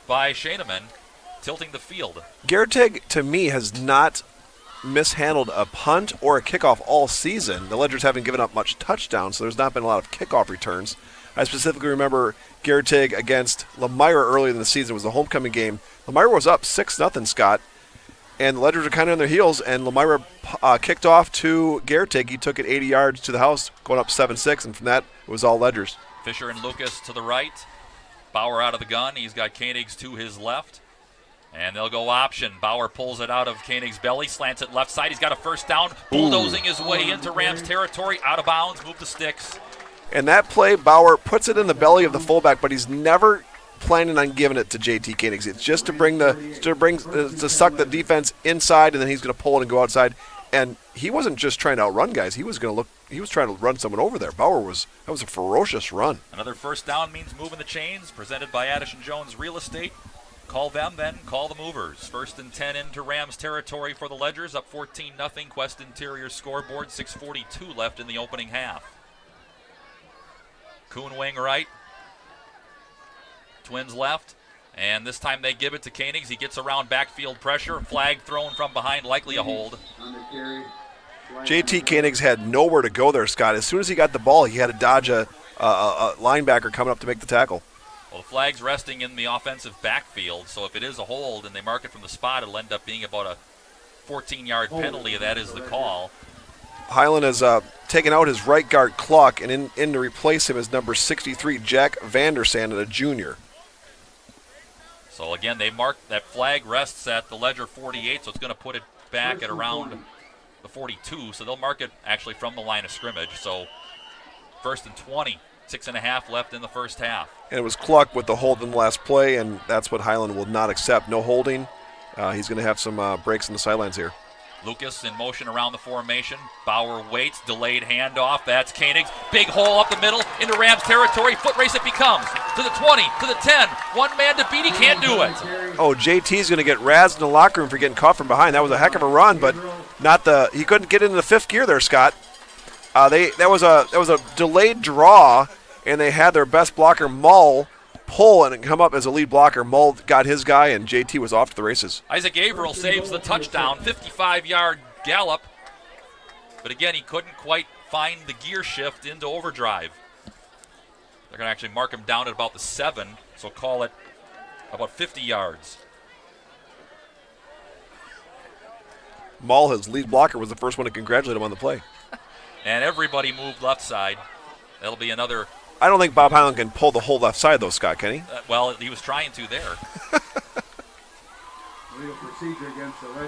by Scheineman, tilting the field. Gerteg, to me, has not mishandled a punt or a kickoff all season. The Ledgers haven't given up much touchdowns, so there's not been a lot of kickoff returns. I specifically remember Gerteg against Lemira earlier in the season. It was the homecoming game. Lemira was up 6-0, Scott, and the Ledgers are kind of on their heels, and Lemira kicked off to Gerteg. He took it 80 yards to the house, going up 7-6, and from that, it was all Ledgers. Fisher and Lucas to the right. Bauer out of the gun. He's got Koenigs to his left. And they'll go option. Bauer pulls it out of Koenig's belly, slants it left side. He's got a first down, bulldozing his way into Rams territory, out of bounds, move the sticks. And that play, Bauer puts it in the belly of the fullback, but he's never planning on giving it to JT Koenigs. It's just to suck the defense inside, and then he's going to pull it and go outside. And he wasn't just trying to outrun guys. He was trying to run someone over there. That was a ferocious run. Another first down means moving the chains, presented by Addison Jones Real Estate. Call them, then call the movers. 1st and 10 into Rams territory for the Ledgers, up 14-0. Quest Interior scoreboard, 6:42 left in the opening half. Kuhn wing right. Twins left. And this time they give it to Koenigs. He gets around backfield pressure. Flag thrown from behind, likely a hold. JT Koenigs had nowhere to go there, Scott. As soon as he got the ball, he had to dodge a linebacker coming up to make the tackle. Well, the flag's resting in the offensive backfield, so if it is a hold and they mark it from the spot, it'll end up being about a 14-yard penalty. That is the call. Highland has taken out his right guard Clark, and in to replace him is number 63, Jack Vandersand, a junior. So again, they mark that flag rests at the Ledger 48, so it's going to put it back at around the 42. So they'll mark it actually from the line of scrimmage. So 1st and 20. 6.5 left in the first half. And it was Cluck with the hold in the last play, and that's what Highland will not accept. No holding. He's going to have some breaks in the sidelines here. Lucas in motion around the formation. Bauer waits, delayed handoff. That's Koenigs. Big hole up the middle into Rams territory. Foot race it becomes. To the 20, to the 10. One man to beat. He can't do it. Oh, JT's going to get razzed in the locker room for getting caught from behind. That was a heck of a run, but he couldn't get into the 5th gear there, Scott. That was a delayed draw, and they had their best blocker, Mull, pull and come up as a lead blocker. Mull got his guy, and JT was off to the races. Isaac Averill saves the touchdown, 55-yard gallop But again, he couldn't quite find the gear shift into overdrive. They're going to actually mark him down at about the 7, so call it about 50 yards. Maul, his lead blocker, was the first one to congratulate him on the play. And everybody moved left side. That'll be another. I don't think Bob Highland can pull the whole left side, though, Scott, can he? Well, he was trying to there.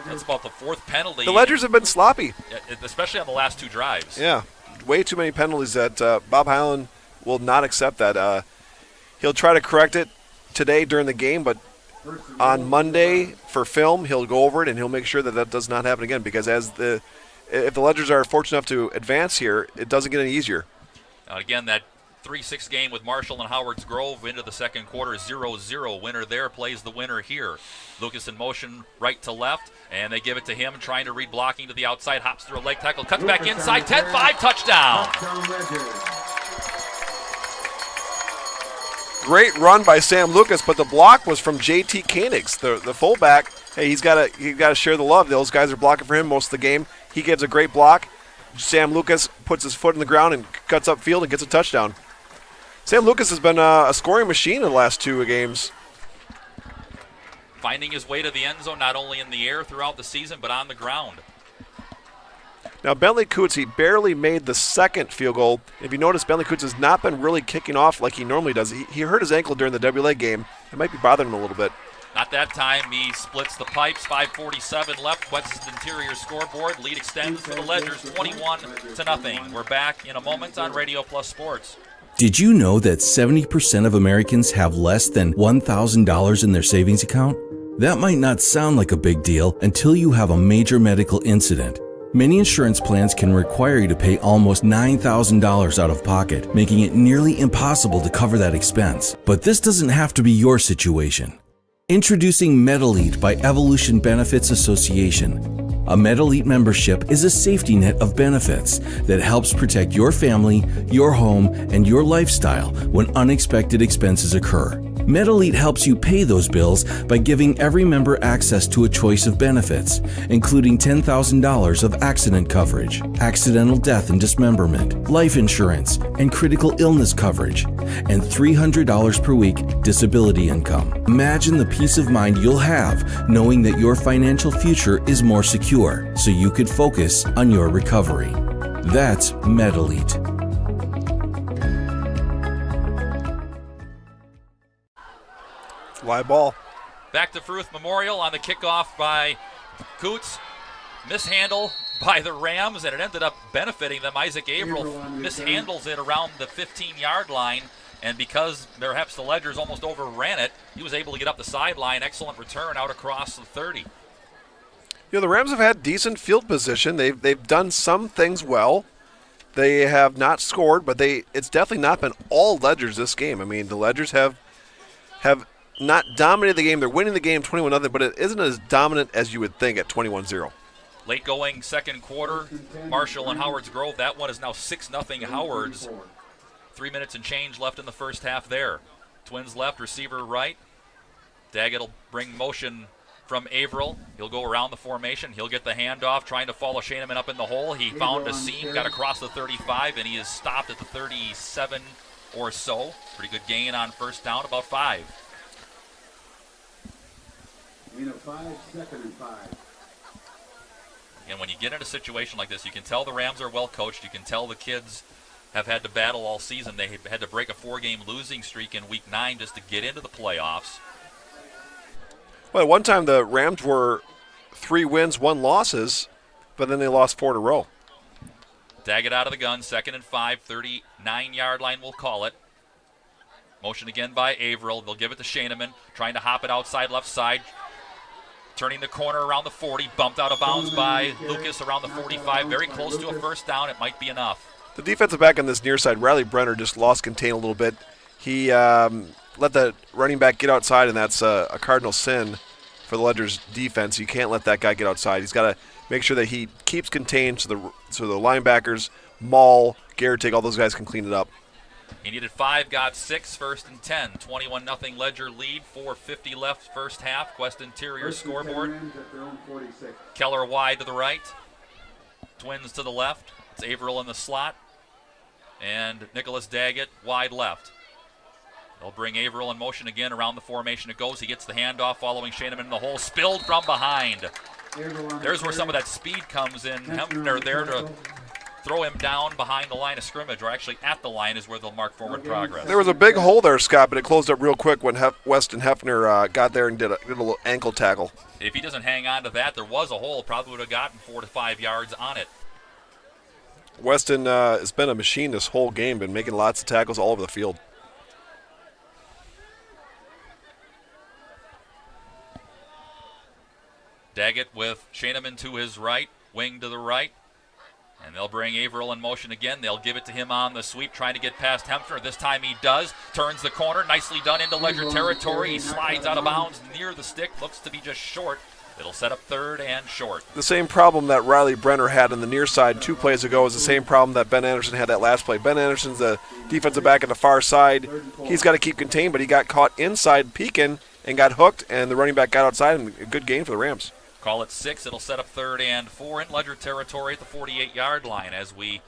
That's about the 4th penalty. The Ledgers have been sloppy. Especially on the last 2 drives. Yeah, way too many penalties that Bob Highland will not accept that. He'll try to correct it today during the game, but on Monday for film, he'll go over it and he'll make sure that that does not happen again, because if the Ledgers are fortunate enough to advance here, it doesn't get any easier. Now again, that 3-6 game with Marshall and Howards Grove into the second quarter, 0-0. Winner there plays the winner here. Lucas in motion right to left, and they give it to him, trying to read blocking to the outside, hops through a leg tackle, cuts back inside, 10-5, touchdown. Great run by Sam Lucas, but the block was from J.T. Koenigs, the fullback. Hey, he's got to share the love. Those guys are blocking for him most of the game. He gives a great block. Sam Lucas puts his foot in the ground and cuts upfield and gets a touchdown. Sam Lucas has been a scoring machine in the last 2 games. Finding his way to the end zone, not only in the air throughout the season, but on the ground. Now, Bentley Coots, he barely made the second field goal. If you notice, Bentley Coots has not been really kicking off like he normally does. He hurt his ankle during the WLA game. It might be bothering him a little bit. Not that time. He splits the pipes. 5:47 left. West's interior scoreboard. Lead extends for the Ledgers, 21-0. We're back in a moment on Radio Plus Sports. Did you know that 70% of Americans have less than $1,000 in their savings account? That might not sound like a big deal until you have a major medical incident. Many insurance plans can require you to pay almost $9,000 out of pocket, making it nearly impossible to cover that expense. But this doesn't have to be your situation. Introducing MedElite by Evolution Benefits Association. A MedElite membership is a safety net of benefits that helps protect your family, your home, and your lifestyle when unexpected expenses occur. MedElite helps you pay those bills by giving every member access to a choice of benefits, including $10,000 of accident coverage, accidental death and dismemberment, life insurance, and critical illness coverage, and $300 per week disability income. Imagine the peace of mind you'll have knowing that your financial future is more secure, so you could focus on your recovery. That's MedElite. Live ball. Back to Fruth Memorial on the kickoff by Coots. Mishandle by the Rams, and it ended up benefiting them. Isaac Averill mishandles it around the 15-yard line, and because perhaps the Ledgers almost overran it, he was able to get up the sideline. Excellent return out across the 30. You know, the Rams have had decent field position. They've done some things well. They have not scored, but it's definitely not been all Ledgers this game. I mean, the Ledgers have not dominated the game. They're winning the game 21-0, but it isn't as dominant as you would think at 21-0. Late going second quarter, Marshall and Howards Grove. That one is now 6-0 Howards. 3 minutes and change left in the first half there. Twins left, receiver right. Daggett will bring motion from Averill. He'll go around the formation. He'll get the handoff, trying to follow Shaneman up in the hole. He found a seam, got across the 35, and he is stopped at the 37 or so. Pretty good gain on first down, about 5. Gain of 5, second and 5. And when you get in a situation like this, you can tell the Rams are well coached. You can tell the kids have had to battle all season. They had to break a 4-game losing streak in Week 9 just to get into the playoffs. Well, at one time the Rams were 3 wins, 1 losses, but then they lost 4 in a row. Daggett out of the gun, second and 5, 39-yard line, we'll call it. Motion again by Averill. They'll give it to Shaneman, trying to hop it outside left side. Turning the corner around the 40, bumped out of bounds by Lucas around the 45. Very close to a first down. It might be enough. The defensive back on this near side, Riley Brenner, just lost contain a little bit. He let the running back get outside, and that's a cardinal sin for the Ledgers defense. You can't let that guy get outside. He's got to make sure that he keeps contained so the linebackers, Maul, Garrett, all those guys can clean it up. He needed 5, got 6, first and 10. 21-0 Ledger lead, 4:50 left first half. West interior scoreboard. Keller wide to the right. Twins to the left. It's Averill in the slot. And Nicholas Daggett wide left. They'll bring Averill in motion again. Around the formation it goes. He gets the handoff following Shaneman in the hole. Spilled from behind. There's where some of that speed comes in. Hempner there to throw him down behind the line of scrimmage, or actually at the line is where they'll mark forward progress. There was a big hole there, Scott, but it closed up real quick when Weston Hefner got there and did a little ankle tackle. If he doesn't hang on to that, there was a hole. Probably would have gotten 4 to 5 yards on it. Weston has been a machine this whole game, been making lots of tackles all over the field. Daggett with Shaneman to his right, wing to the right. And they'll bring Averill in motion again. They'll give it to him on the sweep, trying to get past Hempner. This time he does. Turns the corner, nicely done into Ledger territory. He slides out of bounds near the stick. Looks to be just short. It'll set up third and short. The same problem that Riley Brenner had on the near side 2 plays ago is the same problem that Ben Anderson had that last play. Ben Anderson's the defensive back on the far side. He's got to keep contained, but he got caught inside peeking and got hooked, and the running back got outside, and a good gain for the Rams. Call it 6. It'll set up third and 4 in Ledger territory at the 48-yard line as we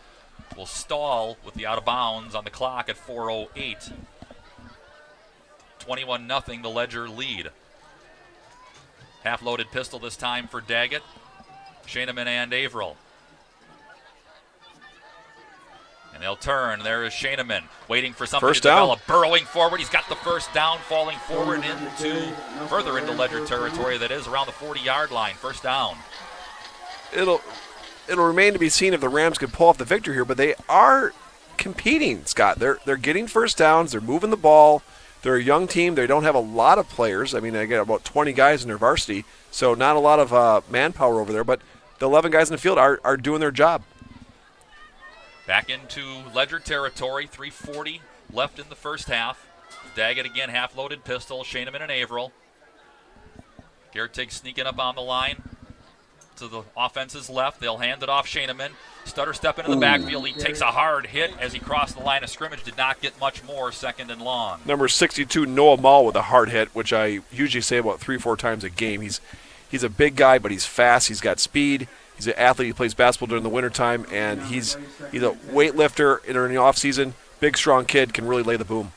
will stall with the out of bounds on the clock at 4:08. 21-0 the Ledger lead. Half-loaded pistol this time for Daggett, Shaneman and Averill. And they'll turn. There is Shaneman waiting for something to develop. Burrowing forward. He's got the first down, falling forward further into Ledger territory. That is around the 40-yard line. First down. It'll remain to be seen if the Rams can pull off the victory here, but they are competing, Scott. They're getting first downs. They're moving the ball. They're a young team. They don't have a lot of players. I mean, they got about 20 guys in their varsity, so not a lot of manpower over there, but the 11 guys in the field are doing their job. Back into Ledger territory, 3:40 left in the first half. Daggett again, half-loaded pistol, Shaneman and Averill. Gertig sneaking up on the line to the offense's left. They'll hand it off Shaneman. Stutter step into the backfield. He takes a hard hit as he crossed the line of scrimmage. Did not get much more, second and long. Number 62, Noah Mall with a hard hit, which I usually say about 3-4 times a game. He's a big guy, but he's fast. He's got speed. He's an athlete. He plays basketball during the wintertime, and he's a weightlifter during the offseason. Big, strong kid, can really lay the boom.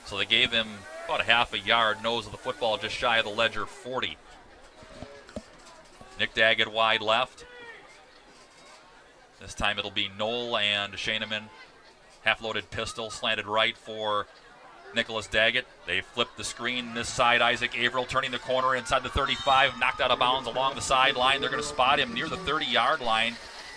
So they gave him about a half a yard, nose of the football, just shy of the Ledger 40. Nick Daggett wide left. This time it'll be Knoll and Shaneman. Half-loaded pistol, slanted right for Nicholas Daggett. They flip the screen this side. Isaac Averill turning the corner inside the 35, knocked out of bounds along the sideline. They're going to spot him near the 30-yard line.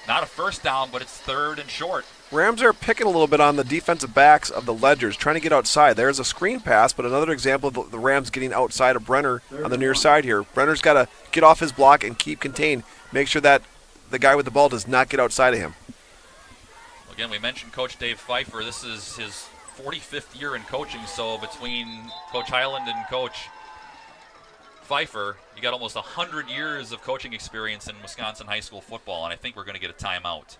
Not a first down, but it's third and short. Rams are picking a little bit on the defensive backs of the Ledgers, trying to get outside. There's a screen pass, but another example of the Rams getting outside of Brenner on the near side here. Brenner's got to get off his block and keep contained. Make sure that the guy with the ball does not get outside of him. Again, we mentioned Coach Dave Pfeiffer. This is his 45th year in coaching, so between Coach Highland and Coach Pfeiffer, you got almost 100 years of coaching experience in Wisconsin high school football, and I think we're going to get a timeout.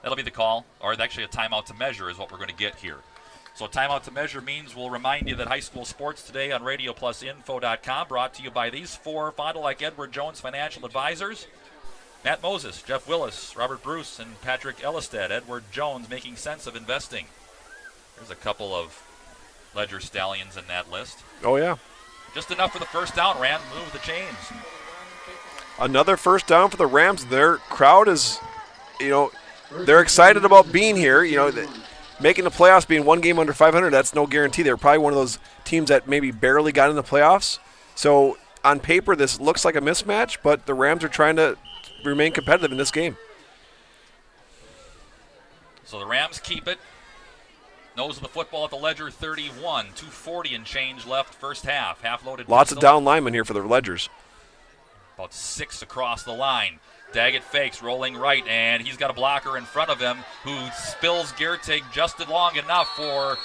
That'll be the call, or actually a timeout to measure is what we're going to get here. So timeout to measure means we'll remind you that high school sports today on RadioPlusInfo.com, brought to you by these 4 Fond du Lac Edward Jones financial advisors. Matt Moses, Jeff Willis, Robert Bruce, and Patrick Ellisted. Edward Jones, making sense of investing. There's a couple of Ledger Stallions in that list. Oh, yeah. Just enough for the first down. Rams move the chains. Another first down for the Rams. Their crowd is, they're excited about being here. Making the playoffs, being one game under 500, that's no guarantee. They're probably one of those teams that maybe barely got in the playoffs. So on paper, this looks like a mismatch, but the Rams are trying to remain competitive in this game. So the Rams keep it. Nose of the football at the Ledger 31. 2:40 and change left first half. Half-loaded Lots pistol. of down linemen here for the Ledgers. About 6 across the line. Daggett fakes, rolling right, and he's got a blocker in front of him who spills Gertig just long enough for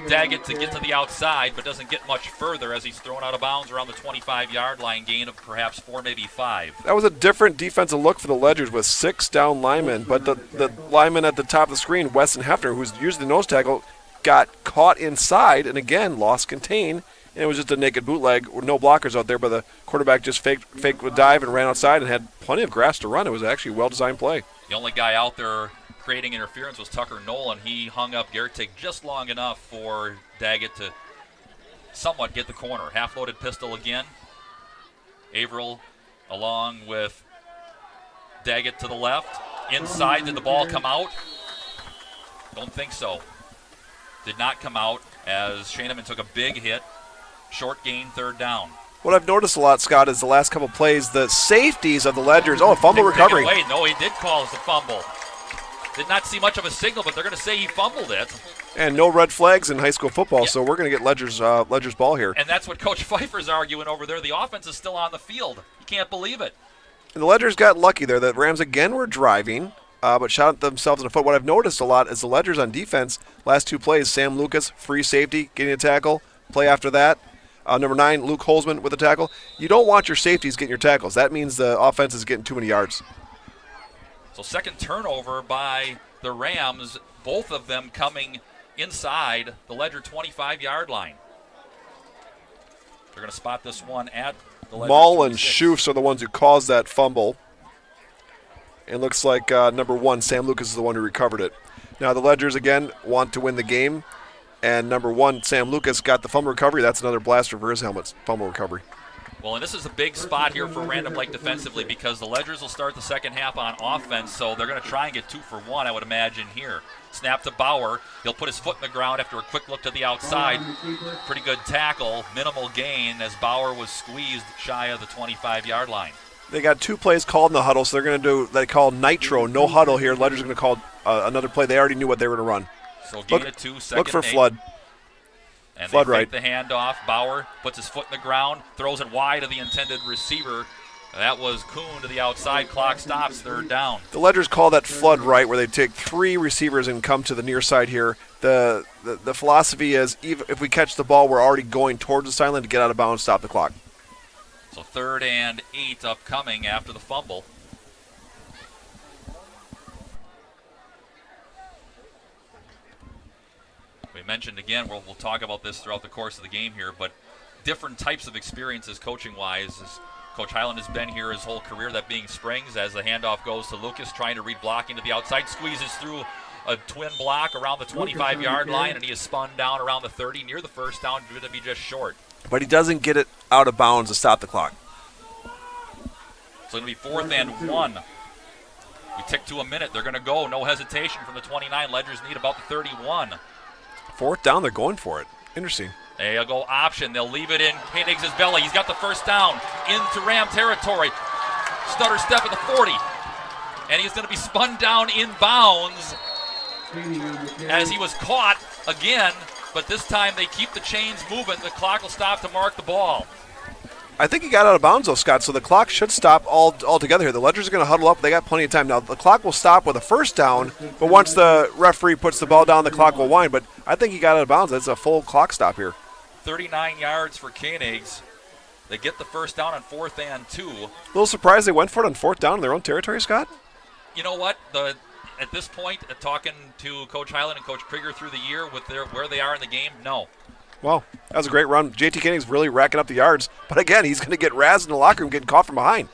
Daggett to get to the outside, but doesn't get much further as he's thrown out of bounds around the 25-yard line, gain of perhaps 4, maybe 5. That was a different defensive look for the Ledgers with 6 down linemen, but the lineman at the top of the screen, Weston Hefner, who's usually the nose tackle, got caught inside and again lost contain And it was just a naked bootleg with no blockers out there, but the quarterback just faked a dive and ran outside and had plenty of grass to run. It was actually a well-designed play. The only guy out there creating interference was Tucker Nolan. He hung up Gertig just long enough for Daggett to somewhat get the corner. Half-loaded pistol again. Averill along with Daggett to the left. Inside, did the ball come out? Don't think so. Did not come out as Shaneman took a big hit. Short gain, third down. What I've noticed a lot, Scott, is the last couple plays, the safeties of the Ledgers. Oh, a fumble recovery. Wait, no, he did call us a fumble. Did not see much of a signal, but they're going to say he fumbled it. And no red flags in high school football, so we're going to get Ledger's ball here. And that's what Coach Pfeiffer's arguing over there. The offense is still on the field. You can't believe it. And the Ledgers got lucky there. The Rams again were driving, but shot themselves in the foot. What I've noticed a lot is the Ledgers on defense, last two plays, Sam Lucas, free safety, getting a tackle. Play after that, number 9, Luke Holzman with a tackle. You don't want your safeties getting your tackles. That means the offense is getting too many yards. So second turnover by the Rams, both of them coming inside the Ledger 25-yard line. They're going to spot this one at the Ledger Maul and 26. Schoofs are the ones who caused that fumble. It looks like number 1, Sam Lucas, is the one who recovered it. Now the Ledgers, again, want to win the game. And number 1, Sam Lucas, got the fumble recovery. That's another blaster for his helmet, fumble recovery. Well, and this is a big spot here for Random Lake defensively because the Ledgers will start the second half on offense, so they're going to try and get 2 for 1, I would imagine, here. Snap to Bauer. He'll put his foot in the ground after a quick look to the outside. Pretty good tackle, minimal gain as Bauer was squeezed shy of the 25-yard line. They got 2 plays called in the huddle, so they're going to do, they call nitro, no huddle here. Ledger's going to call another play. They already knew what they were going to run. So gain of 2, second Look for 8. Flood. And Flood they right. fake the handoff. Bauer puts his foot in the ground, throws it wide of the intended receiver. That was Kuhn to the outside. Clock stops, third down. The Ledgers call that flood right, where they take 3 receivers and come to the near side here. The philosophy is if we catch the ball, we're already going towards the sideline to get out of bounds, stop the clock. So 3rd and 8 upcoming after the fumble. We mentioned again, we'll talk about this throughout the course of the game here, but different types of experiences coaching-wise. As Coach Highland has been here his whole career, that being Springs, as the handoff goes to Lucas, trying to read blocking to the outside, squeezes through a twin block around the 25-yard line, and he is spun down around the 30, near the first down, going to be just short. But he doesn't get it out of bounds to stop the clock. So it's going to be 4th and 1. We tick to a minute. They're going to go. No hesitation from the 29. Ledgers need about the 31. 4th down, they're going for it. Interesting. They'll go option. They'll leave it in Koenig's belly. He's got the first down into Ram territory. Stutter step at the 40. And he's going to be spun down in bounds as he was caught again. But this time they keep the chains moving. The clock will stop to mark the ball. I think he got out of bounds, though, Scott, so the clock should stop altogether here. The Ledgers are going to huddle up. They got plenty of time. Now, the clock will stop with a first down, but once the referee puts the ball down, the clock will wind. But I think he got out of bounds. That's a full clock stop here. 39 yards for Koenigs. They get the first down on 4th and 2. A little surprised they went for it on 4th down in their own territory, Scott? You know what? At this point, talking to Coach Highland and Coach Krieger through the year with where they are in the game, no. Well, that was a great run. JT Koenig's really racking up the yards. But again, he's going to get razzed in the locker room getting caught from behind.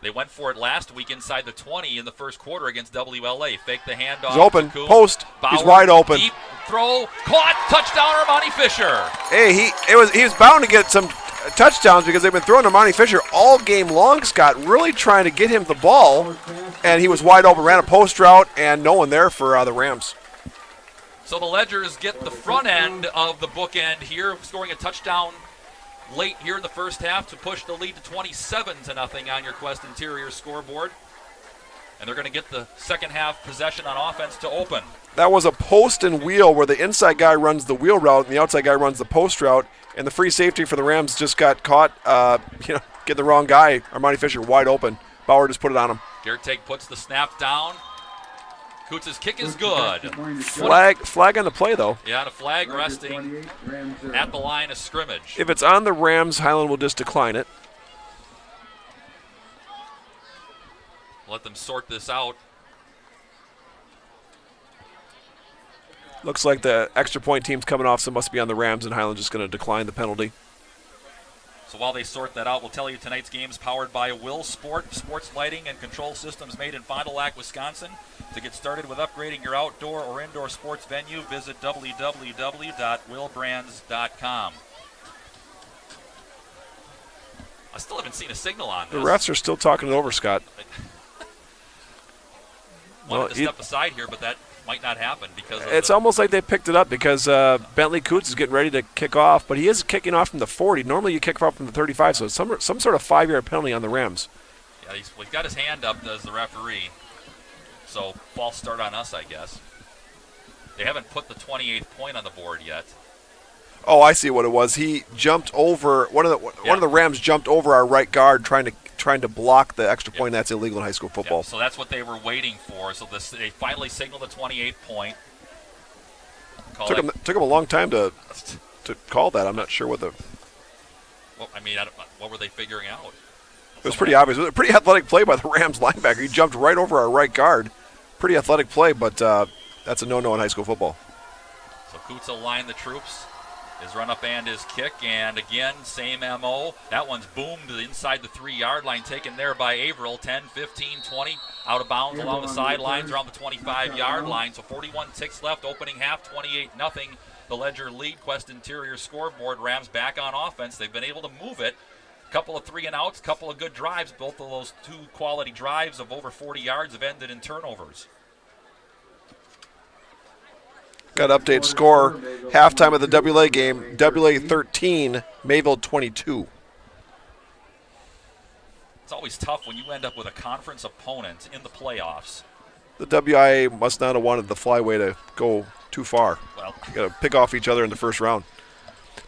They went for it last week inside the 20 in the first quarter against WLA. Fake the handoff. He's open. Kuhn. Post. Bauer, he's wide open. Deep throw. Caught. Touchdown, Armani Fisher. Hey, he was bound to get some touchdowns because they've been throwing Armani Fisher all game long, Scott, really trying to get him the ball. And he was wide open, ran a post route, and no one there for the Rams. So the Ledgers get the front end of the bookend here, scoring a touchdown late here in the first half to push the lead to 27-0 on your Quest Interior scoreboard. And they're going to get the second half possession on offense to open. That was a post and wheel where the inside guy runs the wheel route and the outside guy runs the post route. And the free safety for the Rams just got caught, get the wrong guy. Armani Fisher wide open. Bauer just put it on him. Gerteg puts the snap down. Kutz's kick is good. Flag on the play, though. Yeah, the flag resting at the line of scrimmage. If it's on the Rams, Highland will just decline it. Let them sort this out. Looks like the extra point team's coming off, so it must be on the Rams, and Highland just going to decline the penalty. So while they sort that out, we'll tell you tonight's game is powered by Will Sport, sports lighting and control systems made in Fond du Lac, Wisconsin. To get started with upgrading your outdoor or indoor sports venue, visit www.willbrands.com. I still haven't seen a signal on this. The refs are still talking it over, Scott. Wanted to step aside here, but that might not happen because it's almost like they picked it up because Bentley Coots is getting ready to kick off, but he is kicking off from the 40. Normally you kick off from the 35, so it's some sort of 5-yard penalty on the Rams. Yeah, he's got his hand up as the referee, so false start on us, I guess. They haven't put the 28th point on the board yet. Oh, I see what it was. He jumped over one of the Rams jumped over our right guard trying to block the extra point. That's illegal in high school football. Yeah, so that's what they were waiting for. So they finally signaled the 28th point. Took him a long time to call that. I'm not sure what the. Well, what were they figuring out? It was pretty obvious. It was a pretty athletic play by the Rams linebacker. He jumped right over our right guard. Pretty athletic play, but that's a no-no in high school football. So Coots will line the troops. His run-up and his kick, and again, same M.O. That one's boomed inside the 3-yard line, taken there by Averill. 10, 15, 20, out of bounds along the sidelines around the 25-yard line. So 41 ticks left, opening half, 28-0. The Ledger lead. Quest Interior scoreboard. Rams back on offense. They've been able to move it. Couple of 3-and-outs, couple of good drives. Both of those two quality drives of over 40 yards have ended in turnovers. Got to update score. Halftime of the WA game, WA 13, Mayville 22. It's always tough when you end up with a conference opponent in the playoffs. The WIA must not have wanted the flyway to go too far. Well, you got to pick off each other in the first round.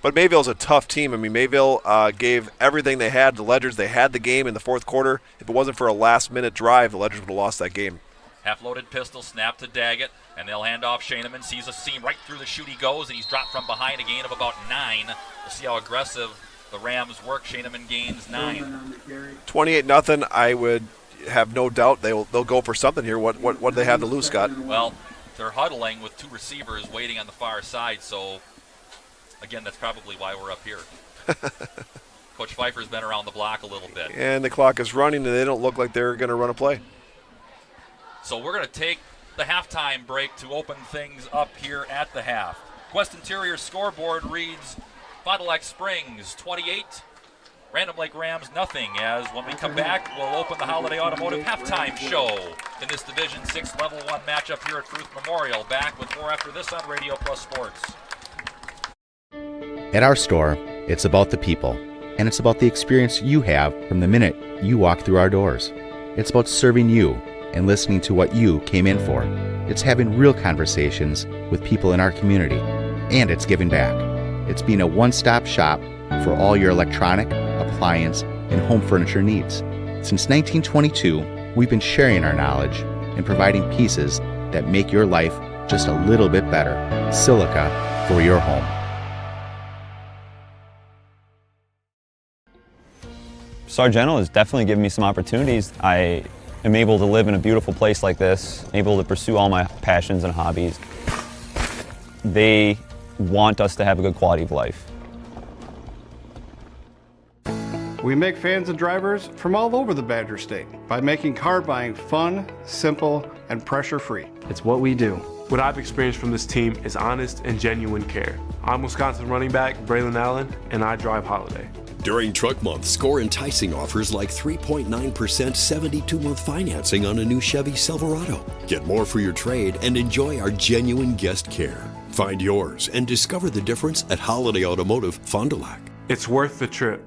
But Mayville's a tough team. Mayville gave everything they had. The Ledgers, they had the game in the fourth quarter. If it wasn't for a last-minute drive, the Ledgers would have lost that game. Half-loaded pistol, snap to Daggett, and they'll hand off. Shaneman sees a seam right through the chute he goes, and he's dropped from behind a gain of about 9. We'll see how aggressive the Rams work. Shaneman gains 9. 28-0. I would have no doubt they'll go for something here. What do they have to lose, Scott? Well, they're huddling with 2 receivers waiting on the far side, so again, that's probably why we're up here. Coach Pfeiffer's been around the block a little bit. And the clock is running, and they don't look like they're going to run a play. So we're going to take the halftime break to open things up here at the half. Quest Interior scoreboard reads Fond du Lac Springs 28, Random Lake Rams nothing. As when we come back, we'll open the Holiday Automotive halftime show in this Division 6 Level 1 matchup here at Fruth Memorial. Back with more after this on Radio Plus Sports. At our store, it's about the people, and it's about the experience you have from the minute you walk through our doors. It's about serving you and listening to what you came in for. It's having real conversations with people in our community, and it's giving back. It's being a one-stop shop for all your electronic, appliance, and home furniture needs. Since 1922, we've been sharing our knowledge and providing pieces that make your life just a little bit better. Silica for your home. Sargento has definitely given me some opportunities. I am able to live in a beautiful place like this, able to pursue all my passions and hobbies. They want us to have a good quality of life. We make fans and drivers from all over the Badger State by making car buying fun, simple, and pressure-free. It's what we do. What I've experienced from this team is honest and genuine care. I'm Wisconsin running back Braylon Allen, and I drive Holiday. During Truck Month, score enticing offers like 3.9% 72-month financing on a new Chevy Silverado. Get more for your trade and enjoy our genuine guest care. Find yours and discover the difference at Holiday Automotive Fond du Lac. It's worth the trip.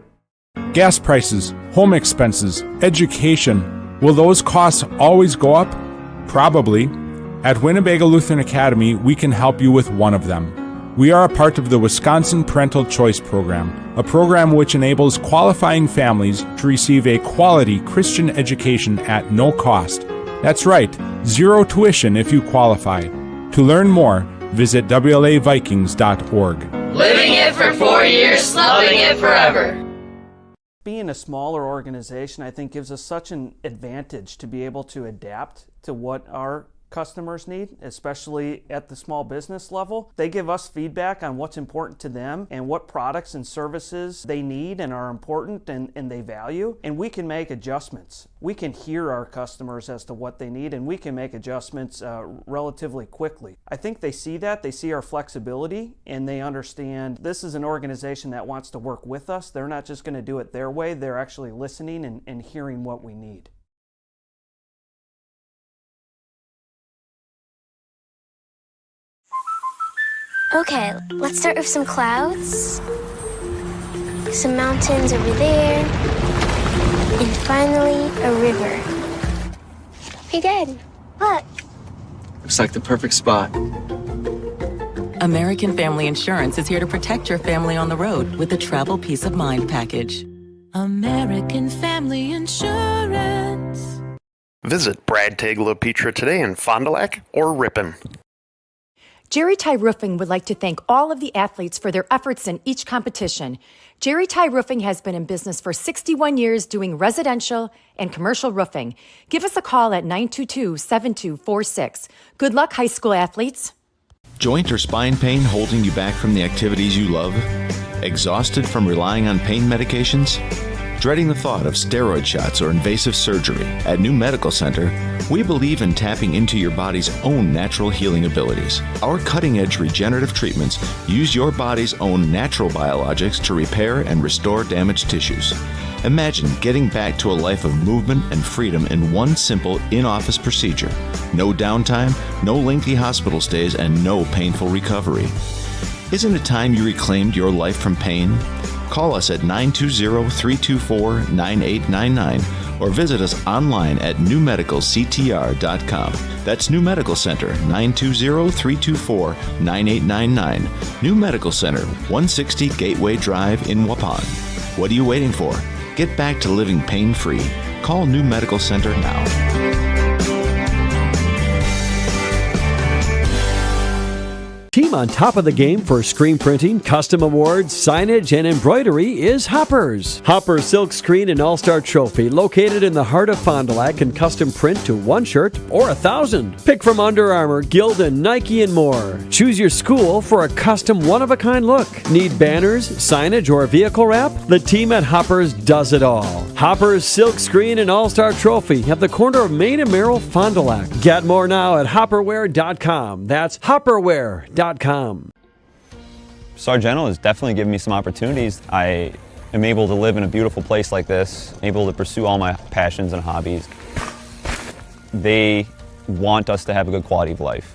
Gas prices, home expenses, education. Will those costs always go up? Probably. At Winnebago Lutheran Academy, we can help you with one of them. We are a part of the Wisconsin Parental Choice Program, a program which enables qualifying families to receive a quality Christian education at no cost. That's right, zero tuition if you qualify. To learn more, visit WLAVikings.org. Living it for 4 years, loving it forever. Being a smaller organization, I think, gives us such an advantage to be able to adapt to what our customers need, especially at the small business level. They give us feedback on what's important to them and what products and services they need and are important and they value, and we can make adjustments. We can hear our customers as to what they need, and we can make adjustments relatively quickly. I think they see that, they see our flexibility, and they understand this is an organization that wants to work with us. They're not just going to do it their way, they're actually listening and hearing what we need. Okay, let's start with some clouds, some mountains over there, and finally a river. Hey Dad, look. Looks like the perfect spot. American Family Insurance is here to protect your family on the road with the Travel Peace of Mind package. American Family Insurance. Visit Brad Tagle Petra today in Fond du Lac or Ripon. Jerry Ty Roofing would like to thank all of the athletes for their efforts in each competition. Jerry Ty Roofing has been in business for 61 years doing residential and commercial roofing. Give us a call at 922-7246. Good luck, high school athletes. Joint or spine pain holding you back from the activities you love? Exhausted from relying on pain medications? Dreading the thought of steroid shots or invasive surgery? At New Medical Center, we believe in tapping into your body's own natural healing abilities. Our cutting-edge regenerative treatments use your body's own natural biologics to repair and restore damaged tissues. Imagine getting back to a life of movement and freedom in one simple in-office procedure. No downtime, no lengthy hospital stays, and no painful recovery. Isn't it time you reclaimed your life from pain? Call us at 920-324-9899 or visit us online at newmedicalctr.com. That's New Medical Center, 920-324-9899. New Medical Center, 160 Gateway Drive in Waupun. What are you waiting for? Get back to living pain-free. Call New Medical Center now. Team on top of the game for screen printing, custom awards, signage, and embroidery is Hoppers. Hoppers Silk Screen and All-Star Trophy, located in the heart of Fond du Lac, can custom print to 1 shirt or 1,000. Pick from Under Armour, Gildan, Nike, and more. Choose your school for a custom one-of-a-kind look. Need banners, signage, or vehicle wrap? The team at Hoppers does it all. Hoppers Silk Screen and All-Star Trophy at the corner of Main and Merrill, Fond du Lac. Get more now at hopperware.com. That's hopperware.com. Sargento has definitely given me some opportunities. I am able to live in a beautiful place like this, able to pursue all my passions and hobbies. They want us to have a good quality of life.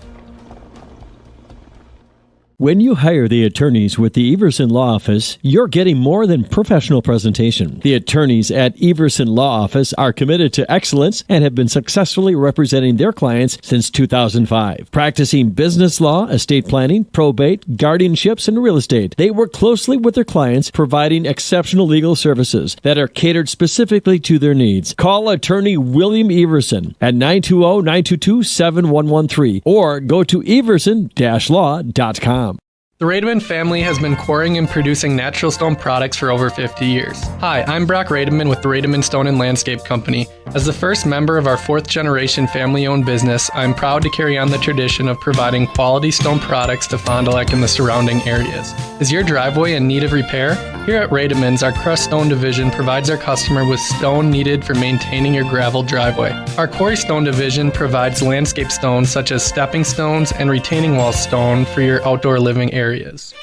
When you hire the attorneys with the Everson Law Office, you're getting more than professional presentation. The attorneys at Everson Law Office are committed to excellence and have been successfully representing their clients since 2005. Practicing business law, estate planning, probate, guardianships, and real estate, they work closely with their clients, providing exceptional legal services that are catered specifically to their needs. Call attorney William Everson at 920-922-7113 or go to everson-law.com. The Rademan family has been quarrying and producing natural stone products for over 50 years. Hi, I'm Brock Rademan with the Rademan Stone and Landscape Company. As the first member of our 4th generation family-owned business, I'm proud to carry on the tradition of providing quality stone products to Fond du Lac and the surrounding areas. Is your driveway in need of repair? Here at Rademan's, our crushed stone division provides our customer with stone needed for maintaining your gravel driveway. Our quarry stone division provides landscape stones such as stepping stones and retaining wall stone for your outdoor living areas.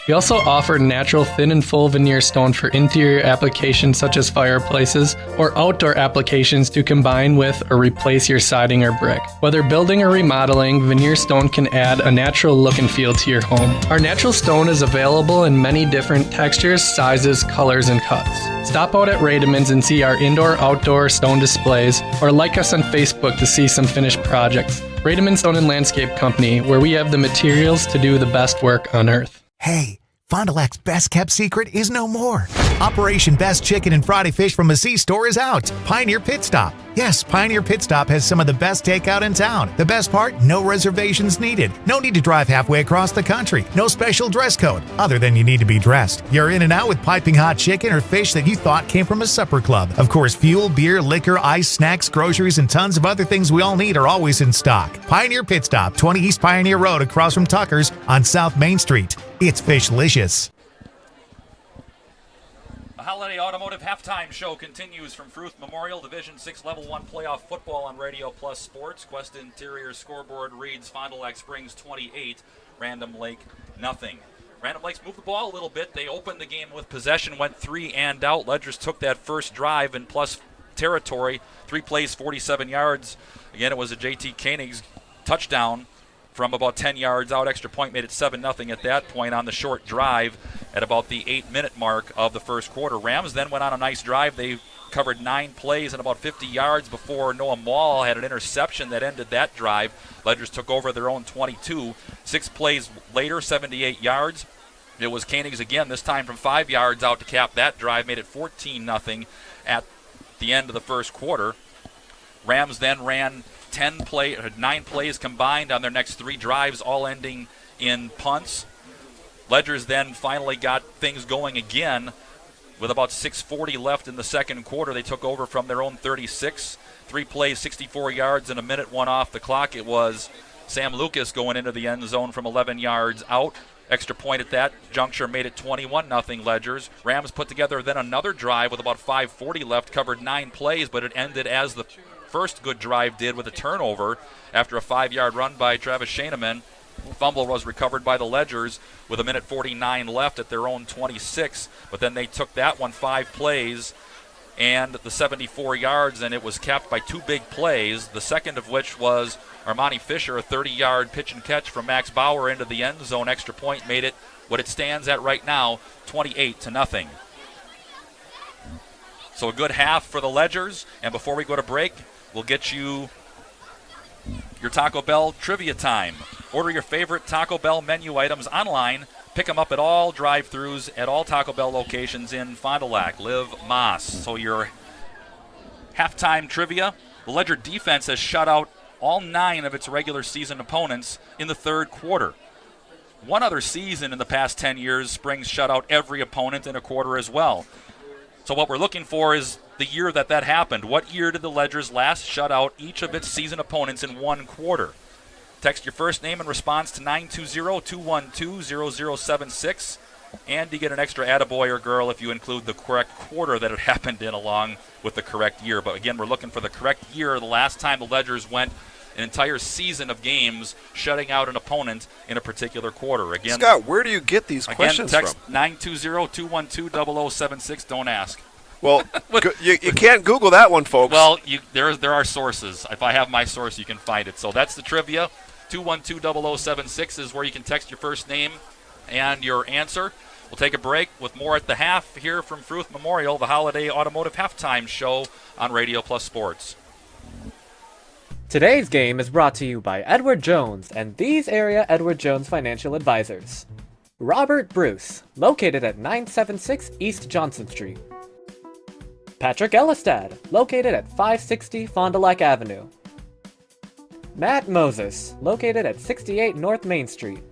We also offer natural thin and full veneer stone for interior applications such as fireplaces or outdoor applications to combine with or replace your siding or brick. Whether building or remodeling, veneer stone can add a natural look and feel to your home. Our natural stone is available in many different textures, sizes, colors, and cuts. Stop out at Rademan's and see our indoor-outdoor stone displays, or like us on Facebook to see some finished projects. Rademan Stone and Landscape Company, where we have the materials to do the best work on earth. Hey, Fond du Lac's best kept secret is no more. Operation Best Chicken and Friday Fish from a Sea Store is out. Pioneer Pit Stop. Yes, Pioneer Pit Stop has some of the best takeout in town. The best part, no reservations needed. No need to drive halfway across the country. No special dress code, other than you need to be dressed. You're in and out with piping hot chicken or fish that you thought came from a supper club. Of course, fuel, beer, liquor, ice, snacks, groceries, and tons of other things we all need are always in stock. Pioneer Pit Stop, 20 East Pioneer Road across from Tucker's on South Main Street. It's Fishlicious. The Holiday Automotive Halftime Show continues from Fruth Memorial Division 6 Level 1 Playoff Football on Radio Plus Sports. Quest Interior scoreboard reads Fond du Lac Springs 28, Random Lake nothing. Random Lake's moved the ball a little bit. They opened the game with possession, went 3 and out. Ledgers took that first drive in plus territory, 3 plays, 47 yards. Again, it was a JT Koenig's touchdown from about 10 yards out. Extra point made it 7-0 at that point on the short drive at about the 8-minute mark of the first quarter. Rams then went on a nice drive. They covered 9 plays and about 50 yards before Noah Mall had an interception that ended that drive. Ledgers took over their own 22. 6 plays later, 78 yards. It was Koenig's again, this time from 5 yards out to cap that drive, made it 14-0 at the end of the first quarter. Rams then ran 9 plays combined on their next 3 drives, all ending in punts. Ledgers then finally got things going again with about 6:40 left in the second quarter. They took over from their own 36. 3 plays, 64 yards, and a minute 1 off the clock. It was Sam Lucas going into the end zone from 11 yards out. Extra point at that juncture made it 21-0 Ledgers. Rams put together then another drive with about 5:40 left, covered 9 plays, but it ended as the first good drive did with a turnover after a 5-yard run by Travis Shaneman. Fumble was recovered by the Ledgers with a minute 49 left at their own 26, but then they took that one 5 plays and the 74 yards, and it was capped by 2 big plays, the second of which was Armani Fisher, a 30-yard pitch and catch from Max Bauer into the end zone. Extra point made it what it stands at right now, 28-0. So a good half for the Ledgers, and before we go to break, we'll get you your Taco Bell trivia time. Order your favorite Taco Bell menu items online. Pick them up at all drive-thrus at all Taco Bell locations in Fond du Lac, Liv, Moss. So your halftime trivia, the Ledger defense has shut out all 9 of its regular season opponents in the third quarter. One other season in the past 10 years, Springs shut out every opponent in a quarter as well. So what we're looking for is the year that happened. What year did the Ledgers last shut out each of its season opponents in one quarter? Text your first name and response to 920-212-0076, and you get an extra attaboy or girl if you include the correct quarter that it happened in along with the correct year. But again, we're looking for the correct year, the last time the Ledgers went an entire season of games shutting out an opponent in a particular quarter. Again, Scott, where do you get these questions text from? 920-212-0076. Don't ask. Well, you can't Google that one, folks. Well, there are sources. If I have my source, you can find it. So that's the trivia. 212-0076 is where you can text your first name and your answer. We'll take a break with more at the half here from Fruth Memorial, the Holiday Automotive Halftime Show on Radio Plus Sports. Today's game is brought to you by Edward Jones and these area Edward Jones financial advisors. Robert Bruce, located at 976 East Johnson Street. Patrick Ellistad, located at 560 Fond du Lac Avenue. Matt Moses, located at 68 North Main Street.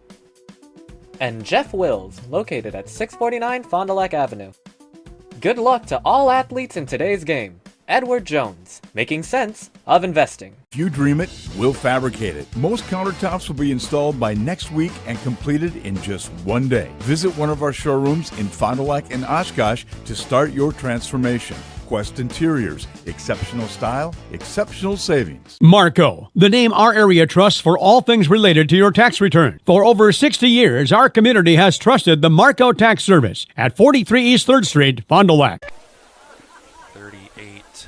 And Jeff Wills, located at 649 Fond du Lac Avenue. Good luck to all athletes in today's game. Edward Jones, making sense of investing. If you dream it, we'll fabricate it. Most countertops will be installed by next week and completed in just one day. Visit one of our showrooms in Fond du Lac and Oshkosh to start your transformation. Quest Interiors, exceptional style, exceptional savings. Marco, the name our area trusts for all things related to your tax return. For over 60 years, our community has trusted the Marco Tax Service at 43 East 3rd Street, Fond du Lac. 38.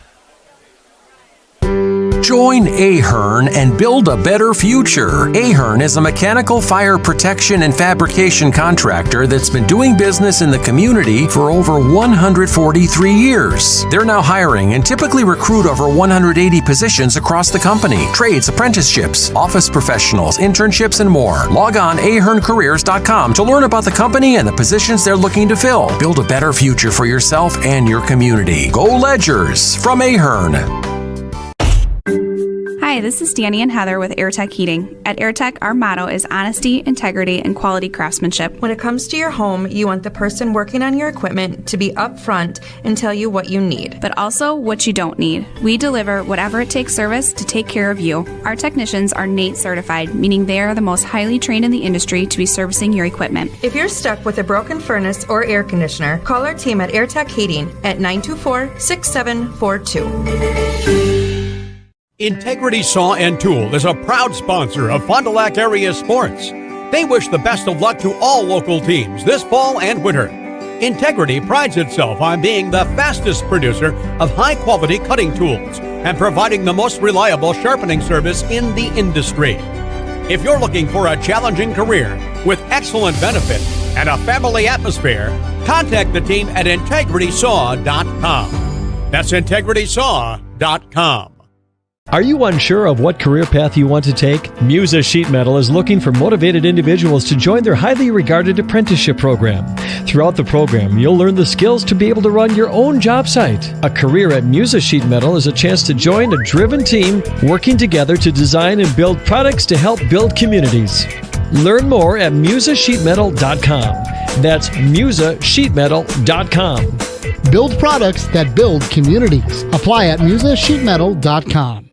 Join Ahern and build a better future. Ahern is a mechanical fire protection and fabrication contractor that's been doing business in the community for over 143 years. They're now hiring and typically recruit over 180 positions across the company. Trades, apprenticeships, office professionals, internships, and more. Log on aherncareers.com to learn about the company and the positions they're looking to fill. Build a better future for yourself and your community. Go Ledgers from Ahern. Hi, this is Danny and Heather with AirTech Heating. At AirTech, our motto is honesty, integrity, and quality craftsmanship. When it comes to your home, you want the person working on your equipment to be upfront and tell you what you need. But also what you don't need. We deliver whatever it takes service to take care of you. Our technicians are NATE certified, meaning they are the most highly trained in the industry to be servicing your equipment. If you're stuck with a broken furnace or air conditioner, call our team at AirTech Heating at 924-6742. Integrity Saw and Tool is a proud sponsor of Fond du Lac area sports. They wish the best of luck to all local teams this fall and winter. Integrity prides itself on being the fastest producer of high-quality cutting tools and providing the most reliable sharpening service in the industry. If you're looking for a challenging career with excellent benefits and a family atmosphere, contact the team at integritysaw.com. That's integritysaw.com. Are you unsure of what career path you want to take? Musa Sheet Metal is looking for motivated individuals to join their highly regarded apprenticeship program. Throughout the program, you'll learn the skills to be able to run your own job site. A career at Musa Sheet Metal is a chance to join a driven team working together to design and build products to help build communities. Learn more at musasheetmetal.com. That's musasheetmetal.com. Build products that build communities. Apply at musasheetmetal.com.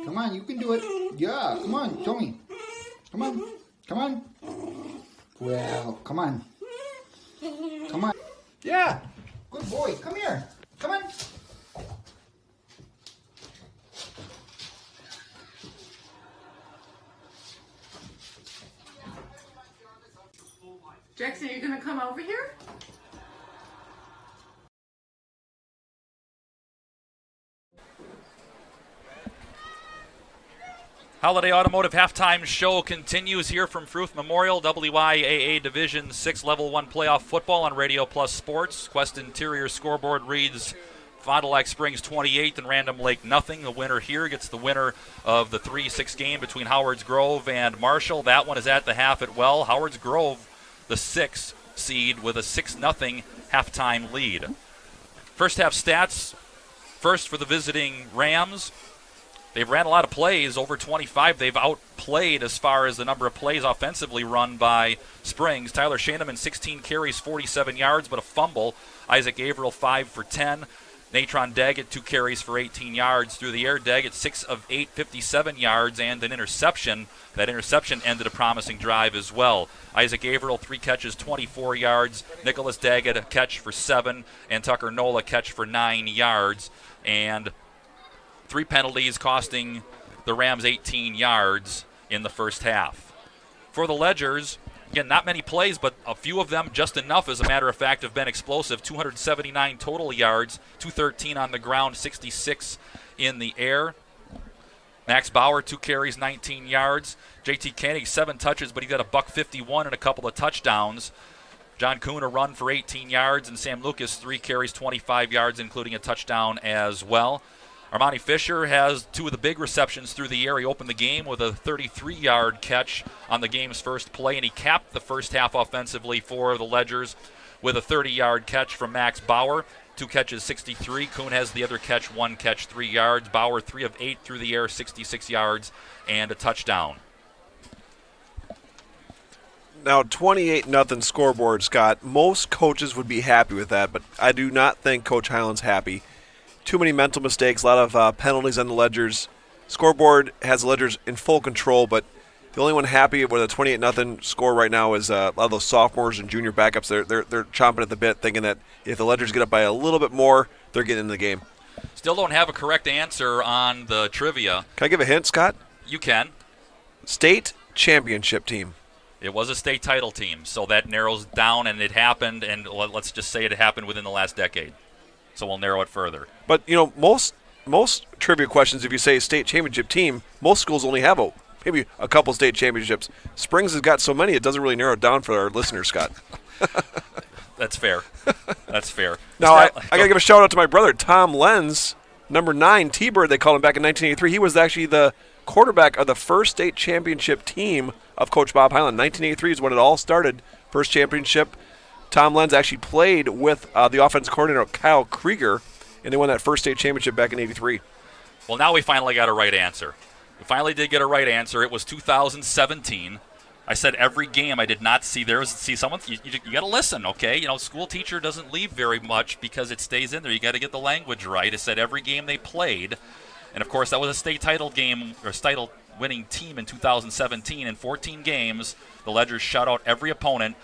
Come on, you can do it. Yeah, come on, show me. Come on, come on. Well, come on. Come on. Yeah, good boy. Come here. Come on. Jackson, are you going to come over here? Holiday Automotive Halftime Show continues here from Fruth Memorial, WIAA Division 6 Level 1 Playoff Football on Radio Plus Sports. Quest Interior scoreboard reads Fond du Lac Springs 28 and Random Lake nothing. The winner here gets the winner of the 3-6 game between Howard's Grove and Marshall. That one is at the half at well. Howard's Grove, the 6th seed, with a 6-0 halftime lead. First half stats, first for the visiting Rams. They've ran a lot of plays, over 25. They've outplayed as far as the number of plays offensively run by Springs. Tyler Shaneman, 16 carries, 47 yards, but a fumble. Isaac Averill, 5 for 10. Natron Daggett, 2 carries for 18 yards. Through the air, Daggett, 6 of 8, 57 yards, and an interception. That interception ended a promising drive as well. Isaac Averill, 3 catches, 24 yards. Nicholas Daggett, a catch for 7, and Tucker Nola, catch for 9 yards. And 3 penalties costing the Rams 18 yards in the first half. For the Ledgers, again, not many plays, but a few of them just enough, as a matter of fact, have been explosive. 279 total yards, 213 on the ground, 66 in the air. Max Bauer, 2 carries, 19 yards. JT Koenig, 7 touches, but he got a $151 and a couple of touchdowns. John Kuhn, a run for 18 yards, and Sam Lucas, 3 carries, 25 yards, including a touchdown as well. Armani Fisher has 2 of the big receptions through the air. He opened the game with a 33-yard catch on the game's first play, and he capped the first half offensively for the Ledgers with a 30-yard catch from Max Bauer. 2 catches, 63. Kuhn has the other catch, 1 catch, 3 yards. Bauer, 3 of 8 through the air, 66 yards, and a touchdown. Now, 28-0 scoreboard, Scott. Most coaches would be happy with that, but I do not think Coach Highland's happy. too many mental mistakes, a lot of penalties on the Ledgers. Scoreboard has the Ledgers in full control, but the only one happy with a 28-0 score right now is a lot of those sophomores and junior backups. They're chomping at the bit, thinking that if the Ledgers get up by a little bit more, they're getting in the game. Still don't have a correct answer on the trivia. Can I give a hint, Scott? You can. State championship team. It was a state title team, so that narrows down, and it happened, and let's just say it happened within the last decade. So we'll narrow it further. But, most trivia questions, if you say state championship team, most schools only have maybe a couple state championships. Springs has got so many, it doesn't really narrow it down for our listeners, Scott. That's fair. That's fair. Now, I got to give a shout-out to my brother, Tom Lenz, number 9, T-Bird, they called him back in 1983. He was actually the quarterback of the first state championship team of Coach Bob Highland. 1983 is when it all started, first championship. Tom Lenz actually played with the offensive coordinator, Kyle Krieger, and they won that first state championship back in 83. Well, now we finally got a right answer. We finally did get a right answer. It was 2017. I said every game I did not see there. See someone, you got to listen, okay? School teacher doesn't leave very much because it stays in there. You got to get the language right. It said every game they played. And, of course, that was a state title game or title winning team in 2017. In 14 games, the Ledgers shut out every opponent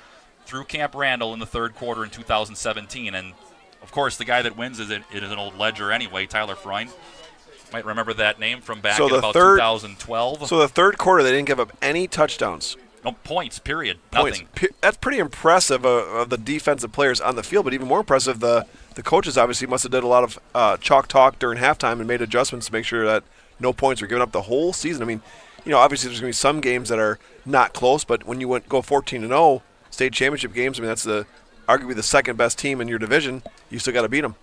through Camp Randall in the third quarter in 2017. And, of course, the guy that wins is an old Ledger anyway, Tyler Freund. Might remember that name from back in about 2012. So the third quarter, they didn't give up any touchdowns. No points, period. Points. Nothing. That's pretty impressive of the defensive players on the field, but even more impressive, the coaches obviously must have did a lot of chalk talk during halftime and made adjustments to make sure that no points were given up the whole season. I mean, obviously there's going to be some games that are not close, but when you go 14-0, state championship games, I mean, that's arguably the second best team in your division. You still got to beat them.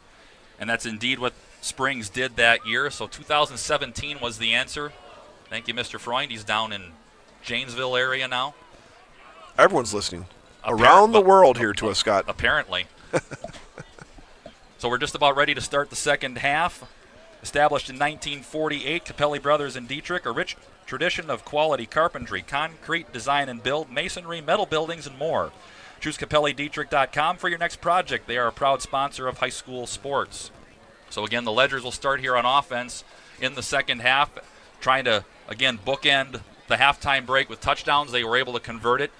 And that's indeed what Springs did that year. So 2017 was the answer. Thank you, Mr. Freund. He's down in Janesville area now. Everyone's listening around the world here to us, Scott. Apparently. So we're just about ready to start the second half. Established in 1948, Capelli Brothers in Dietrich, a rich tradition of quality carpentry, concrete design and build, masonry, metal buildings, and more. Choose CapelliDietrich.com for your next project. They are a proud sponsor of high school sports. So again, the Ledgers will start here on offense in the second half, trying to, again, bookend the halftime break with touchdowns. They were able to convert it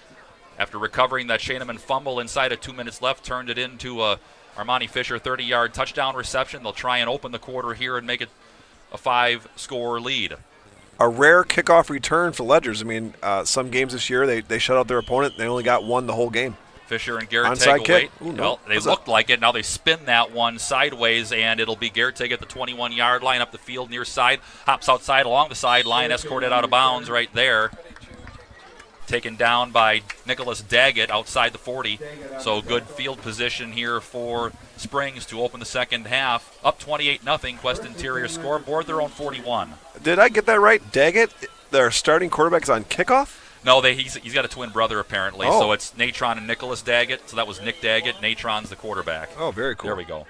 after recovering that Shaneman fumble inside of 2 minutes left, turned it into a Armani Fisher 30-yard touchdown reception. They'll try and open the quarter here and make it a 5-score lead. A rare kickoff return for Ledgers. I mean, some games this year they shut out their opponent. They only got one the whole game. Fisher and Garrett Onside take away. kick. Well, they looked like it. Now they spin that one sideways, and it'll be Garrett at the 21-yard line up the field near side. Hops outside along the sideline, escorted out of bounds right there. Taken down by Nicholas Daggett outside the 40. So good field position here for Springs to open the second half. Up 28-0. Quest Interior scoreboard, their own 41. Did I get that right? Daggett, their starting quarterback, is on kickoff? No, he's got a twin brother apparently. Oh. So it's Natron and Nicholas Daggett. So that was Nick Daggett. Natron's the quarterback. Oh, very cool. There we go.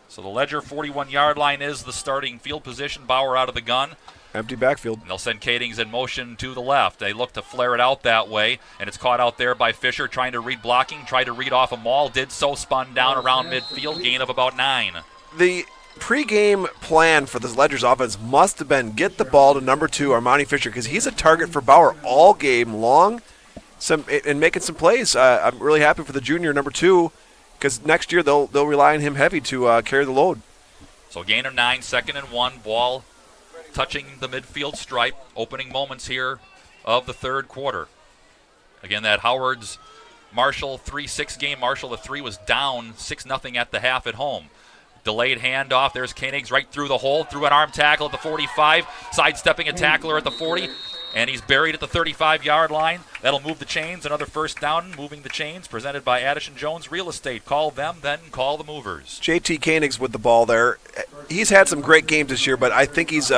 So the Ledger 41-yard line is the starting field position. Bauer out of the gun. Empty backfield. And they'll send Kadings in motion to the left. They look to flare it out that way, and it's caught out there by Fisher trying to read blocking, tried to read off a maul, did so, spun down around midfield, gain of about 9. The pregame plan for this Ledgers offense must have been get the ball to number 2, Armani Fisher, because he's a target for Bauer all game long and making some plays. I'm really happy for the junior number 2 because next year they'll rely on him heavy to carry the load. So gain of 9, 2nd and 1, ball touching the midfield stripe, opening moments here of the third quarter. Again, that Howard's Marshall 3-6 game. Marshall, the 3 was down 6-0 at the half at home. Delayed handoff. There's Koenigs right through the hole, through an arm tackle at the 45, sidestepping a tackler at the 40, and he's buried at the 35-yard line. That'll move the chains. Another first down, moving the chains, presented by Addison Jones Real Estate. Call them, then call the movers. JT Koenigs with the ball there. He's had some great games this year, but I think he's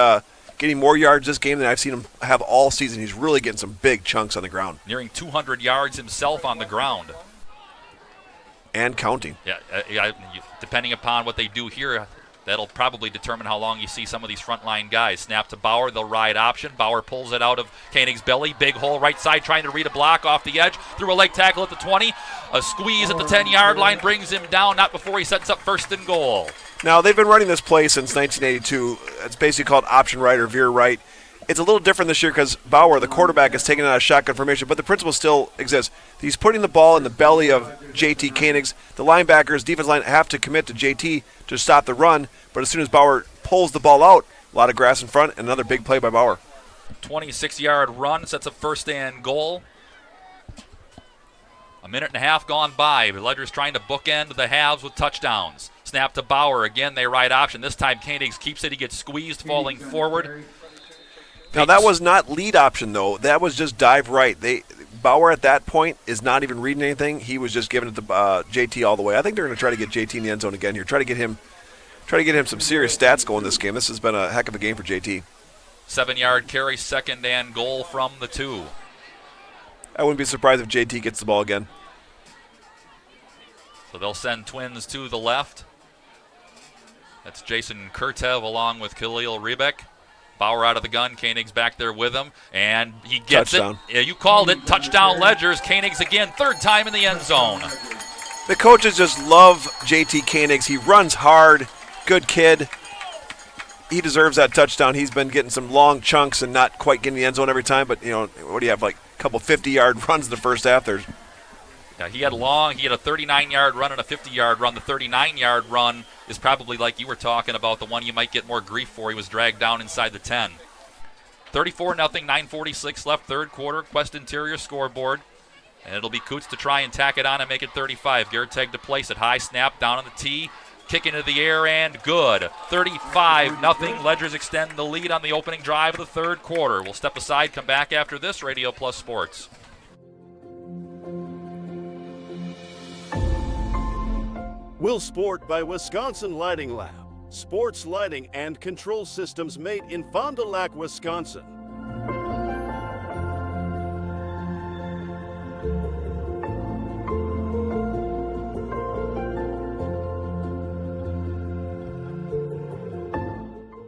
getting more yards this game than I've seen him have all season. He's really getting some big chunks on the ground. Nearing 200 yards himself on the ground. And counting. Yeah, depending upon what they do here, That'll probably determine how long you see some of these frontline guys. Snap to Bauer, they'll ride option. Bauer pulls it out of Koenig's belly. Big hole right side, trying to read a block off the edge. Through a leg tackle at the 20. A squeeze at the 10-yard line brings him down, not before he sets up 1st and goal. Now, they've been running this play since 1982. It's basically called option right or veer right. It's a little different this year because Bauer, the quarterback, is taking out a shotgun formation, but the principle still exists. He's putting the ball in the belly of JT Koenig's. The linebackers, defense line, have to commit to JT to stop the run, but as soon as Bauer pulls the ball out, a lot of grass in front, and another big play by Bauer. 26-yard run sets up 1st and goal. A minute and a half gone by. The Ledgers trying to bookend the halves with touchdowns. Snap to Bauer. Again, they ride option. This time, Koenig keeps it. He gets squeezed, falling forward. Now, that was not lead option, though. That was just dive right. Bauer at that point is not even reading anything. He was just giving it to JT all the way. I think they're going to try to get JT in the end zone again here. Try to get him some serious stats going this game. This has been a heck of a game for JT. 7-yard carry, 2nd and goal from the 2. I wouldn't be surprised if JT gets the ball again. So they'll send twins to the left. That's Jason Kurtev along with Khalil Rebeck. Bauer out of the gun. Koenig's back there with him, and he gets Touchdown. it. Yeah, you called it. Touchdown Ledgers. Koenig's again, 3rd time in the end zone. The coaches just love JT Koenig's. He runs hard. Good kid. He deserves that touchdown. He's been getting some long chunks and not quite getting the end zone every time, but, what do you have, like a couple 50-yard runs in the first half? Yeah, he had a 39-yard run and a 50-yard run. The 39-yard run is probably like you were talking about, the one you might get more grief for. He was dragged down inside the 10. 34-0, 9:46 left, 3rd quarter. Quest Interior scoreboard. And it'll be Coots to try and tack it on and make it 35. Gerteg to place it. High snap down on the tee. Kick into the air and good. 35-0. Ledgers extend the lead on the opening drive of the 3rd quarter. We'll step aside, come back after this. Radio Plus Sports. Will Sport by Wisconsin Lighting Lab. Sports lighting and control systems made in Fond du Lac, Wisconsin.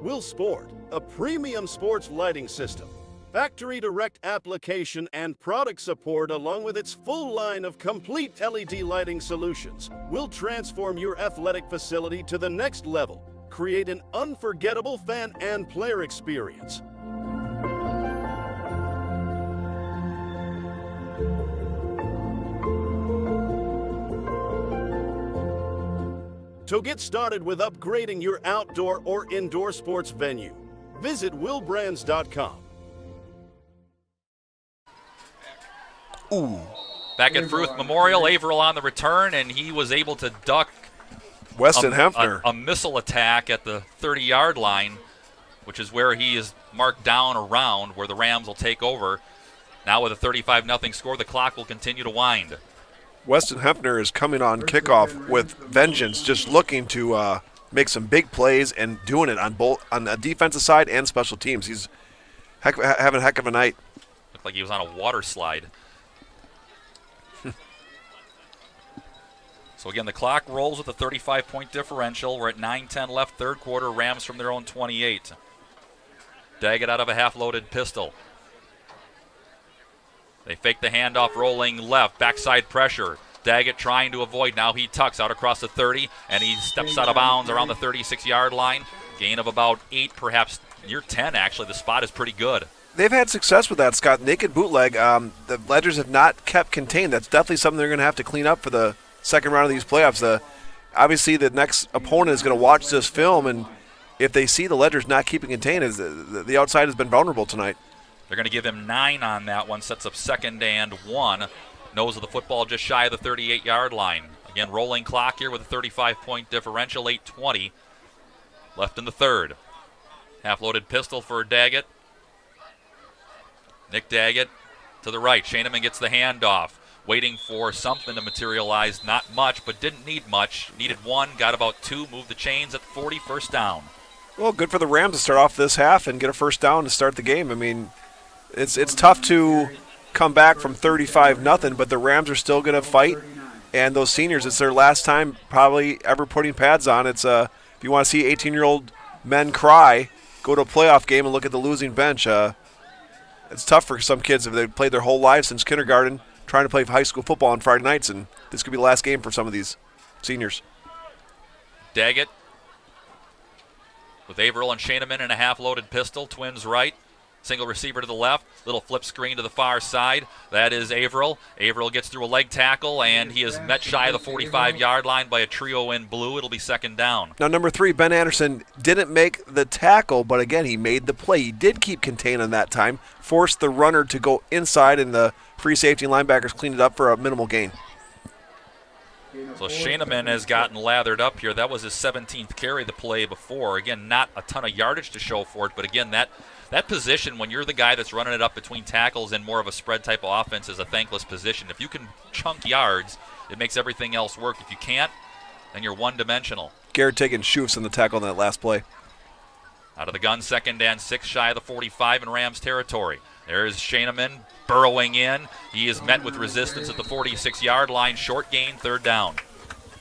Will Sport, a premium sports lighting system. Factory direct application and product support, along with its full line of complete LED lighting solutions, will transform your athletic facility to the next level. Create an unforgettable fan and player experience. To get started with upgrading your outdoor or indoor sports venue, visit willbrands.com. Ooh. Back at Fruth Memorial, Averill on the return, and he was able to duck Weston Hempner. A missile attack at the 30-yard line, which is where he is marked down around, where the Rams will take over. Now with a 35-0 score, the clock will continue to wind. Weston Hempner is coming on kickoff with vengeance, just looking to make some big plays and doing it on the defensive side and special teams. He's having a heck of a night. Looked like he was on a water slide. So again, the clock rolls with a 35-point differential. We're at 9:10 left, 3rd quarter. Rams from their own 28. Daggett out of a half-loaded pistol. They fake the handoff, rolling left, backside pressure. Daggett trying to avoid. Now he tucks out across the 30, and he steps out of bounds around the 36-yard line. Gain of about 8, perhaps near 10, actually. The spot is pretty good. They've had success with that, Scott. Naked bootleg. The Ledgers have not kept contained. That's definitely something they're going to have to clean up for the second round of these playoffs. Obviously, the next opponent is going to watch this film, and if they see the Ledgers not keeping contained, the outside has been vulnerable tonight. They're going to give him 9 on that one. Sets up 2nd and 1. Nose of the football just shy of the 38-yard line. Again, rolling clock here with a 35-point differential, 8:20 left in the 3rd. Half-loaded pistol for Daggett. Nick Daggett to the right. Shaneman gets the handoff. Waiting for something to materialize. Not much, but didn't need much. Needed 1, got about 2, moved the chains at 40, 1st down. Well, good for the Rams to start off this half and get a 1st down to start the game. I mean, it's tough to come back from 35-0, but the Rams are still going to fight. And those seniors, it's their last time probably ever putting pads on. It's If you want to see 18-year-old men cry, go to a playoff game and look at the losing bench. It's tough for some kids if they've played their whole lives since kindergarten, trying to play high school football on Friday nights, and this could be the last game for some of these seniors. Daggett with Averill and Shaneman in a half-loaded pistol. Twins right. Single receiver to the left. Little flip screen to the far side. That is Averill. Averill gets through a leg tackle, and he is met shy of the 45-yard line by a trio in blue. It'll be second down. Now, number 3, Ben Anderson didn't make the tackle, but again, he made the play. He did keep contained on that time, forced the runner to go inside, and the free safety linebackers cleaned it up for a minimal gain. So Shaneman has gotten lathered up here. That was his 17th carry the play before. Again, not a ton of yardage to show for it, but again, that position, when you're the guy that's running it up between tackles in more of a spread type of offense, is a thankless position. If you can chunk yards, it makes everything else work. If you can't, then you're one-dimensional. Garrett taking shoofs in the tackle on that last play. Out of the gun, 2nd and 6, shy of the 45 in Rams territory. There's Shaneman burrowing in. He is met with resistance at the 46-yard line. Short gain, 3rd down.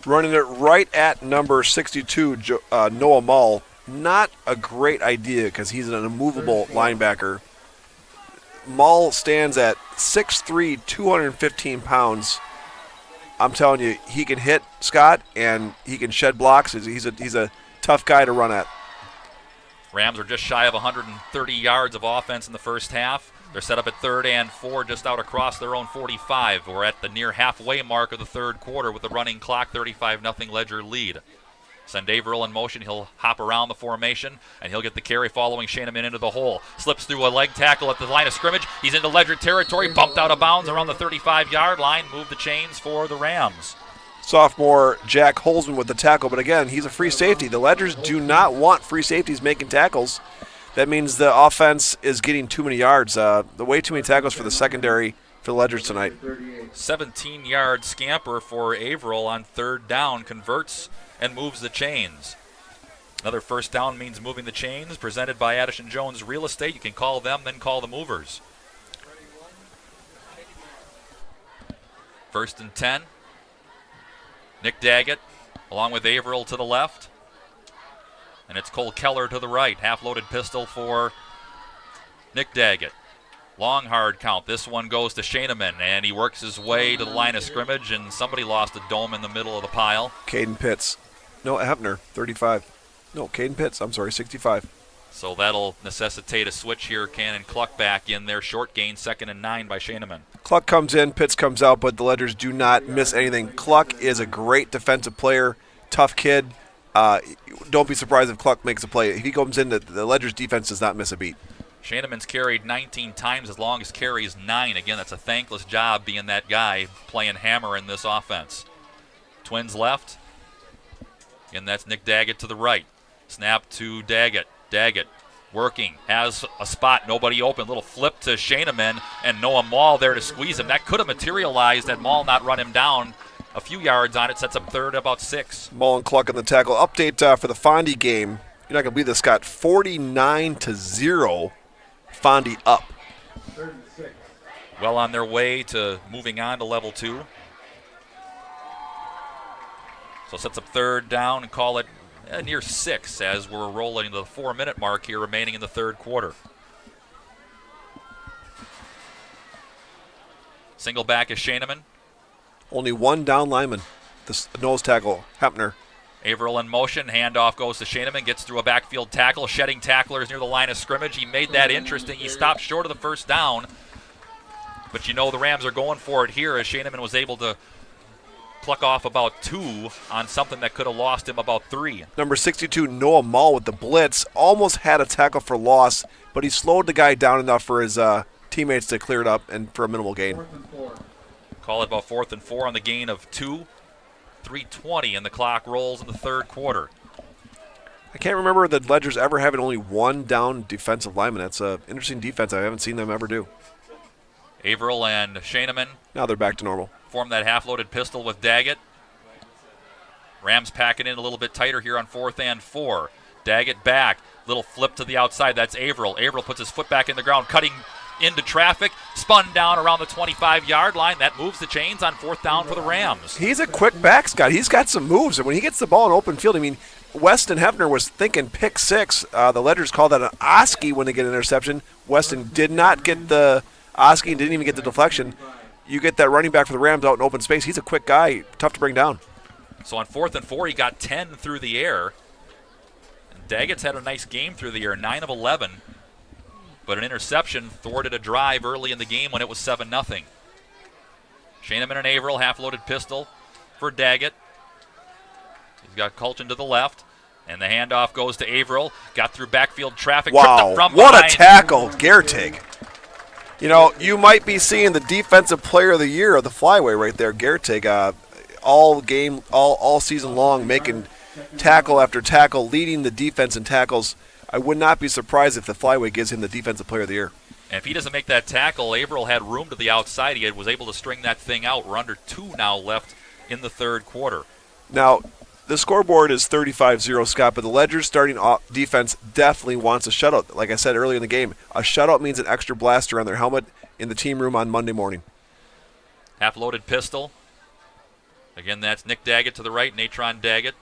Running it right at number 62, Noah Mall. Not a great idea because he's an immovable linebacker. Mall stands at 6'3", 215 pounds. I'm telling you, he can hit, Scott, and he can shed blocks. He's a tough guy to run at. Rams are just shy of 130 yards of offense in the first half. They're set up at 3rd and 4, just out across their own 45. We're at the near halfway mark of the third quarter with the running clock, 35-0 Ledger lead. Send Averill in motion. He'll hop around the formation, and he'll get the carry following Shaneman into the hole. Slips through a leg tackle at the line of scrimmage. He's into Ledger territory, bumped out of bounds around the 35-yard line. Move the chains for the Rams. Sophomore Jack Holzman with the tackle, but again, he's a free safety. The Ledgers do not want free safeties making tackles. That means the offense is getting too many yards. Way too many tackles for the secondary for the Ledgers tonight. 17-yard scamper for Averill on 3rd down, converts and moves the chains. Another first down means moving the chains, presented by Addison Jones Real Estate. You can call them, then call the movers. 1st and 10. Nick Daggett along with Averill to the left. And it's Cole Keller to the right. Half-loaded pistol for Nick Daggett. Long hard count. This one goes to Shaneman, and he works his way to the line of scrimmage, and somebody lost a dome in the middle of the pile. Caden Pitts. No, Hefner, 35. No, Caden Pitts, 65. So that'll necessitate a switch here. Cannon Cluck back in there. Short gain, 2nd and 9 by Shaneman. Cluck comes in, Pitts comes out, but the Ledgers do not miss anything. Cluck is a great defensive player, tough kid. Don't be surprised if Cluck makes a play. If he comes in, the Ledgers defense does not miss a beat. Shaneman's carried 19 times, as long as carries 9. Again, that's a thankless job being that guy playing hammer in this offense. Twins left. Again, that's Nick Daggett to the right. Snap to Daggett. Daggett working, has a spot, nobody open. Little flip to Shaneman, and Noah Mall there to squeeze him. That could have materialized had Mall not run him down. A few yards on it, sets up 3rd, about 6. Mall and Cluck on the tackle. Update for the Fondy game. You're not going to believe this, Scott. 49-0. Fondy up. 36. Well on their way to moving on to level 2. So sets up 3rd down and call it near 6 as we're rolling to the 4-minute mark here remaining in the third quarter. Single back is Shaneman. Only one down lineman. The nose tackle, Hepner. Averill in motion. Handoff goes to Shaneman. Gets through a backfield tackle. Shedding tacklers near the line of scrimmage. He made that interesting. He stopped short of the first down. But you know the Rams are going for it here as Shaneman was able to pluck off about 2 on something that could have lost him about 3. Number 62, Noah Mall with the blitz. Almost had a tackle for loss, but he slowed the guy down enough for his teammates to clear it up and for a minimal gain. Call it about 4th and 4 on the gain of 2. 3:20 and the clock rolls in the third quarter. I can't remember the Ledgers ever having only one down defensive lineman. That's an interesting defense. I haven't seen them ever do. Averill and Shaneman. Now they're back to normal. Form that half-loaded pistol with Daggett. Rams packing in a little bit tighter here on 4th and 4. Daggett back. Little flip to the outside. That's Averill. Averill puts his foot back in the ground, cutting into traffic, spun down around the 25-yard line. That moves the chains on 4th down for the Rams. He's a quick back, Scott. He's got some moves, and when he gets the ball in open field, I mean, Weston Hefner was thinking pick 6. The Ledgers called that an Oski when they get an interception. Weston did not get the Oski and didn't even get the deflection. You get that running back for the Rams out in open space. He's a quick guy, tough to bring down. So on 4th and 4, he got 10 through the air. And Daggett's had a nice game through the air, 9 of 11. But an interception thwarted a drive early in the game when it was 7-0. Shaneman and Averill, half-loaded pistol for Daggett. He's got Colchin to the left, and the handoff goes to Averill. Got through backfield traffic. Wow, what a tackle, Gertig. You know, you might be seeing the defensive player of the year of the flyway right there, Gertig. All season long, making tackle after tackle, leading the defense in tackles. I would not be surprised if the flyway gives him the defensive player of the year. And if he doesn't make that tackle, Averill had room to the outside. He was able to string that thing out. We're under 2 now left in the third quarter. Now, the scoreboard is 35-0, Scott, but the Ledgers starting defense definitely wants a shutout. Like I said earlier in the game, a shutout means an extra blaster on their helmet in the team room on Monday morning. Half-loaded pistol. Again, that's Nick Daggett to the right, Natron Daggett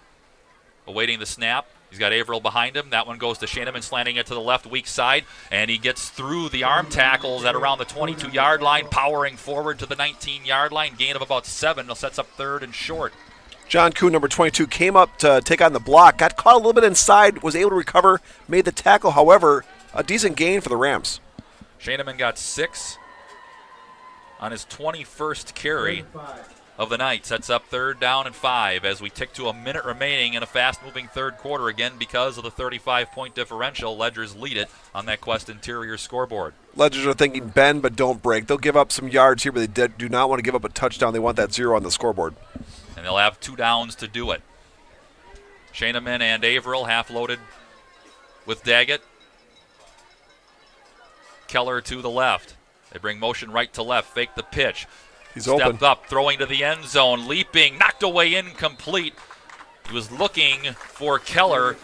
awaiting the snap. He's got Averill behind him. That one goes to Shaneman, slanting it to the left weak side, and he gets through the arm tackles at around the 22-yard line, powering forward to the 19-yard line, gain of about 7. It sets up 3rd and short. John Kuhn, number 22, came up to take on the block, got caught a little bit inside, was able to recover, made the tackle. However, a decent gain for the Rams. Shaneman got 6 on his 21st carry of the night. Sets up 3rd down and 5 as we tick to a minute remaining in a fast-moving third quarter. Again, because of the 35-point differential, Ledgers lead it on that Quest Interior scoreboard. Ledgers are thinking bend but don't break. They'll give up some yards here, but they do not want to give up a touchdown. They want that 0 on the scoreboard. And they'll have 2 downs to do it. Shaneman and Averill half-loaded with Daggett. Keller to the left. They bring motion right to left, fake the pitch. He's Stepped open. up, throwing to the end zone, leaping, knocked away, incomplete. He was looking for Keller.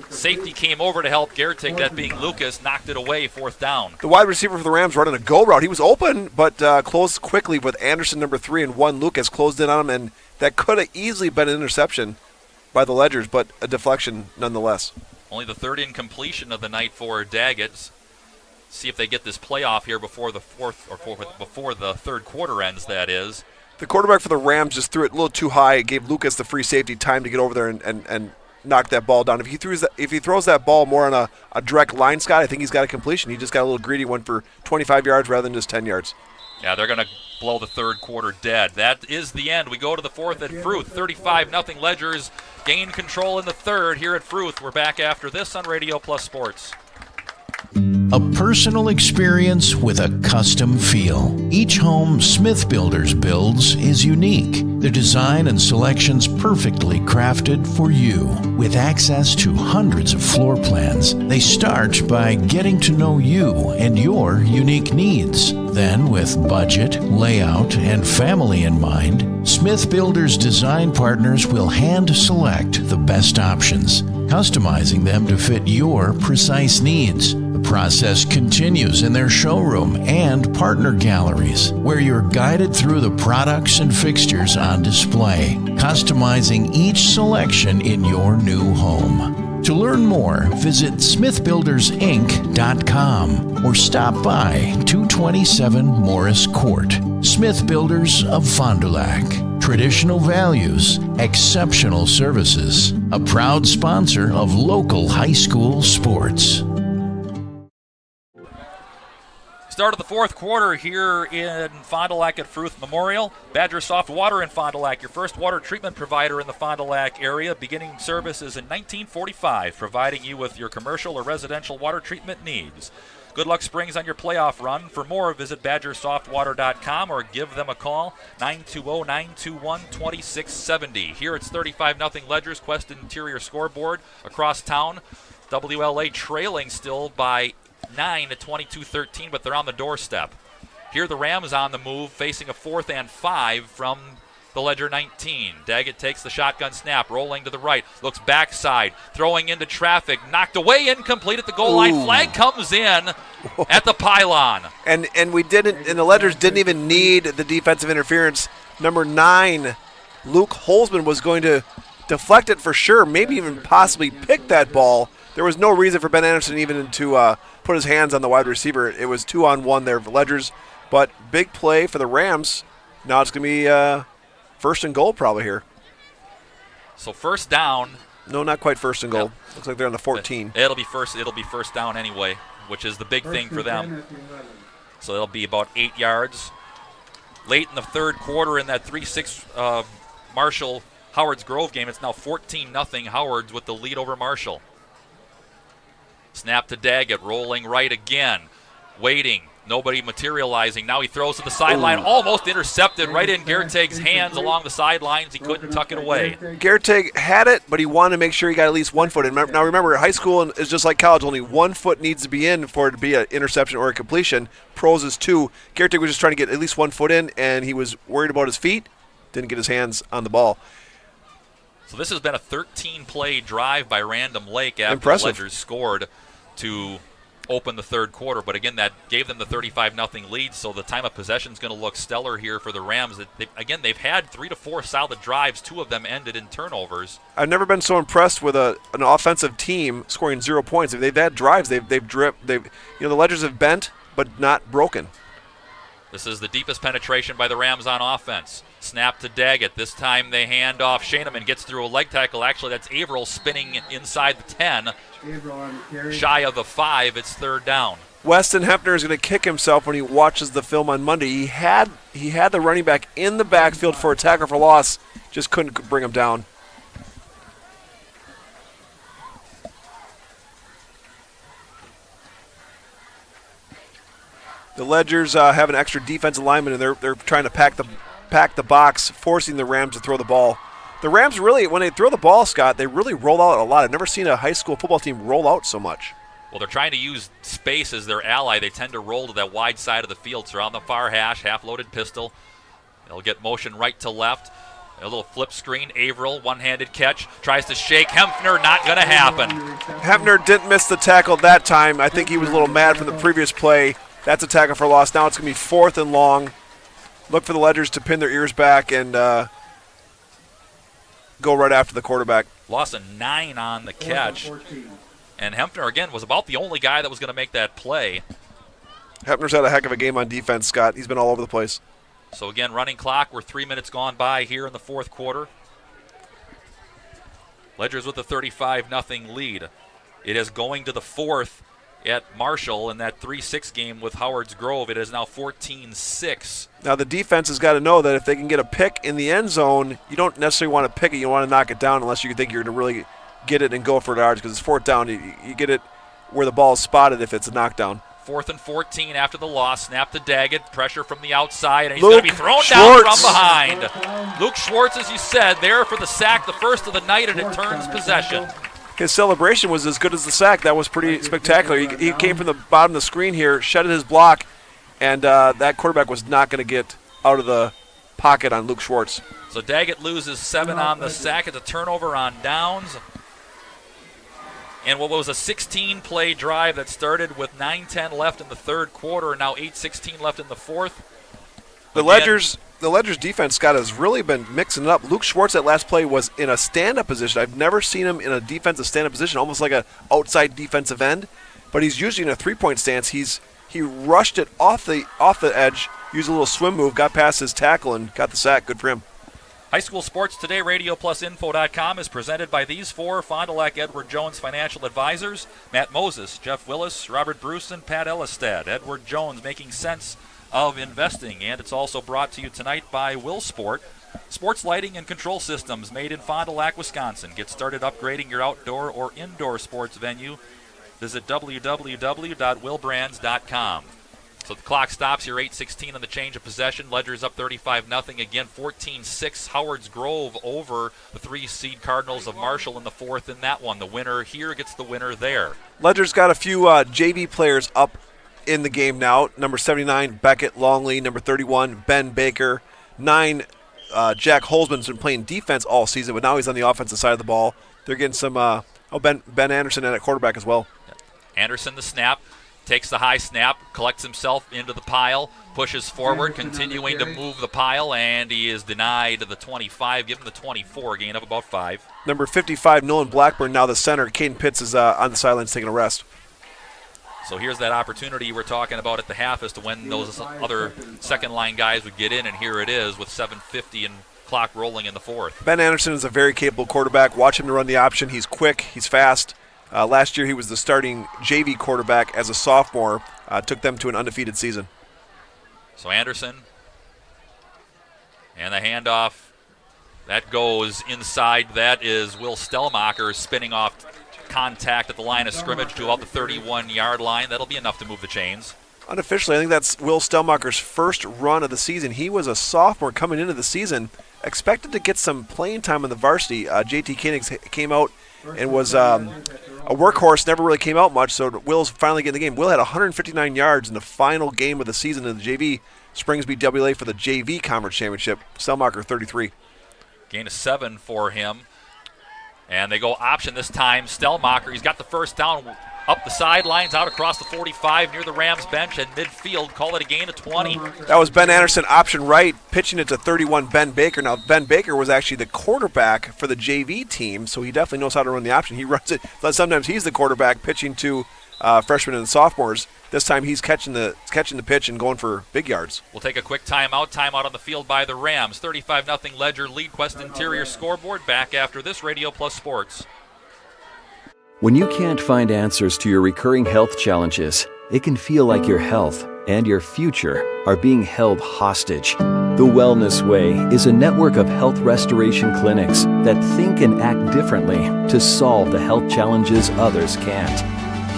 Safety came over to help Gertig, that being Lucas, knocked it away, 4th down. The wide receiver for the Rams running a go route. He was open, but closed quickly with Anderson, number 3, and 1. Lucas closed in on him, and that could have easily been an interception by the Ledgers, but a deflection nonetheless. Only the 3rd incompletion of the night for Daggett. See if they get this playoff here before the before the third quarter ends, that is. The quarterback for the Rams just threw it a little too high. It gave Lucas, the free safety, time to get over there and knock that ball down. If he throws that ball more on a direct line, Scott, I think he's got a completion. He just got a little greedy, went for 25 yards rather than just 10 yards. Yeah, they're going to blow the third quarter dead. That is the end. We go to the 4th at Fruth. 35-0 Ledgers gain control in the third here at Fruth. We're back after this on Radio Plus Sports. A personal experience with a custom feel. Each home Smith Builders builds is unique. The design and selections perfectly crafted for you. With access to hundreds of floor plans, they start by getting to know you and your unique needs. Then, with budget, layout, and family in mind, Smith Builders design partners will hand select the best options, customizing them to fit your precise needs. The process continues in their showroom and partner galleries, where you're guided through the products and fixtures on display, customizing each selection in your new home. To learn more, visit smithbuildersinc.com or stop by 227 Morris Court. Smith Builders of Fond du Lac. Traditional values, exceptional services. A proud sponsor of local high school sports. Start of the fourth quarter here in Fond du Lac at Fruth Memorial. Badger Soft Water in Fond du Lac, your first water treatment provider in the Fond du Lac area, beginning services in 1945, providing you with your commercial or residential water treatment needs. Good luck Springs on your playoff run. For more, visit badgersoftwater.com or give them a call, 920-921-2670. Here it's 35-0 Ledgers, Quest Interior scoreboard across town. WLA trailing still by 9 at 22-13, but they're on the doorstep. Here the Rams on the move, facing a 4th and 5 from the Ledger 19. Daggett takes the shotgun snap, rolling to the right, looks backside, throwing into traffic, knocked away, incomplete at the goal line. Flag comes in at the pylon. And we didn't, and the Ledgers didn't even need the defensive interference. Number 9, Luke Holzman, was going to deflect it for sure, maybe even possibly pick that ball. There was no reason for Ben Anderson even to put his hands on the wide receiver. It was 2-on-1 there for Ledgers, but big play for the Rams. Now it's going to be first and goal probably here. So first down. No, not quite first and goal. Looks like they're on the 14. It'll be first down anyway, which is the big thing for them. So it'll be about 8 yards. Late in the third quarter in that 3-6 Marshall Howard's Grove game, it's now 14-0 Howards with the lead over Marshall. Snap to Daggett, rolling right again. Waiting, nobody materializing. Now he throws to the sideline, almost intercepted right in Gerteg's hands along the sidelines. He couldn't tuck it away. Gerteg had it, but he wanted to make sure he got at least 1 foot in. Now remember, high school is just like college. Only 1 foot needs to be in for it to be an interception or a completion. Pros is 2. Gerteg was just trying to get at least 1 foot in, and he was worried about his feet. Didn't get his hands on the ball. So this has been a 13-play drive by Random Lake after Impressive. the Ledgers scored to open the third quarter. But again, that gave them the 35-0 lead, so the time of possession is going to look stellar here for the Rams. They've had 3 to 4 solid drives. 2 of them ended in turnovers. I've never been so impressed with an offensive team scoring 0 points. If they've had drives, they've the Ledgers have bent but not broken. This is the deepest penetration by the Rams on offense. Snap to Daggett. This time they hand off. Shaneman gets through a leg tackle. Actually, that's Averill spinning inside the 10. Shy of the 5. It's third down. Weston Hempner is going to kick himself when he watches the film on Monday. He had the running back in the backfield for a tackle for loss. Just couldn't bring him down. The Ledgers have an extra defensive lineman, and they're trying to pack the box, forcing the Rams to throw the ball. The Rams really, when they throw the ball, Scott, they really roll out a lot. I've never seen a high school football team roll out so much. Well, they're trying to use space as their ally. They tend to roll to that wide side of the field. So on the far hash, half-loaded pistol. They'll get motion right to left. A little flip screen. Averill, one-handed catch. Tries to shake Hempner. Not going to happen. Hempner didn't miss the tackle that time. I think he was a little mad from the previous play. That's a tackle for loss. Now it's going to be 4th and long. Look for the Ledgers to pin their ears back and go right after the quarterback. Loss of 9 on the catch. And Hempner, again, was about the only guy that was going to make that play. Hempner's had a heck of a game on defense, Scott. He's been all over the place. So, again, running clock. We're 3 minutes gone by here in the fourth quarter. Ledgers with a 35-0 lead. It is going to the fourth at Marshall in that 3-6 game with Howard's Grove. It is now 14-6. Now the defense has got to know that if they can get a pick in the end zone, you don't necessarily want to pick it. You want to knock it down unless you think you're going to really get it and go for the yards, because it's 4th down. You get it where the ball is spotted if it's a knockdown. 4th and 14 after the loss. Snap to Daggett. Pressure from the outside, and he's going to be thrown down from behind. Luke Schwartz, as you said, there for the sack, the first of the night, and it turns possession. His celebration was as good as the sack. That was pretty spectacular. He came from the bottom of the screen here, shedded his block, and that quarterback was not going to get out of the pocket on Luke Schwartz. So Daggett loses 7 on the sack. It's a turnover on downs. And what was a 16-play drive that started with 9:10 left in the third quarter, and now 8:16 left in the fourth. The Ledgers defense, Scott, has really been mixing it up. Luke Schwartz, that last play, was in a stand-up position. I've never seen him in a defensive stand-up position, almost like an outside defensive end. But he's usually in a three-point stance. He rushed it off the edge, used a little swim move, got past his tackle, and got the sack. Good for him. High School Sports Today, RadioPlusInfo.com is presented by these 4 Fond du Lac Edward Jones financial advisors: Matt Moses, Jeff Willis, Robert Bruce, and Pat Ellistad. Edward Jones, making sense of investing. And it's also brought to you tonight by Will Sport, sports lighting and control systems made in Fond du Lac, Wisconsin. Get started upgrading your outdoor or indoor sports venue. Visit www.willbrands.com. So the clock stops here, 8:16 on the change of possession. Ledgers up 35-0. Again, 14-6. Howard's Grove over the 3-seed Cardinals of Marshall in the fourth in that one. The winner here gets the winner there. Ledgers got a few JV players up in the game now. Number 79, Beckett Longley. Number 31, Ben Baker. 9, Jack Holzman's been playing defense all season, but now he's on the offensive side of the ball. They're getting some Ben Anderson in at quarterback as well. Anderson the snap. Takes the high snap, collects himself into the pile, pushes forward, continuing to move the pile, and he is denied the 25, give him the 24, gain of about 5. Number 55, Nolan Blackburn, now the center. Caden Pitts is on the sidelines taking a rest. So here's that opportunity we're talking about at the half as to when those other second-line guys would get in, and here it is with 7:50 and clock rolling in the fourth. Ben Anderson is a very capable quarterback. Watch him to run the option. He's quick. He's fast. Last year he was the starting JV quarterback as a sophomore. Took them to an undefeated season. So Anderson and the handoff. That goes inside. That is Will Stellmacher spinning off contact at the line of scrimmage to about the 31-yard line. That'll be enough to move the chains. Unofficially, I think that's Will Stellmacher's first run of the season. He was a sophomore coming into the season, expected to get some playing time in the varsity. JT Koenig came out and was a workhorse, never really came out much, so Will's finally getting the game. Will had 159 yards in the final game of the season in the JV. Springs beat WLA for the JV Conference Championship. Stellmacher 33. Gain of 7 for him. And they go option this time. Stellmacher, he's got the first down up the sidelines, out across the 45 near the Rams bench, and midfield, call it a gain of 20. That was Ben Anderson, option right, pitching it to 31, Ben Baker. Now, Ben Baker was actually the quarterback for the JV team, so he definitely knows how to run the option. He runs it, but sometimes he's the quarterback pitching to freshmen and sophomores. This time he's catching the pitch and going for big yards. We'll take a quick timeout on the field by the Rams. 35-0 Ledger lead. Quest Interior scoreboard back after this Radio Plus Sports. When you can't find answers to your recurring health challenges, it can feel like your health and your future are being held hostage. The Wellness Way is a network of health restoration clinics that think and act differently to solve the health challenges others can't.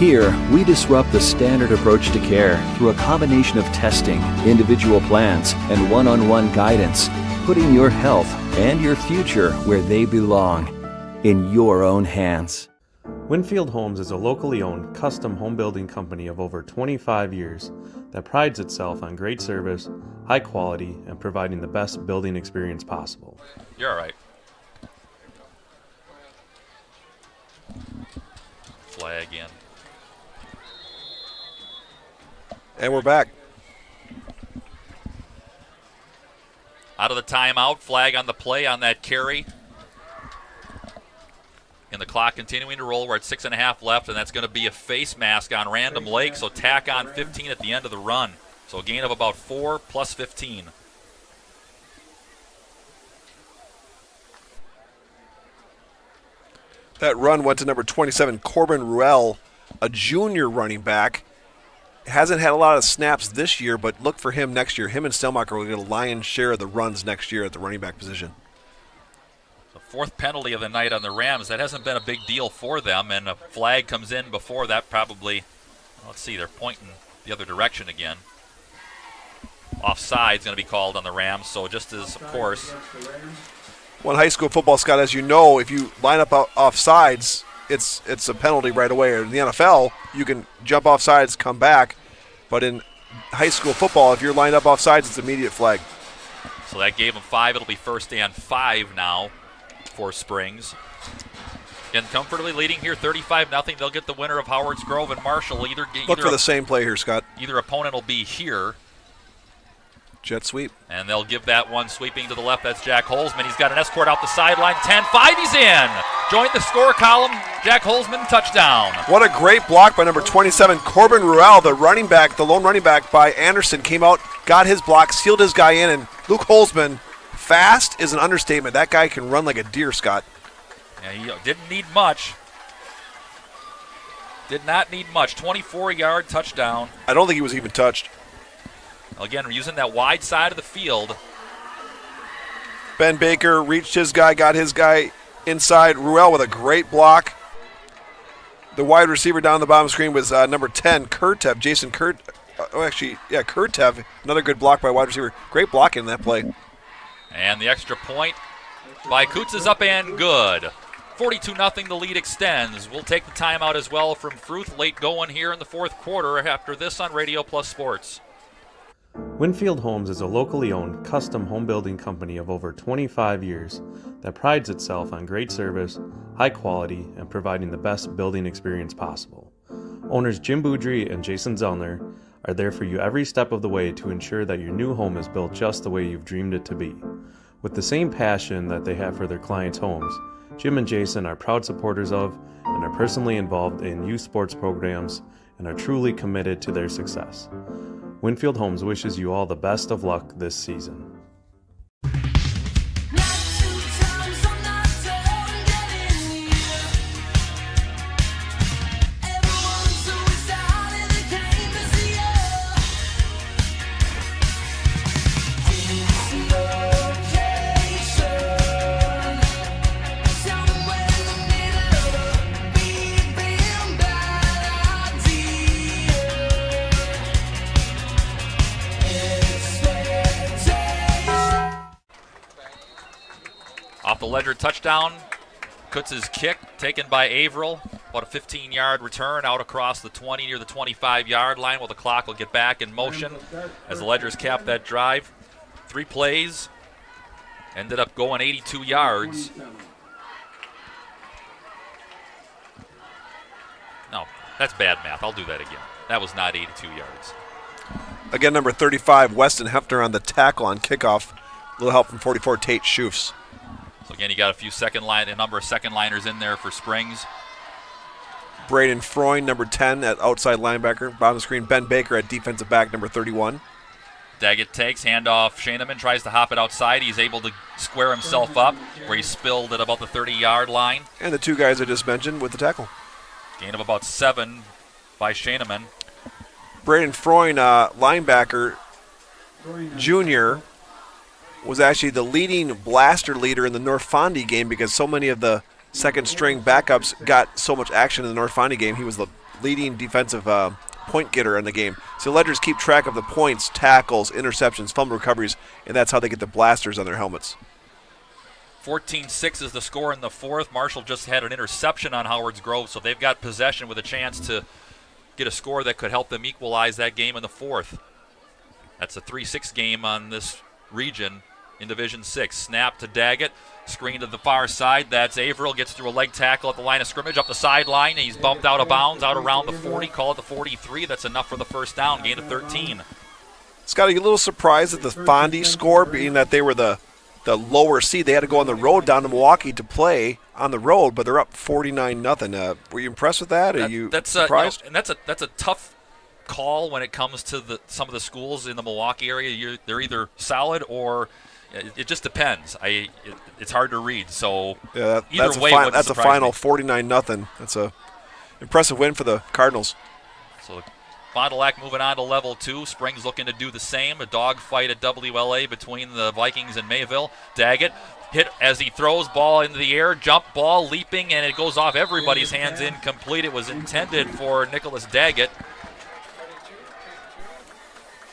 Here, we disrupt the standard approach to care through a combination of testing, individual plans, and one-on-one guidance, putting your health and your future where they belong, in your own hands. Winfield Homes is a locally owned, custom home building company of over 25 years that prides itself on great service, high quality, and providing the best building experience possible. You're all right. Flag in. And we're back. Out of the timeout, flag on the play on that carry. And the clock continuing to roll. We're at 6.5 left, and that's going to be a face mask on Random Lake, so tack on 15 at the end of the run. So a gain of about 4 plus 15. That run went to number 27, Corbin Ruel, a junior running back. Hasn't had a lot of snaps this year, but look for him next year. Him and Stellmacher will get a lion's share of the runs next year at the running back position. Fourth penalty of the night on the Rams. That hasn't been a big deal for them, and a flag comes in before that probably. Let's see, they're pointing the other direction again. Offside's going to be called on the Rams, so just as, of course. Well, in high school football, Scott, as you know, if you line up off sides, it's a penalty right away. Or in the NFL, you can jump off sides, come back. But in high school football, if you're lined up off sides, it's immediate flag. So that gave them 5. It'll be first and 5 now for Springs. Again, comfortably leading here 35-0. They'll get the winner of Howard's Grove and Marshall. Look for the same play here, Scott. Either opponent will be here. Jet sweep. And they'll give that one sweeping to the left. That's Jack Holzman. He's got an escort out the sideline. 10-5, he's in. Joined the score column. Jack Holzman, touchdown. What a great block by number 27, Corbin Ruel, the running back, the lone running back by Anderson. Came out, got his block, sealed his guy in, and Luke Holzman, fast is an understatement. That guy can run like a deer, Scott. Yeah, he didn't need much. Did not need much. 24-yard touchdown. I don't think he was even touched. Again, we're using that wide side of the field. Ben Baker reached his guy, got his guy inside. Ruel with a great block. The wide receiver down the bottom screen was number 10, Kurtev, Jason Kurtev. Another good block by wide receiver. Great blocking in that play. And the extra point by Kutz is up and good. 42-0, the lead extends. We'll take the timeout as well from Fruth. Late going here in the fourth quarter after this on Radio Plus Sports. Winfield Homes is a locally owned, custom home building company of over 25 years that prides itself on great service, high quality, and providing the best building experience possible. Owners Jim Boudry and Jason Zellner are there for you every step of the way to ensure that your new home is built just the way you've dreamed it to be. With the same passion that they have for their clients' homes, Jim and Jason are proud supporters of and are personally involved in youth sports programs and are truly committed to their success. Winfield Homes wishes you all the best of luck this season. Off the Ledger touchdown, Kutz's kick taken by Averill. About a 15-yard return out across the 20 near the 25-yard line. Well, the clock will get back in motion as the Ledgers cap that drive. 3 plays, ended up going 82 yards. No, that's bad math. I'll do that again. That was not 82 yards. Again, number 35, Weston Hefner on the tackle on kickoff. A little help from 44, Tate Schufs. So again, you got a number of second liners in there for Springs. Braden Freund, number 10 at outside linebacker. Bottom of the screen, Ben Baker at defensive back, number 31. Daggett takes, handoff. Shaneman tries to hop it outside. He's able to square himself up where he spilled at about the 30-yard line. And the 2 guys I just mentioned with the tackle. Gain of about 7 by Shaneman. Braden Freund, linebacker, junior, was actually the leading blaster leader in the North Fondy game because so many of the second-string backups got so much action in the North Fondy game. He was the leading defensive point getter in the game. So Ledgers keep track of the points, tackles, interceptions, fumble recoveries, and that's how they get the blasters on their helmets. 14-6 is the score in the fourth. Marshall just had an interception on Howard's Grove, so they've got possession with a chance to get a score that could help them equalize that game in the fourth. That's a 3-6 game on this region in Division 6. Snap to Daggett. Screen to the far side. That's Averill. Gets through a leg tackle at the line of scrimmage up the sideline. He's bumped out of bounds out around the 40. Call it the 43. That's enough for the first down. Gain of 13. Scotty, a little surprised at the Fondy score, being that they were the lower seed. They had to go on the road down to Milwaukee to play on the road, but they're up 49-0. Were you impressed with that? Are you surprised? And that's a tough call when it comes to some of the schools in the Milwaukee area. They're either solid or it just depends. It's hard to read. So yeah, either way, that's a final 49-0. That's a impressive win for the Cardinals. So Fond du Lac moving on to level 2. Springs looking to do the same. A dogfight at WLA between the Vikings and Mayville. Daggett hit as he throws, ball into the air, jump ball, leaping, and it goes off everybody's hands incomplete. It was intended for Nicholas Daggett.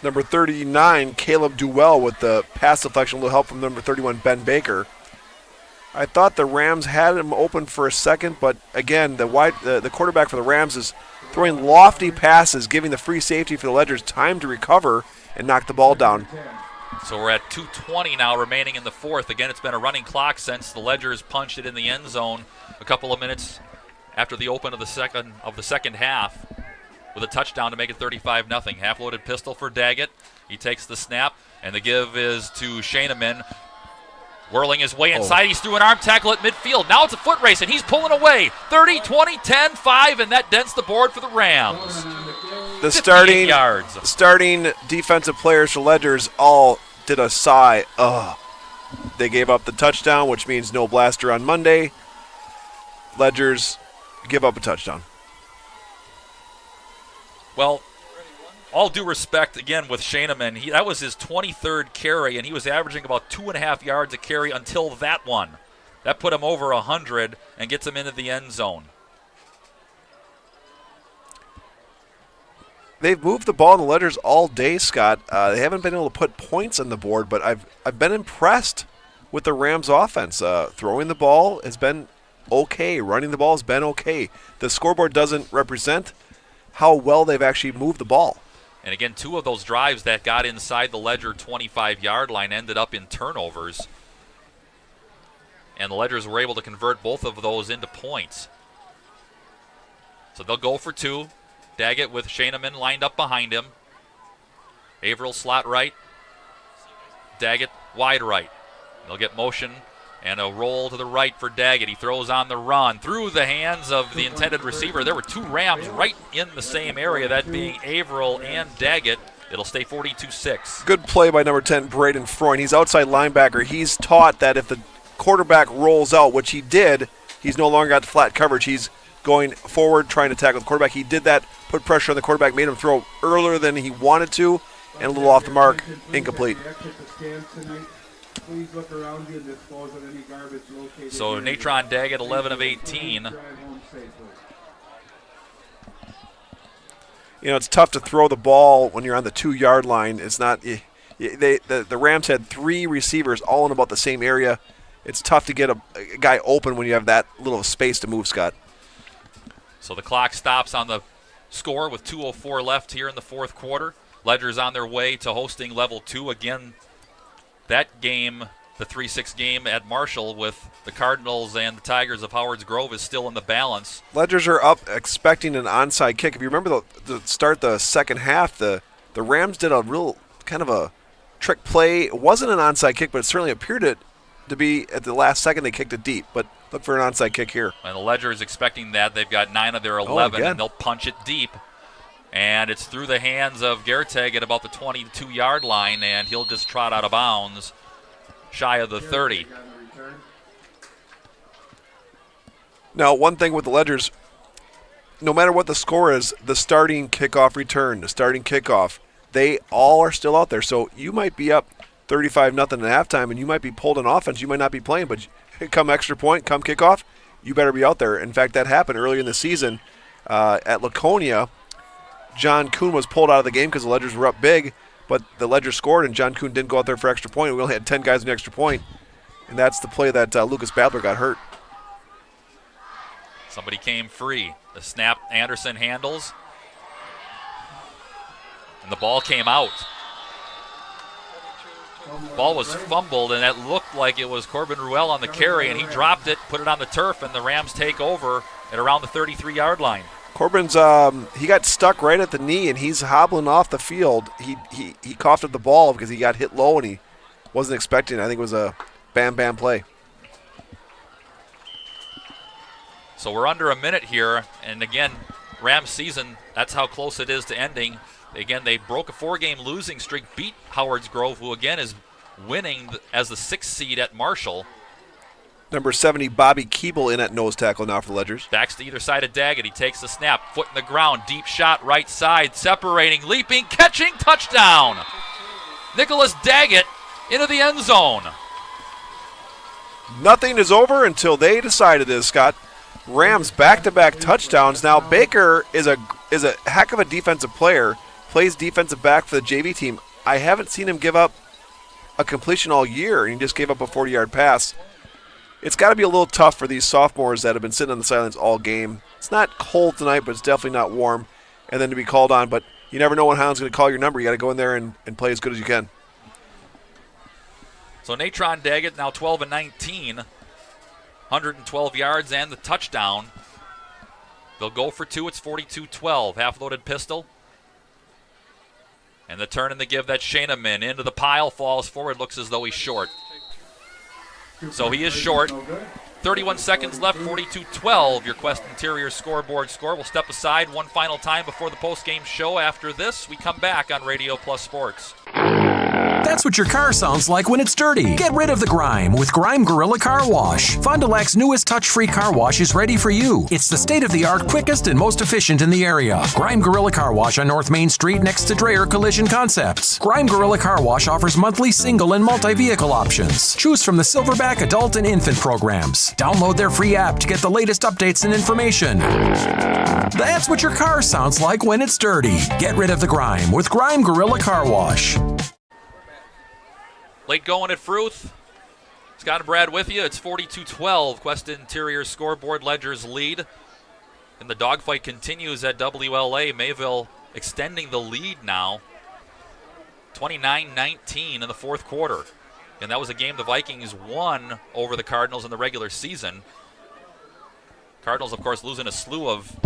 Number 39, Caleb Duell with the pass deflection. A little help from number 31, Ben Baker. I thought the Rams had him open for a second, but again, the quarterback for the Rams is throwing lofty passes, giving the free safety for the Ledgers time to recover and knock the ball down. So we're at 2:20 now remaining in the fourth. Again, it's been a running clock since the Ledgers punched it in the end zone a couple of minutes after the open of the second half with a touchdown to make it 35-0. Half-loaded pistol for Daggett. He takes the snap, and the give is to Shaneman. Whirling his way inside. He's through an arm tackle at midfield. Now it's a foot race, and he's pulling away. 30, 20, 10, 5, and that dents the board for the Rams. The starting defensive players for Ledgers all did a sigh. They gave up the touchdown, which means no blaster on Monday. Ledgers give up a touchdown. Well, all due respect, again, with Shaneman, that was his 23rd carry, and he was averaging about 2.5 yards a carry until that one. That put him over 100 and gets him into the end zone. They've moved the ball in the Ledgers all day, Scott. They haven't been able to put points on the board, but I've been impressed with the Rams' offense. Throwing the ball has been okay. Running the ball has been okay. The scoreboard doesn't represent how well they've actually moved the ball. And again, 2 of those drives that got inside the Ledger 25-yard line ended up in turnovers. And the Ledgers were able to convert both of those into points. So they'll go for 2. Daggett with Shaineman lined up behind him. Averill slot right. Daggett wide right. They'll get motion and a roll to the right for Daggett. He throws on the run through the hands of the intended receiver. There were two Rams right in the same area, that being Averill and Daggett. It'll stay 42-6. Good play by number 10, Braden Freund. He's outside linebacker. He's taught that if the quarterback rolls out, which he did, he's no longer got the flat coverage. He's going forward, trying to tackle the quarterback. He did that, put pressure on the quarterback, made him throw earlier than he wanted to, and a little off the mark, incomplete. Please look around you and dispose of any garbage located. So Natron Daggett, 11 of 18. You know, it's tough to throw the ball when you're on the 2-yard line. It's not. The Rams had 3 receivers all in about the same area. It's tough to get a guy open when you have that little space to move, Scott. So the clock stops on the score with 2:04 left here in the fourth quarter. Ledger's on their way to hosting level 2 again. That game, the 3-6 game at Marshall with the Cardinals and the Tigers of Howard's Grove, is still in the balance. Ledgers are up expecting an onside kick. If you remember the start the second half, the Rams did a real kind of a trick play. It wasn't an onside kick, but it certainly appeared it to be. At the last second, they kicked it deep. But look for an onside kick here. And the Ledger is expecting that. They've got 9 of their 11, and they'll punch it deep. And it's through the hands of Gerteg at about the 22-yard line, and he'll just trot out of bounds shy of the 30. Now, one thing with the Ledgers, no matter what the score is, the starting kickoff return, the starting kickoff, they all are still out there. So you might be up 35-0 at halftime, and you might be pulled on offense. You might not be playing, but come extra point, come kickoff, you better be out there. In fact, that happened early in the season at Laconia. John Kuhn was pulled out of the game because the Ledgers were up big, but the Ledgers scored, and John Kuhn didn't go out there for extra point. We only had 10 guys in the extra point, and that's the play that Lucas Babler got hurt. Somebody came free. The snap, Anderson handles, and the ball came out. Ball was fumbled, and it looked like it was Corbin Ruel on the carry, and he dropped it, put it on the turf, and the Rams take over at around the 33-yard line. Corbin's he got stuck right at the knee, and he's hobbling off the field. He coughed at the ball because he got hit low, and he wasn't expecting it. I think it was a bam play. So we're under a minute here, and again, Rams season, that's how close it is to ending. Again, they broke a 4-game losing streak, beat Howard's Grove, who again is winning as the 6th seed at Marshall. Number 70, Bobby Keeble, in at nose tackle now for the Ledgers. Backs to either side of Daggett. He takes the snap, foot in the ground, deep shot, right side, separating, leaping, catching, touchdown. Nicholas Daggett into the end zone. Nothing is over until they decide it is, Scott. Rams back-to-back touchdowns. Now Baker is a heck of a defensive player, plays defensive back for the JV team. I haven't seen him give up a completion all year, and he just gave up a 40-yard pass. It's got to be a little tough for these sophomores that have been sitting on the sidelines all game. It's not cold tonight, but it's definitely not warm. And then to be called on, but you never know when Highland's going to call your number. You got to go in there and play as good as you can. So Natron Daggett now 12 and 19, 112 yards and the touchdown. They'll go for 2. It's 42-12, half-loaded pistol. And the turn and the give, that's Shaineman into the pile, falls forward, looks as though he's short. So he is short. 31 seconds left, 42-12. Your Quest Interior scoreboard score. We'll step aside one final time before the post-game show. After this, we come back on Radio Plus Sports. That's what your car sounds like when it's dirty. Get rid of the grime with Grime Gorilla Car Wash. Fond du Lac's newest touch-free car wash is ready for you. It's the state-of-the-art, quickest, and most efficient in the area. Grime Gorilla Car Wash on North Main Street next to Dreyer Collision Concepts. Grime Gorilla Car Wash offers monthly single and multi-vehicle options. Choose from the Silverback adult and infant programs. Download their free app to get the latest updates and information. That's what your car sounds like when it's dirty. Get rid of the grime with Grime Gorilla Car Wash. Late going at Fruth. Scott and Brad with you. It's 42-12. Quest Interior scoreboard, Ledger's lead. And the dogfight continues at WLA. Mayville extending the lead now. 29-19 in the fourth quarter. And that was a game the Vikings won over the Cardinals in the regular season. Cardinals, of course, losing a slew of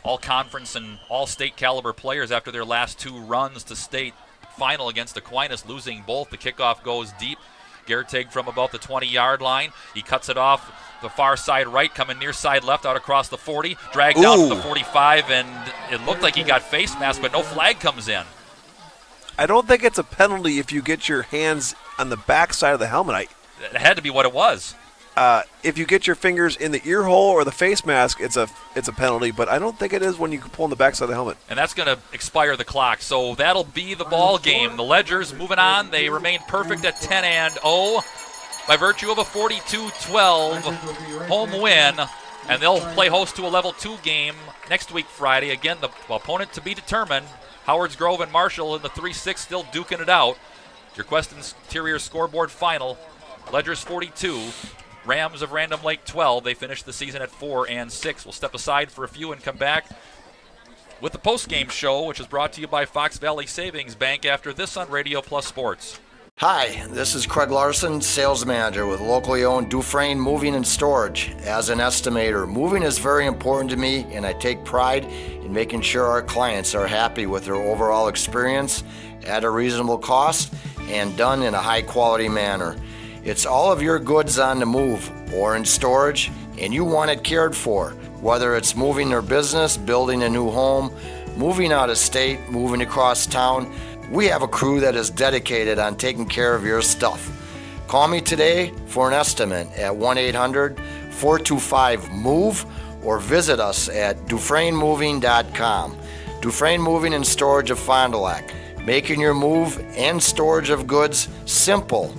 all-conference and all-state caliber players after their last 2 runs to state final against Aquinas, losing both. The kickoff goes deep. Gertig from about the 20-yard line. He cuts it off the far side right, coming near side left out across the 40. Dragged down to the 45, and it looked like he got face masked, but no flag comes in. I don't think it's a penalty if you get your hands on the back side of the helmet. It had to be what it was. If you get your fingers in the ear hole or the face mask, it's a penalty, but I don't think it is when you pull on the back side of the helmet. And that's going to expire the clock, so that'll be the ball game. The Ledgers moving on. They remain perfect at 10-0 by virtue of a 42-12 home win, and they'll play host to a level 2 game next week Friday. Again, the opponent to be determined. Howards Grove and Marshall in the 3-6 still duking it out. Your Quest Interior scoreboard final, Ledgers 42, Rams of Random Lake 12. They finished the season at 4-6. We'll step aside for a few and come back with the postgame show, which is brought to you by Fox Valley Savings Bank after this on Radio Plus Sports. Hi, this is Craig Larson, sales manager with locally owned Dufresne Moving and Storage. As an estimator, moving is very important to me, and I take pride in making sure our clients are happy with their overall experience at a reasonable cost and done in a high quality manner. It's all of your goods on the move or in storage, and you want it cared for, whether it's moving their business, building a new home, moving out of state, moving across town. We have a crew that is dedicated on taking care of your stuff. Call me today for an estimate at 1-800-425-MOVE or visit us at DufresneMoving.com. Dufresne Moving and Storage of Fond du Lac, making your move and storage of goods simple.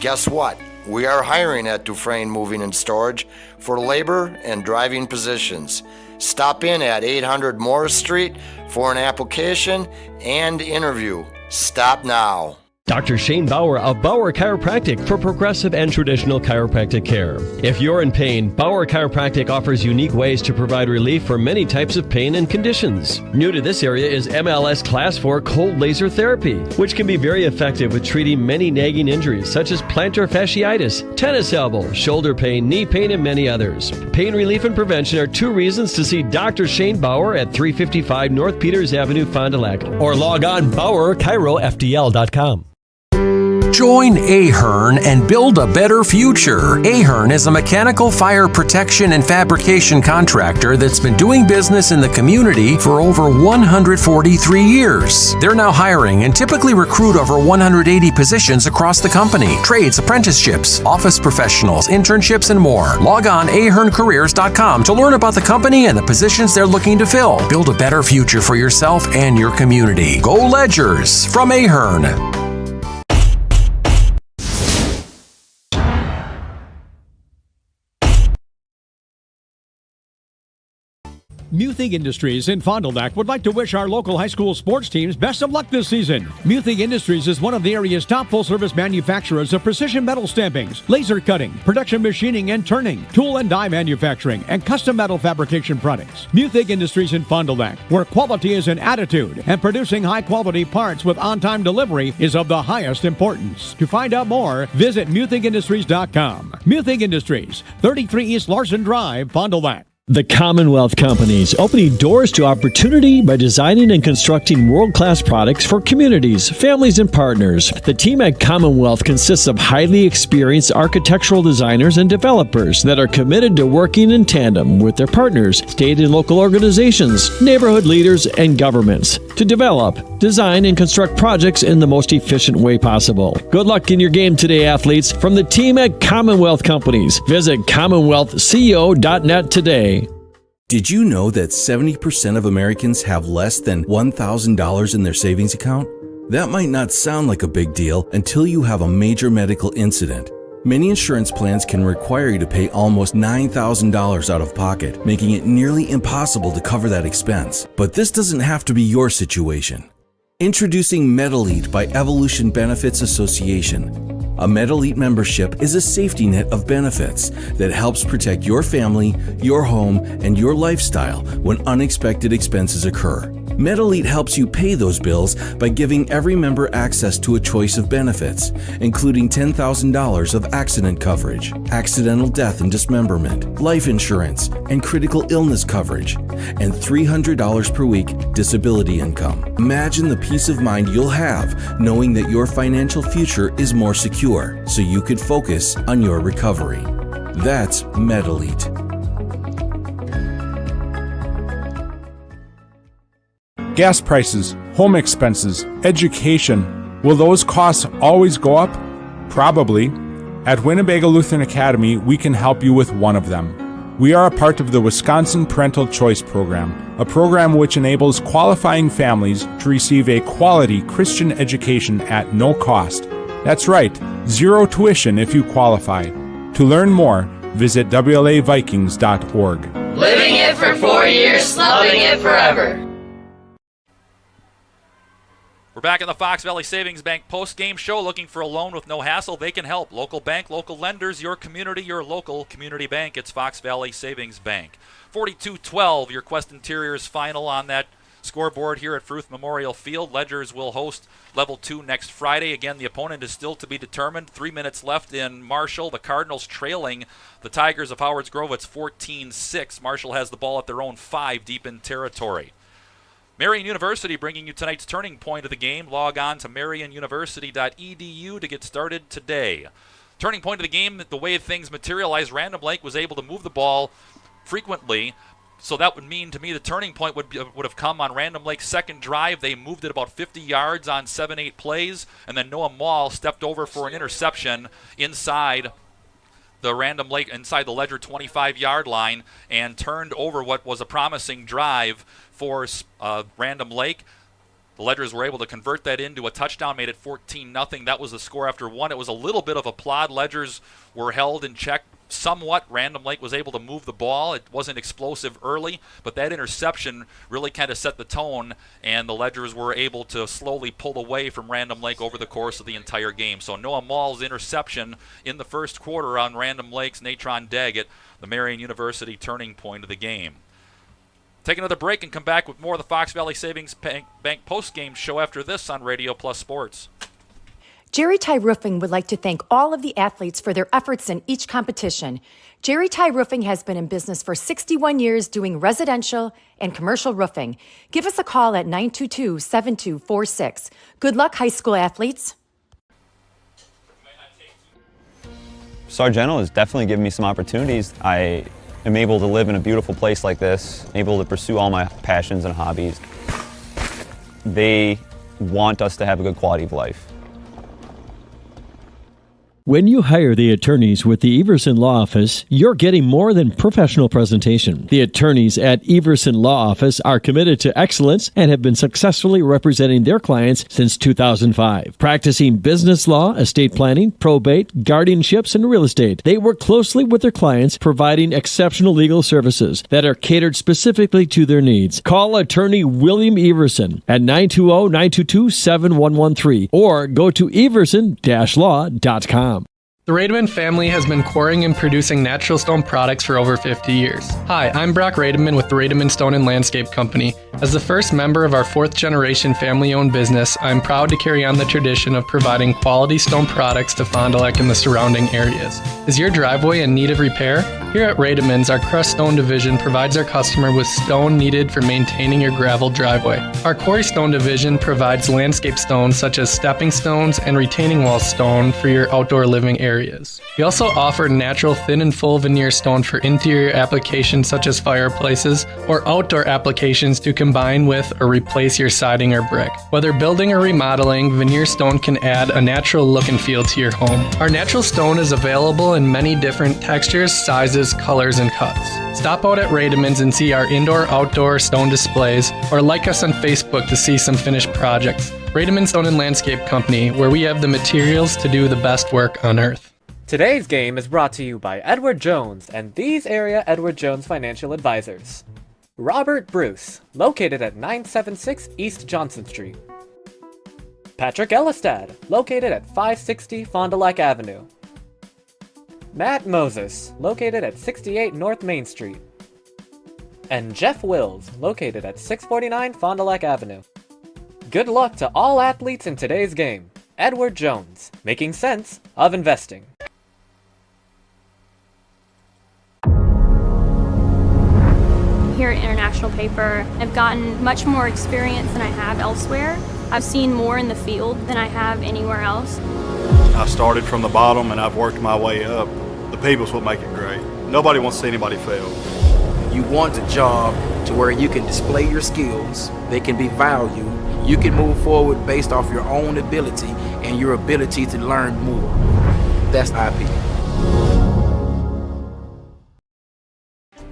Guess what? We are hiring at Dufresne Moving and Storage for labor and driving positions. Stop in at 800 Morris Street for an application and interview. Stop now. Dr. Shane Bauer of Bauer Chiropractic for progressive and traditional chiropractic care. If you're in pain, Bauer Chiropractic offers unique ways to provide relief for many types of pain and conditions. New to this area is MLS Class 4 cold laser therapy, which can be very effective with treating many nagging injuries such as plantar fasciitis, tennis elbow, shoulder pain, knee pain, and many others. Pain relief and prevention are 2 reasons to see Dr. Shane Bauer at 355 North Peters Avenue, Fond du Lac, or log on BauerChiroFDL.com. Join Ahern and build a better future. Ahern is a mechanical fire protection and fabrication contractor that's been doing business in the community for over 143 years. They're now hiring and typically recruit over 180 positions across the company. Trades, apprenticeships, office professionals, internships, and more. Log on aherncareers.com to learn about the company and the positions they're looking to fill. Build a better future for yourself and your community. Go Ledgers from Ahern. Muthig Industries in Fond du Lac would like to wish our local high school sports teams best of luck this season. Muthig Industries is one of the area's top full-service manufacturers of precision metal stampings, laser cutting, production machining and turning, tool and die manufacturing, and custom metal fabrication products. Muthig Industries in Fond du Lac, where quality is an attitude and producing high-quality parts with on-time delivery is of the highest importance. To find out more, visit MuthigIndustries.com. Muthig Industries, 33 East Larson Drive, Fond du Lac. The Commonwealth Companies, opening doors to opportunity by designing and constructing world-class products for communities, families, and partners. The team at Commonwealth consists of highly experienced architectural designers and developers that are committed to working in tandem with their partners, state and local organizations, neighborhood leaders, and governments to develop, design, and construct projects in the most efficient way possible. Good luck in your game today, athletes, from the team at Commonwealth Companies. Visit CommonwealthCO.net today. Did you know that 70% of Americans have less than $1,000 in their savings account? That might not sound like a big deal until you have a major medical incident. Many insurance plans can require you to pay almost $9,000 out of pocket, making it nearly impossible to cover that expense. But this doesn't have to be your situation. Introducing MedElite by Evolution Benefits Association. A MedElite membership is a safety net of benefits that helps protect your family, your home, and your lifestyle when unexpected expenses occur. MedElite helps you pay those bills by giving every member access to a choice of benefits, including $10,000 of accident coverage, accidental death and dismemberment, life insurance, and critical illness coverage, and $300 per week disability income. Imagine the peace of mind you'll have knowing that your financial future is more secure, so you could focus on your recovery. That's MedElite. Gas prices, home expenses, education. Will those costs always go up? Probably. At Winnebago Lutheran Academy, we can help you with one of them. We are a part of the Wisconsin Parental Choice Program, a program which enables qualifying families to receive a quality Christian education at no cost. That's right, zero tuition if you qualify. To learn more, visit WLAVikings.org. Living it for 4 years, loving it forever. We're back in the Fox Valley Savings Bank post-game show. Looking for a loan with no hassle? They can help. Local bank, local lenders, your community, your local community bank. It's Fox Valley Savings Bank. 42-12, your Quest Interiors final on that scoreboard here at Fruth Memorial Field. Ledgers will host Level 2 next Friday. Again, the opponent is still to be determined. 3 minutes left in Marshall. The Cardinals trailing the Tigers of Howards Grove. It's 14-6. Marshall has the ball at their own 5 deep in territory. Marian University bringing you tonight's turning point of the game. Log on to marianuniversity.edu to get started today. Turning point of the game, the way things materialized, Random Lake was able to move the ball frequently. So that would mean to me the turning point would have come on Random Lake's second drive. They moved it about 50 yards on 7-8 plays, and then Noah Mall stepped over for an interception inside the Random Lake, inside the Ledger 25-yard line, and turned over what was a promising drive for Random Lake. The Ledgers were able to convert that into a touchdown, made it 14-0. That was the score after one. It was a little bit of a plod. Ledgers were held in check somewhat. Random Lake was able to move the ball. It wasn't explosive early, but that interception really kind of set the tone, and the Ledgers were able to slowly pull away from Random Lake over the course of the entire game. So Noah Mall's interception in the first quarter on Random Lake's Natron Daggett, the Marian University turning point of the game. Take another break and come back with more of the Fox Valley Savings Bank post-game show after this on Radio Plus Sports. Jerry Ty Roofing would like to thank all of the athletes for their efforts in each competition. Jerry Ty Roofing has been in business for 61 years doing residential and commercial roofing. Give us a call at 922-7246. Good luck, high school athletes. Sargento has definitely given me some opportunities. I am able to live in a beautiful place like this, able to pursue all my passions and hobbies. They want us to have a good quality of life. When you hire the attorneys with the Everson Law Office, you're getting more than professional presentation. The attorneys at Everson Law Office are committed to excellence and have been successfully representing their clients since 2005. Practicing business law, estate planning, probate, guardianships, and real estate, they work closely with their clients, providing exceptional legal services that are catered specifically to their needs. Call attorney William Everson at 920-922-7113 or go to everson-law.com. The Rademan family has been quarrying and producing natural stone products for over 50 years. Hi, I'm Brock Rademan with the Rademan Stone and Landscape Company. As the first member of our 4th generation family-owned business, I'm proud to carry on the tradition of providing quality stone products to Fond du Lac and the surrounding areas. Is your driveway in need of repair? Here at Rademan's, our crushed stone division provides our customer with stone needed for maintaining your gravel driveway. Our quarry stone division provides landscape stones such as stepping stones and retaining wall stone for your outdoor living areas. We also offer natural thin and full veneer stone for interior applications such as fireplaces or outdoor applications to combine with or replace your siding or brick. Whether building or remodeling, veneer stone can add a natural look and feel to your home. Our natural stone is available in many different textures, sizes, colors, and cuts. Stop out at Rademan's and see our indoor-outdoor stone displays, or like us on Facebook to see some finished projects. Rademan Stone and Landscape Company, where we have the materials to do the best work on earth. Today's game is brought to you by Edward Jones and these area Edward Jones financial advisors. Robert Bruce, located at 976 East Johnson Street. Patrick Elistad, located at 560 Fond du Lac Avenue. Matt Moses, located at 68 North Main Street. and Jeff Wills, located at 649 Fond du Lac Avenue. Good luck to all athletes in today's game. Edward Jones, making sense of investing. Here at International Paper, I've gotten much more experience than I have elsewhere. I've seen more in the field than I have anywhere else. I started from the bottom and I've worked my way up. The people's what make it great. Nobody wants to see anybody fail. You want a job to where you can display your skills, they can be valued, you can move forward based off your own ability and your ability to learn more. That's IP.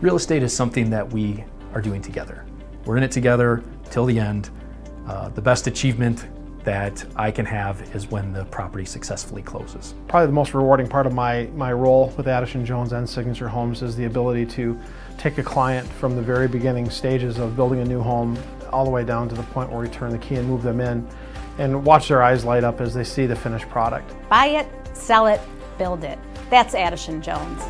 Real estate is something that we are doing together. We're in it together till the end. The best achievement that I can have is when the property successfully closes. Probably the most rewarding part of my role with Addison Jones and Signature Homes is the ability to take a client from the very beginning stages of building a new home all the way down to the point where we turn the key and move them in and watch their eyes light up as they see the finished product. Buy it, sell it, build it. That's Addison Jones.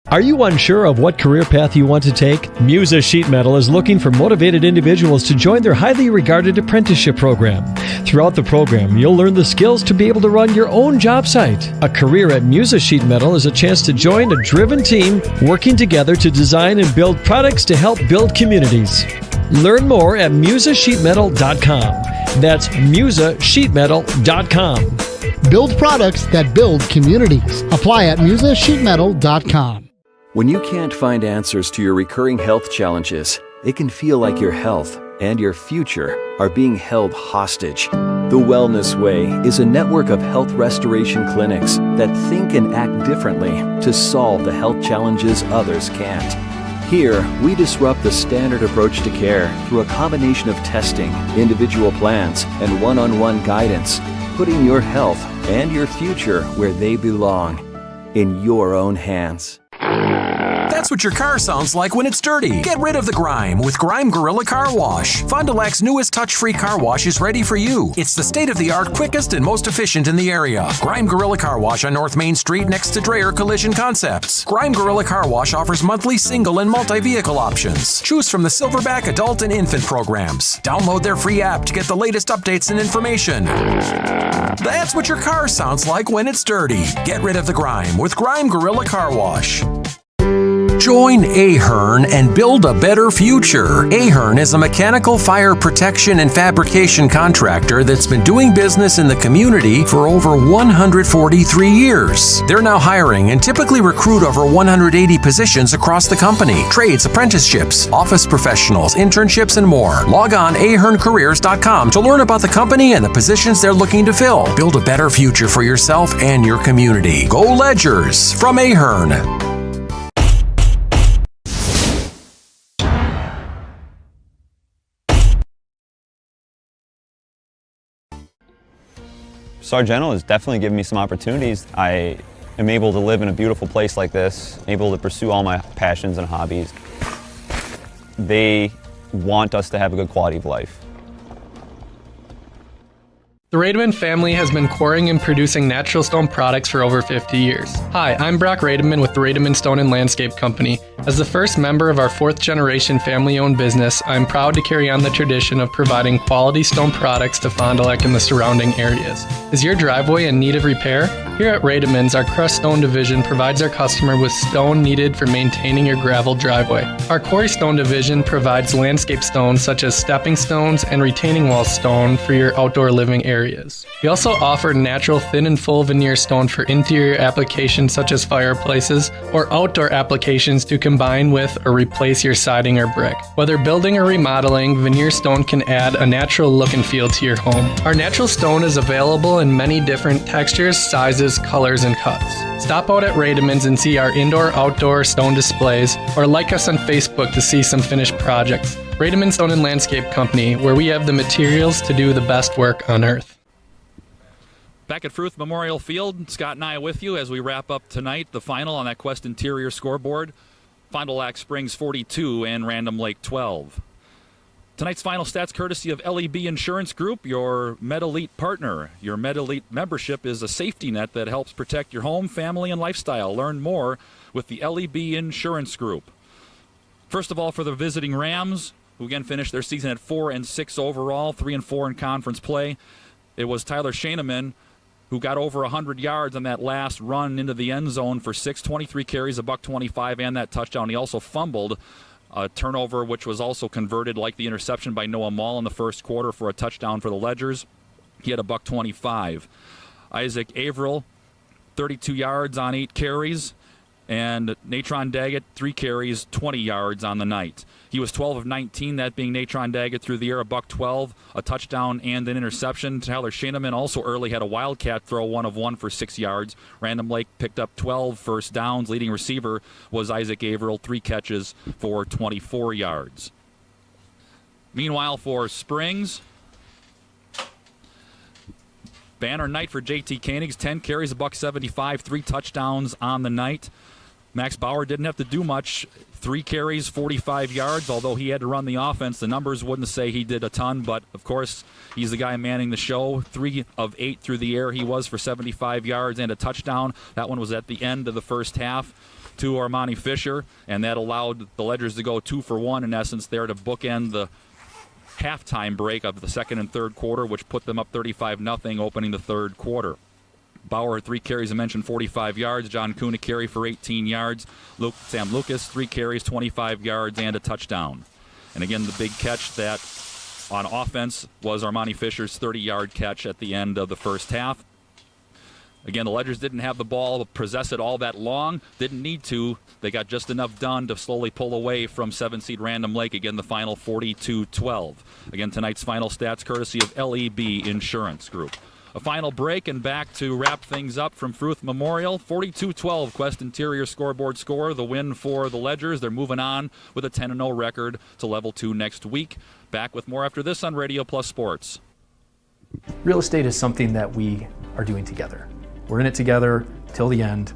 Are you unsure of what career path you want to take? Musa Sheet Metal is looking for motivated individuals to join their highly regarded apprenticeship program. Throughout the program, you'll learn the skills to be able to run your own job site. A career at Musa Sheet Metal is a chance to join a driven team working together to design and build products to help build communities. Learn more at musasheetmetal.com. That's musasheetmetal.com. Build products that build communities. Apply at musasheetmetal.com. When you can't find answers to your recurring health challenges, it can feel like your health and your future are being held hostage. The Wellness Way is a network of health restoration clinics that think and act differently to solve the health challenges others can't. Here, we disrupt the standard approach to care through a combination of testing, individual plans, and one-on-one guidance, putting your health and your future where they belong, in your own hands. That's what your car sounds like when it's dirty. Get rid of the grime with Grime Gorilla Car Wash. Fond du Lac's newest touch-free car wash is ready for you. It's the state-of-the-art, quickest, and most efficient in the area. Grime Gorilla Car Wash on North Main Street next to Dreyer Collision Concepts. Grime Gorilla Car Wash offers monthly single and multi-vehicle options. Choose from the Silverback adult and infant programs. Download their free app to get the latest updates and information. That's what your car sounds like when it's dirty. Get rid of the grime with Grime Gorilla Car Wash. Join Ahern and build a better future. Ahern is a mechanical fire protection and fabrication contractor that's been doing business in the community for over 143 years. They're now hiring and typically recruit over 180 positions across the company. Trades, apprenticeships, office professionals, internships, and more. Log on aherncareers.com to learn about the company and the positions they're looking to fill. Build a better future for yourself and your community. Go Ledgers from Ahern. Sargento has definitely given me some opportunities. I am able to live in a beautiful place like this, able to pursue all my passions and hobbies. They want us to have a good quality of life. The Rademan family has been quarrying and producing natural stone products for over 50 years. Hi, I'm Brock Rademan with the Rademan Stone and Landscape Company. As the first member of our fourth generation family-owned business, I'm proud to carry on the tradition of providing quality stone products to Fond du Lac and the surrounding areas. Is your driveway in need of repair? Here at Rademan's, our crushed stone division provides our customer with stone needed for maintaining your gravel driveway. Our quarry stone division provides landscape stones such as stepping stones and retaining wall stone for your outdoor living areas. We also offer natural thin and full veneer stone for interior applications such as fireplaces or outdoor applications to combine with or replace your siding or brick. Whether building or remodeling, veneer stone can add a natural look and feel to your home. Our natural stone is available in many different textures, sizes, colors, and cuts. Stop out at Rademan's and see our indoor-outdoor stone displays, or like us on Facebook to see some finished projects. Rademan Stone and Landscape Company, where we have the materials to do the best work on earth. Back at Fruth Memorial Field, Scott and I with you as we wrap up tonight, the final on that Quest Interior scoreboard. Fond du Lac Springs 42 and Random Lake 12. Tonight's final stats courtesy of LEB Insurance Group, your MedElite partner. Your MedElite membership is a safety net that helps protect your home, family, and lifestyle. Learn more with the LEB Insurance Group. First of all, for the visiting Rams, who again finished their season at 4-6 overall, 3-4 in conference play, it was Tyler Shaneman who got over 100 yards on that last run into the end zone for 23 carries, $125, and that touchdown. He also fumbled a turnover, which was also converted, like the interception by Noah Mall in the first quarter, for a touchdown for the Ledgers. He had $125. Isaac Averill, 32 yards on 8 carries, and Natron Daggett, 3 carries, 20 yards on the night. He was 12 of 19, that being Natron Daggett through the air, $112, a touchdown and an interception. Tyler Shaneman also early had a wildcat throw, 1 of 1 for 6 yards. Random Lake picked up 12 first downs. Leading receiver was Isaac Averill, 3 catches for 24 yards. Meanwhile, for Springs, banner night for JT Koenigs, 10 carries, $175, 3 touchdowns on the night. Max Bauer didn't have to do much. 3 carries, 45 yards, although he had to run the offense. The numbers wouldn't say he did a ton, but, of course, he's the guy manning the show. 3 of 8 through the air he was for 75 yards and a touchdown. That one was at the end of the first half to Armani Fisher, and that allowed the Ledgers to go 2 for 1, in essence, there to bookend the halftime break of the second and third quarter, which put them up 35-0 opening the third quarter. Bauer, 3 carries, I mentioned, 45 yards. John Kuhn, a carry for 18 yards. Sam Lucas, 3 carries, 25 yards, and a touchdown. And again, the big catch that on offense was Armani Fisher's 30-yard catch at the end of the first half. Again, the Ledgers didn't have the ball, possess it all that long. Didn't need to. They got just enough done to slowly pull away from 7-seed Random Lake. Again, the final 42-12. Again, tonight's final stats courtesy of LEB Insurance Group. A final break and back to wrap things up from Fruth Memorial. 42-12 Quest Interior scoreboard score. The win for the Ledgers. They're moving on with a 10-0 record to level 2 next week. Back with more after this on Radio Plus Sports. Real estate is something that we are doing together. We're in it together till the end.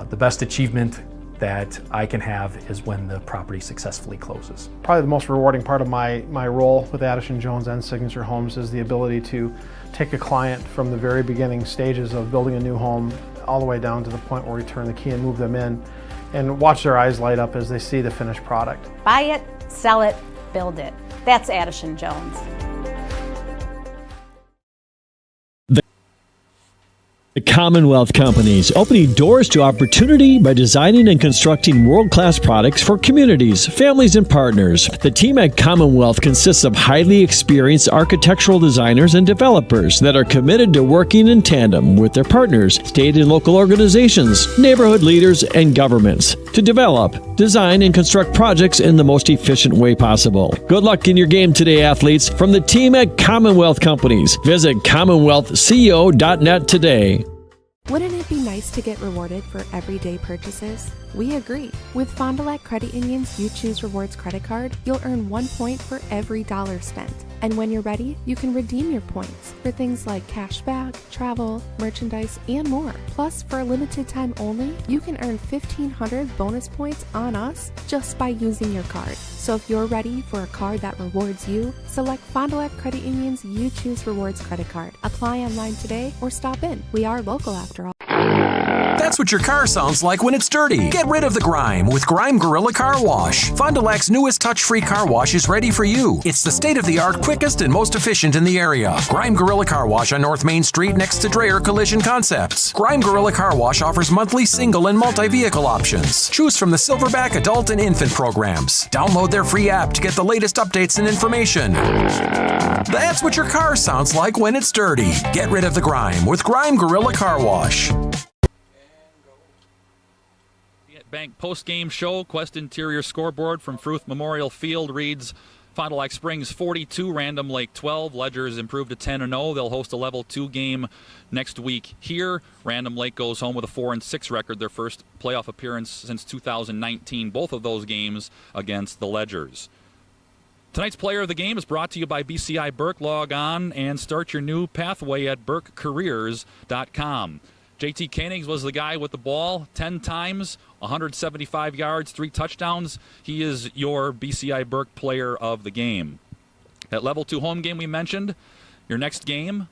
The best achievement that I can have is when the property successfully closes. Probably the most rewarding part of my role with Addison Jones and Signature Homes is the ability to take a client from the very beginning stages of building a new home all the way down to the point where we turn the key and move them in and watch their eyes light up as they see the finished product. Buy it, sell it, build it. That's Addison Jones. The Commonwealth Companies, opening doors to opportunity by designing and constructing world-class products for communities, families, and partners. The team at Commonwealth consists of highly experienced architectural designers and developers that are committed to working in tandem with their partners, state and local organizations, neighborhood leaders, and governments to develop, design, and construct projects in the most efficient way possible. Good luck in your game today, athletes. From the team at Commonwealth Companies, visit CommonwealthCO.net today. Wouldn't it be nice to get rewarded for everyday purchases? We agree. With Fond du Lac Credit Union's You Choose Rewards credit card, you'll earn 1 point for every dollar spent. And when you're ready, you can redeem your points for things like cash back, travel, merchandise, and more. Plus, for a limited time only, you can earn 1,500 bonus points on us just by using your card. So if you're ready for a card that rewards you, select Fond du Lac Credit Union's You Choose Rewards credit card. Apply online today or stop in. We are local after all. That's what your car sounds like when it's dirty. Get rid of the grime with Grime Gorilla Car Wash. Fond du Lac's newest touch-free car wash is ready for you. It's the state-of-the-art, quickest, and most efficient in the area. Grime Gorilla Car Wash on North Main Street next to Dreyer Collision Concepts. Grime Gorilla Car Wash offers monthly single and multi-vehicle options. Choose from the Silverback adult and infant programs. Download their free app to get the latest updates and information. That's what your car sounds like when it's dirty. Get rid of the grime with Grime Gorilla Car Wash. Bank post-game show. Quest Interior scoreboard from Fruth Memorial Field reads Fond du Lac Springs 42, Random Lake 12. Ledgers improved to 10-0. They'll host a level 2 game next week here. Random Lake goes home with a 4-6 record, their first playoff appearance since 2019. Both of those games against the Ledgers. Tonight's player of the game is brought to you by BCI Burke. Log on and start your new pathway at burkecareers.com. JT Koenigs was the guy with the ball 10 times, 175 yards, 3 touchdowns. He is your BCI Burke player of the game. That level 2 home game we mentioned, your next game,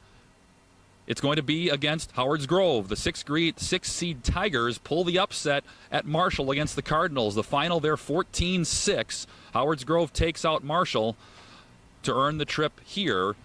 it's going to be against Howard's Grove. The 6th seed Tigers pull the upset at Marshall against the Cardinals. The final there 14-6. Howard's Grove takes out Marshall to earn the trip here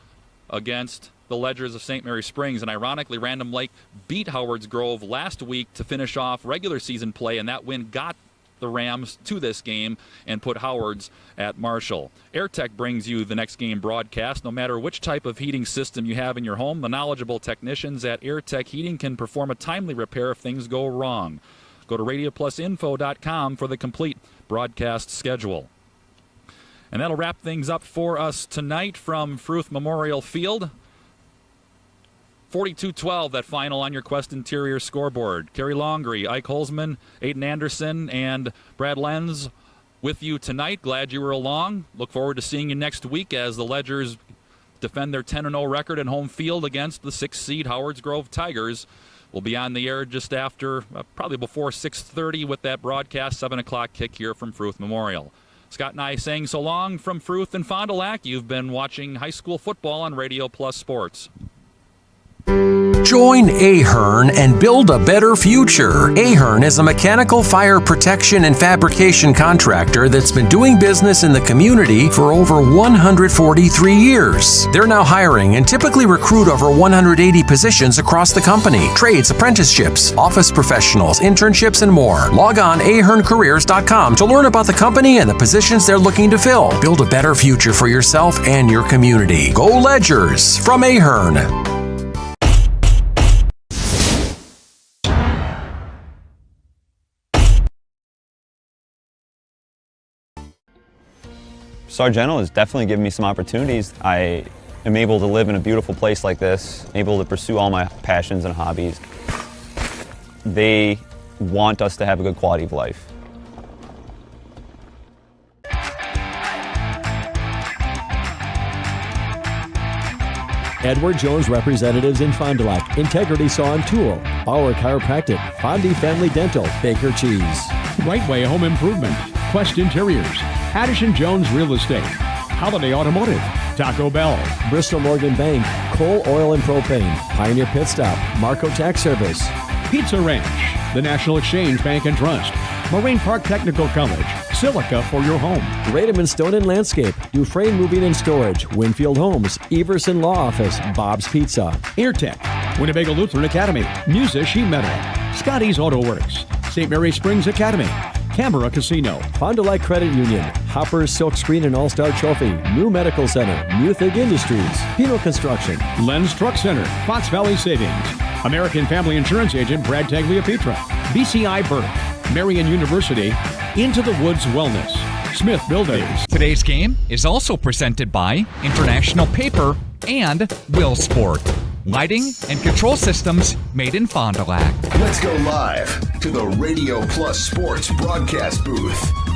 against the Ledgers of St. Mary Springs. And ironically, Random Lake beat Howard's Grove last week to finish off regular season play, and that win got the Rams to this game and put Howard's at Marshall. AirTech brings you the next game broadcast. No matter which type of heating system you have in your home, the knowledgeable technicians at AirTech Heating can perform a timely repair if things go wrong. Go to radioplusinfo.com for the complete broadcast schedule. And that'll wrap things up for us tonight from Fruth Memorial Field. 42-12, that final on your Quest Interior scoreboard. Kerry Longery, Ike Holzman, Aiden Anderson, and Brad Lenz with you tonight. Glad you were along. Look forward to seeing you next week as the Ledgers defend their 10-0 record in home field against the 6th seed Howard's Grove Tigers. We'll be on the air just after, probably before 6:30 with that broadcast, 7 o'clock kick here from Fruth Memorial. Scott and I saying so long from Fruth and Fond du Lac. You've been watching high school football on Radio Plus Sports. Join Ahern and build a better future. Ahern is a mechanical fire protection and fabrication contractor that's been doing business in the community for over 143 years. They're now hiring and typically recruit over 180 positions across the company. Trades, apprenticeships, office professionals, internships, and more. Log on aherncareers.com to learn about the company and the positions they're looking to fill. Build a better future for yourself and your community. Go Ledgers from Ahern. Sargento has definitely given me some opportunities. I am able to live in a beautiful place like this, able to pursue all my passions and hobbies. They want us to have a good quality of life. Edward Jones representatives in Fond du Lac, Integrity Saw and Tool, Bauer Chiropractic, Fondi Family Dental, Baker Cheese. Rightway Home Improvement, Quest Interiors, Addison Jones Real Estate, Holiday Automotive, Taco Bell, Bristol Morgan Bank, Coal, Oil and Propane, Pioneer Pit Stop, Marco Tax Service, Pizza Ranch, the National Exchange Bank and Trust, Marine Park Technical College, Silica for your home, Rademan Stone and Landscape, Dufresne Moving and Storage, Winfield Homes, Everson Law Office, Bob's Pizza, AirTech, Winnebago Lutheran Academy, Musa Sheet Metal, Scotty's Auto Works, St. Mary Springs Academy, Canberra Casino, Fond du Lac Credit Union, Hopper's Silk Screen and All-Star Trophy, New Medical Center, Muthig Industries, Pino Construction, Len's Truck Center, Fox Valley Savings, American Family Insurance Agent Brad Tagliapietra, BCI Burke, Marian University, Into the Woods Wellness, Smith Builders. Today's game is also presented by International Paper and Will Sport. Lighting and control systems made in Fond du Lac. Let's go live to the Radio Plus Sports broadcast booth.